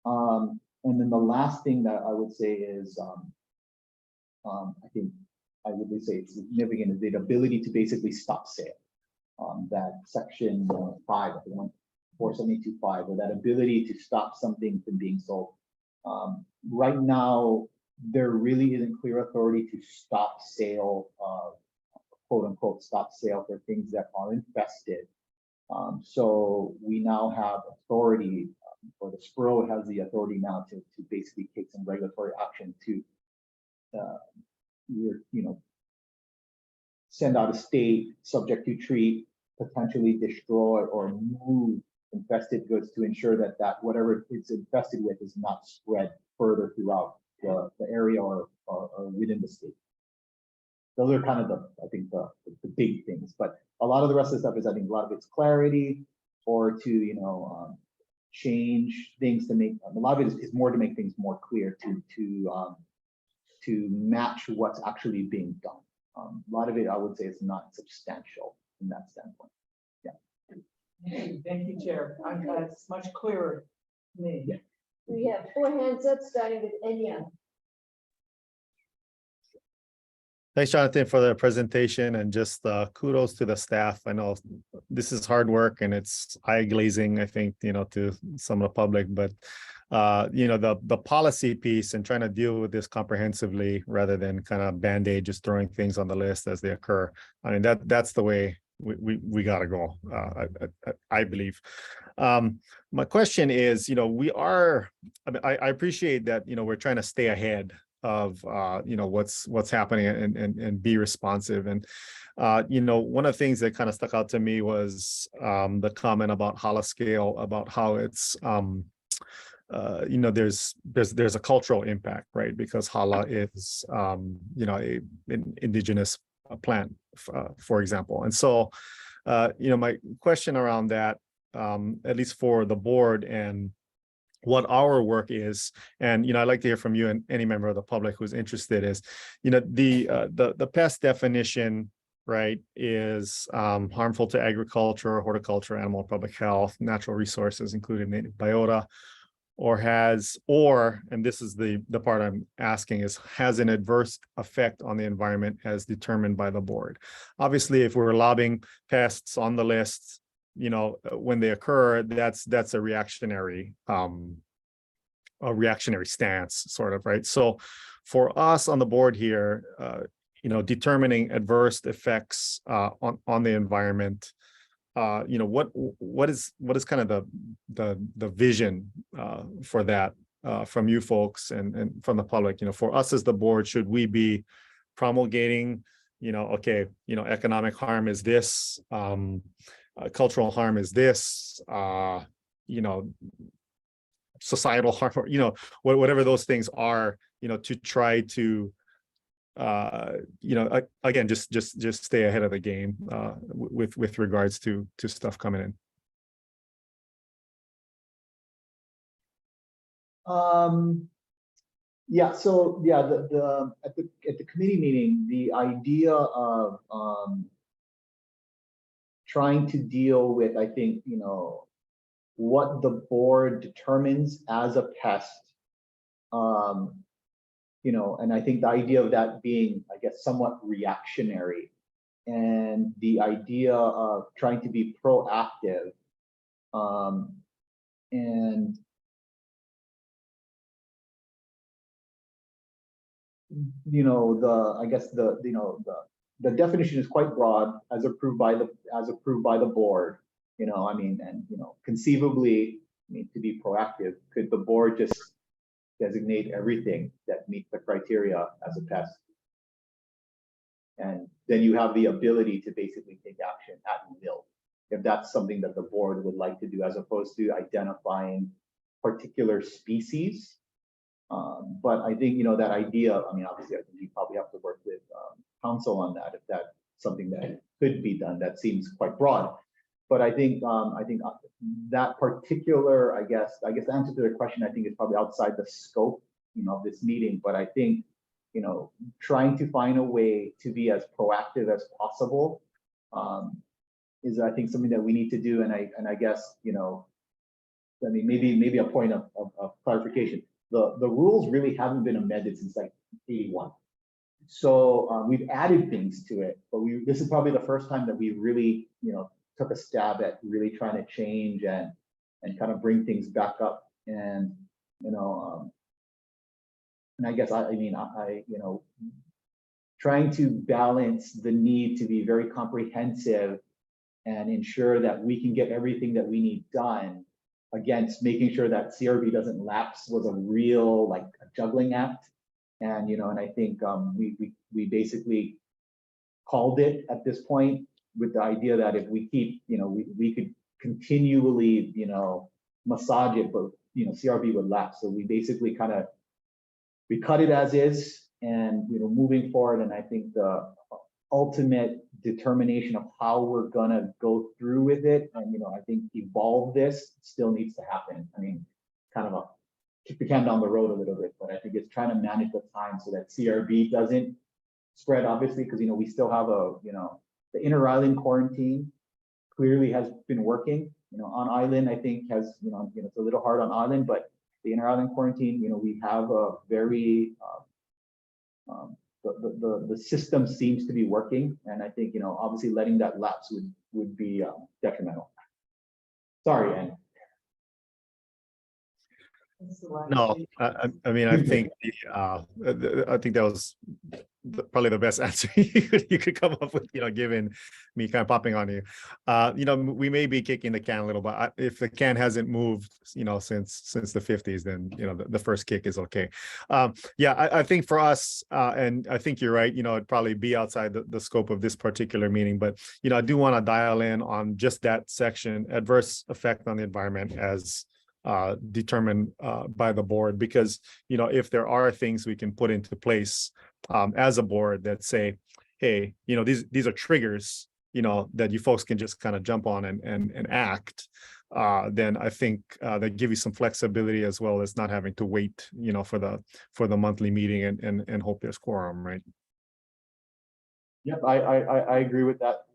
And then the last thing that I would say is, I think I would say it's significant, is the ability to basically stop sale. That section 5, I think 472.5, or that ability to stop something from being sold. Right now, there really isn't clear authority to stop sale, quote unquote, stop sale for things that are infested. So we now have authority, or the SPRO has the authority now to basically take some regulatory action to, send out a state subject to treat, potentially destroy or move infested goods to ensure that whatever it's infested with is not spread further throughout the area or within the state. Those are kind of I think the big things, but a lot of the rest of the stuff is, I think a lot of it's clarity, or to, change things to make, a lot of it is more to make things more clear, to match what's actually being done. A lot of it, I would say, is not substantial from that standpoint. Thank you, Chair. That's much clearer to me. Yeah. We have 4 hands up, starting with Enya. Thanks, Jonathan, for the presentation, and just kudos to the staff. I know this is hard work and it's eye glazing, I think, to some of the public, but the policy piece and trying to deal with this comprehensively rather than kind of band-aid, just throwing things on the list as they occur. I mean, that's the way we gotta go, I believe. My question is, I appreciate that, we're trying to stay ahead of what's happening and be responsive. And one of the things that kind of stuck out to me was the comment about HoloScale, about how it's there's a cultural impact, right? Because Hala is an indigenous plant, for example. And so my question around that, at least for the board and what our work is, and I'd like to hear from you and any member of the public who's interested, is the pest definition, right, is harmful to agriculture, horticulture, animal, public health, natural resources, including native biota, and this is the part I'm asking, is has an adverse effect on the environment as determined by the board. Obviously, if we're lobbing pests on the list, when they occur, that's a reactionary stance, sort of, right? So for us on the board here, determining adverse effects on the environment, what is kind of the vision for that from you folks and from the public? For us as the board, should we be promulgating, economic harm is this, cultural harm is this, societal harm, whatever those things are, to try to, again, just stay ahead of the game with regards to stuff coming in. Yeah. So yeah, at the committee meeting, the idea of trying to deal with, I think, what the board determines as a pest, and I think the idea of that being, I guess, somewhat reactionary, and the idea of trying to be proactive, and I guess the definition is quite broad, as approved by the board. Conceivably, to be proactive, could the board just designate everything that meets the criteria as a pest? And then you have the ability to basically take action at will, if that's something that the board would like to do, as opposed to identifying particular species. But I think, that idea, obviously, I think you probably have to work with council on that, if that's something that could be done. That seems quite broad. But I think that particular, I guess the answer to the question, I think, is probably outside the scope, of this meeting. But I think, trying to find a way to be as proactive as possible is, I think, something that we need to do. And I guess, I mean, maybe a point of clarification. The rules really haven't been amended since like 81. So we've added things to it, but this is probably the first time that we really, took a stab at really trying to change and kind of bring things back up. And, and I guess trying to balance the need to be very comprehensive and ensure that we can get everything that we need done against making sure that CRB doesn't lapse was a real, like, a juggling act. And, and I think we basically called it at this point with the idea that if we keep, we could continually, massage it, but, CRB would lapse. So we basically we cut it as is, and, moving forward. And I think the ultimate determination of how we're gonna go through with it and, I think evolve this still needs to happen. I mean, kind of kick the can down the road a little bit, but I think it's trying to manage the time so that CRB doesn't spread, obviously, because, we still have the inter-island quarantine clearly has been working. On island, I think has, it's a little hard on island, but the inter-island quarantine, we have a very, the system seems to be working. And I think, obviously letting that lapse would be detrimental. Sorry, Ann. No, I mean, I think I think that was probably the best answer you could come up with, given me kind of popping on you. We may be kicking the can a little, but if the can hasn't moved, since the 50s, then, the first kick is okay. Yeah, I think for us, and I think you're right, it'd probably be outside the scope of this particular meeting, but, I do want to dial in on just that section, adverse effect on the environment as determined by the board, because if there are things we can put into place as a board that say, hey, these are triggers that you folks can just kind of jump on and act, then I think that give you some flexibility, as well as not having to wait for the monthly meeting and hope there's quorum, right? Yep, I agree with that.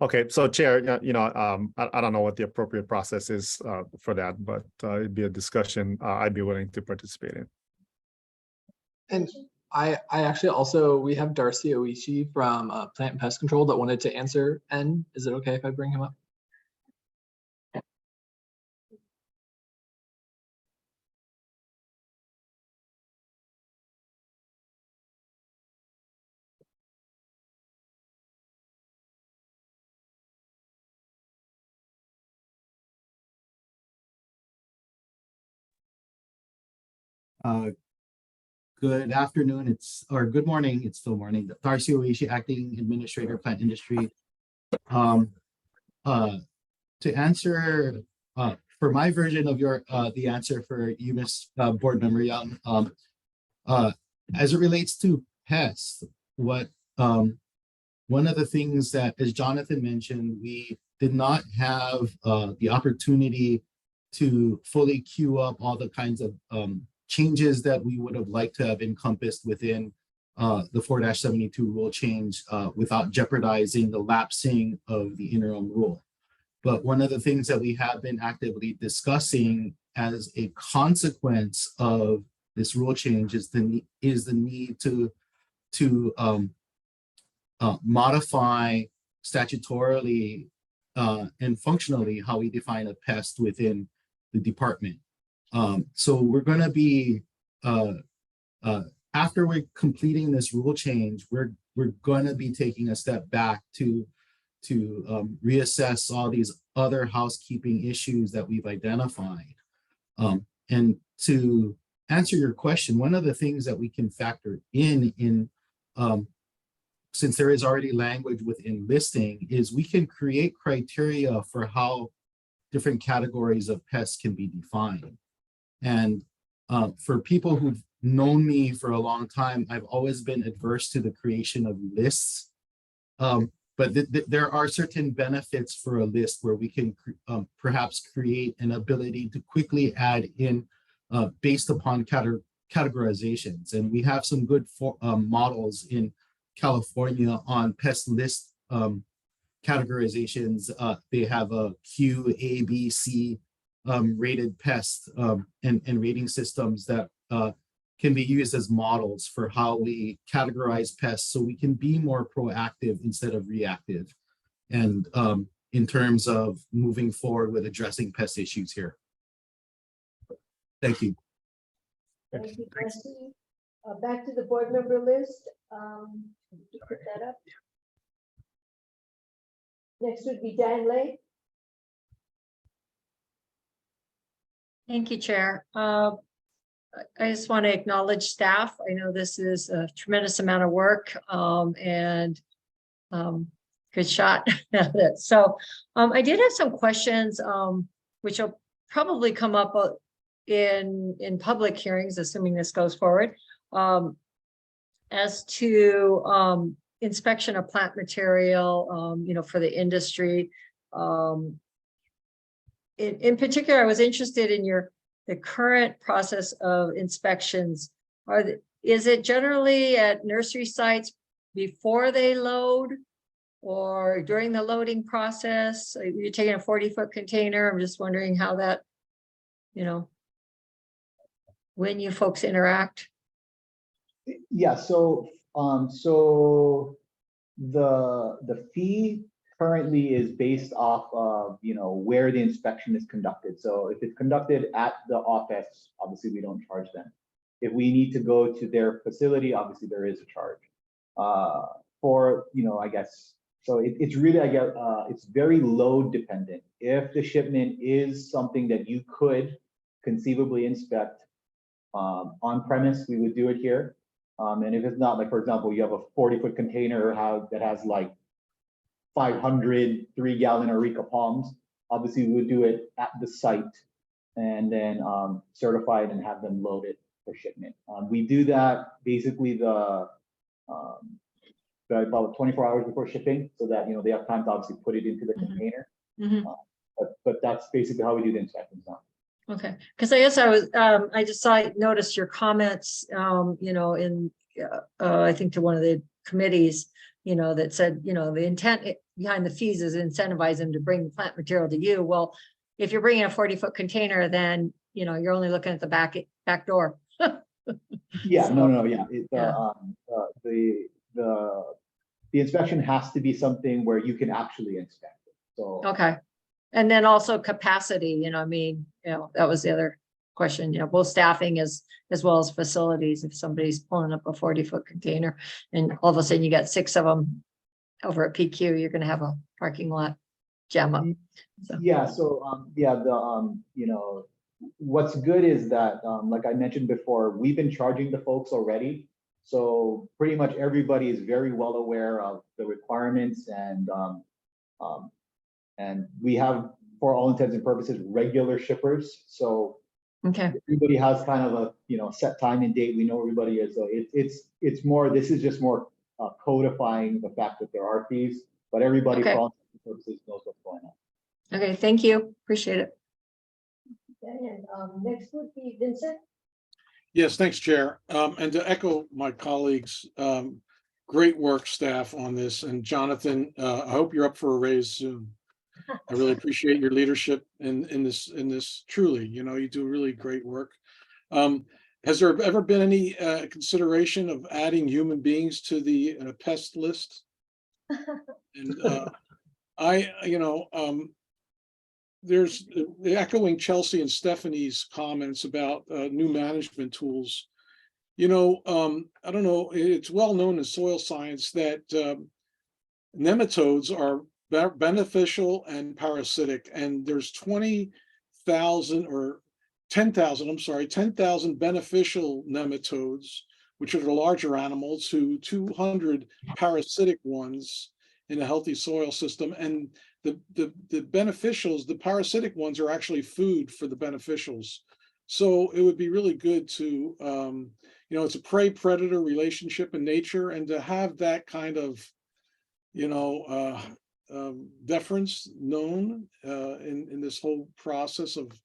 Okay, so Chair, I don't know what the appropriate process is for that, but it'd be a discussion I'd be willing to participate in. And I actually also, we have Darcy Oishi from Plant and Pest Control that wanted to answer N. Is it okay if I bring him up? Good afternoon, or good morning, it's still morning. Darcy Oishi, Acting Administrator, Plant Industry. To answer, for my version of the answer for you, Ms. Board Member Young, as it relates to pests, one of the things that, as Jonathan mentioned, we did not have the opportunity to fully queue up all the kinds of changes that we would have liked to have encompassed within the 4-72 rule change without jeopardizing the lapsing of the interim rule. But one of the things that we have been actively discussing as a consequence of this rule change is the need to modify statutorily and functionally how we define a pest within the department. So we're going to be, after we're completing this rule change, we're going to be taking a step back to reassess all these other housekeeping issues that we've identified. And to answer your question, one of the things that we can factor in since there is already language within listing, is we can create criteria for how different categories of pests can be defined. And for people who've known me for a long time, I've always been adverse to the creation of lists. but there are certain benefits for a list where we can perhaps create an ability to quickly add in based upon categorizations. And we have some good models in California on pest list categorizations. They have a Q, A, B, C rated pest and rating systems that can be used as models for how we categorize pests, so we can be more proactive instead of reactive. And in terms of moving forward with addressing pest issues here. Thank you. Thank you, Jesse. Back to the board member list. Did you put that up? Next would be Dan Lay. Thank you, Chair. I just want to acknowledge staff. I know this is a tremendous amount of work and good shot at it. So I did have some questions which will probably come up in public hearings, assuming this goes forward, as to inspection of plant material, for the industry. In particular, I was interested in the current process of inspections. Is it generally at nursery sites before they load or during the loading process? You're taking a 40-foot container. I'm just wondering how that, when you folks interact. Yeah, so so the fee currently is based off of where the inspection is conducted. So if it's conducted at the office, obviously we don't charge them. If we need to go to their facility, obviously there is a charge. For I guess so it's really it's very load dependent. If the shipment is something that you could conceivably inspect on premise, we would do it here. And if it's not, like for example, you have a 40-foot container that has like 500 3-gallon Areca palms, obviously we would do it at the site and then certify it and have them load it for shipment. We do that basically about 24 hours before shipping, so that they have time to obviously put it into the container. But that's basically how we do the inspections now. Okay, because I guess I just noticed your comments, in I think to one of the committees, that said, the intent behind the fees is incentivize them to bring plant material to you. Well, if you're bringing a 40-foot container, then you're only looking at the back door. Yeah, So, no, yeah. The inspection has to be something where you can actually inspect it. So okay, and then also capacity. That was the other question. Both staffing as well as facilities. If somebody's pulling up a 40-foot container, and all of a sudden you got 6 of them over at PQ, you're going to have a parking lot jam up. So. Yeah. So what's good is that, like I mentioned before, we've been charging the folks already. So pretty much everybody is very well aware of the requirements, and we have, for all intents and purposes, regular shippers. So okay, everybody has kind of a set time and date. We know everybody is. So it's more. This is just more codifying the fact that there are fees, but everybody for all intents and purposes knows what's going on. Okay, thank you. Appreciate it. Okay, and next would be Vincent. Yes, thanks, Chair. And to echo my colleagues, great work, staff, on this. And Jonathan, I hope you're up for a raise soon. I really appreciate your leadership in this. Truly, you do really great work. Has there ever been any consideration of adding human beings to the pest list? And there's echoing Chelsea and Stephanie's comments about new management tools. I don't know, it's well known in soil science that nematodes are beneficial and parasitic, and there's 20,000 or 10,000, I'm sorry, 10,000 beneficial nematodes, which are the larger animals, to 200 parasitic ones in a healthy soil system. And the beneficials, the parasitic ones, are actually food for the beneficials. So it would be really good to, it's a prey-predator relationship in nature, and to have that kind of, deference known in this whole process of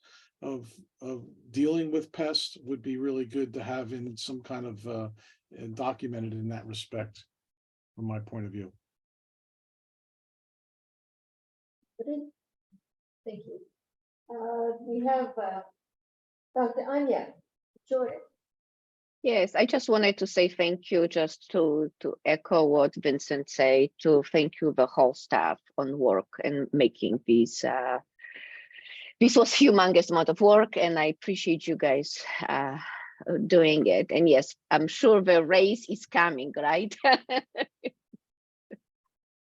dealing with pests would be really good to have in some kind of documented in that respect, from my point of view. Thank you. We have Dr. Anya Jordan. Yes, I just wanted to say thank you, just to echo what Vincent said, to thank you the whole staff on work and making this. This was humongous amount of work, and I appreciate you guys doing it. And yes, I'm sure the race is coming, right?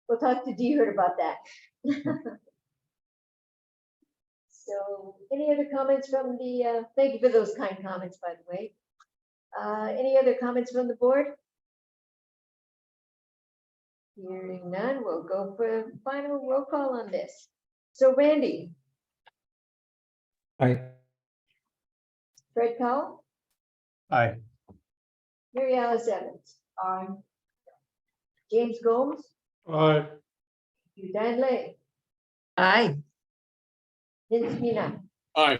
We'll talk to Dehert about that. So any other comments from the, thank you for those kind comments, by the way. Any other comments from the board? Hearing none, we'll go for final roll call on this. So Randy, Aye. Fred Cowell, Aye. Mary Alice Evans, Aye. James Gomes, Aye. Dan Lay, Aye. Vince Mina, Aye.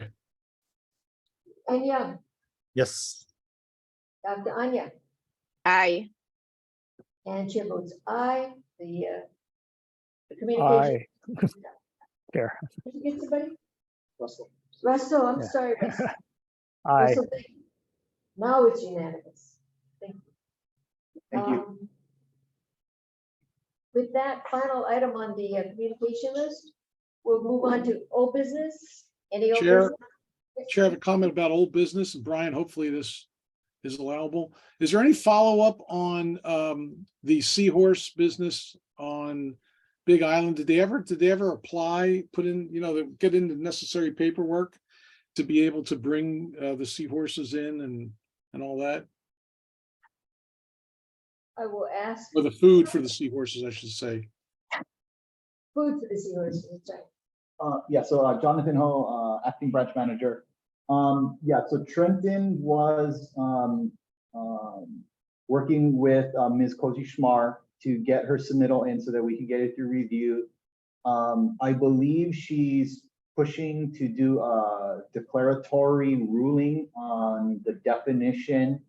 and Young, Yes. Dr. Anya, Aye. and chair votes aye. The communication. Aye. There. Did you get somebody? Russell. Russell, I'm Yeah. sorry, Russell. Aye. Russell, thank you. Now it's unanimous. Thank you. Thank you. With that final item on the communication list, we'll move on to old business. Any old Chair, business? Chair, I have a comment about old business, and Brian, hopefully this is allowable. Is there any follow-up on the seahorse business on Big Island? Did they ever apply, put in, get in the necessary paperwork to be able to bring the seahorses in and all that? I will ask. Or the food for the seahorses, I should say. Food for the seahorses, that's right. Yeah, so Jonathan Ho, acting branch manager. Yeah, so Trenton was working with Ms. Koji Schmar to get her submittal in so that we can get it through review. I believe she's pushing to do a declaratory ruling on the definition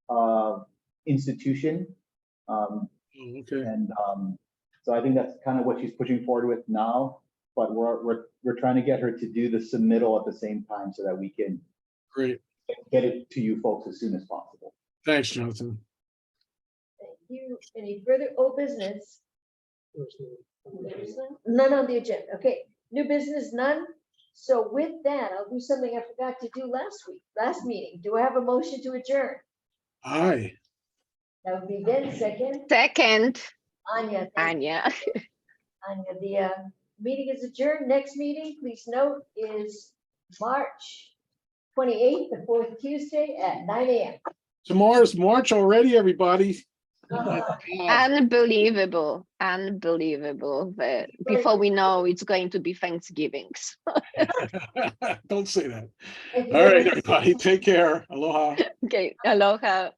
of institution. Okay. And so I think that's kind of what she's pushing forward with now. But we're trying to get her to do the submittal at the same time so that we can get it to you folks as soon as possible. Thanks, Jonathan. Thank you. Any further old business? There's none on the agenda. Okay, new business, none. So with that, I'll do something I forgot to do last meeting. Do I have a motion to adjourn? Aye. That would be Vince, second. Second. Anya. Anya. Anya, the meeting is adjourned. Next meeting, please note, is March 28th, the fourth Tuesday at 9 a.m. Tomorrow's March already, everybody. Unbelievable. Unbelievable. But before we know, it's going to be Thanksgivings. Don't say that. All right, everybody, take care. Aloha. Okay, aloha.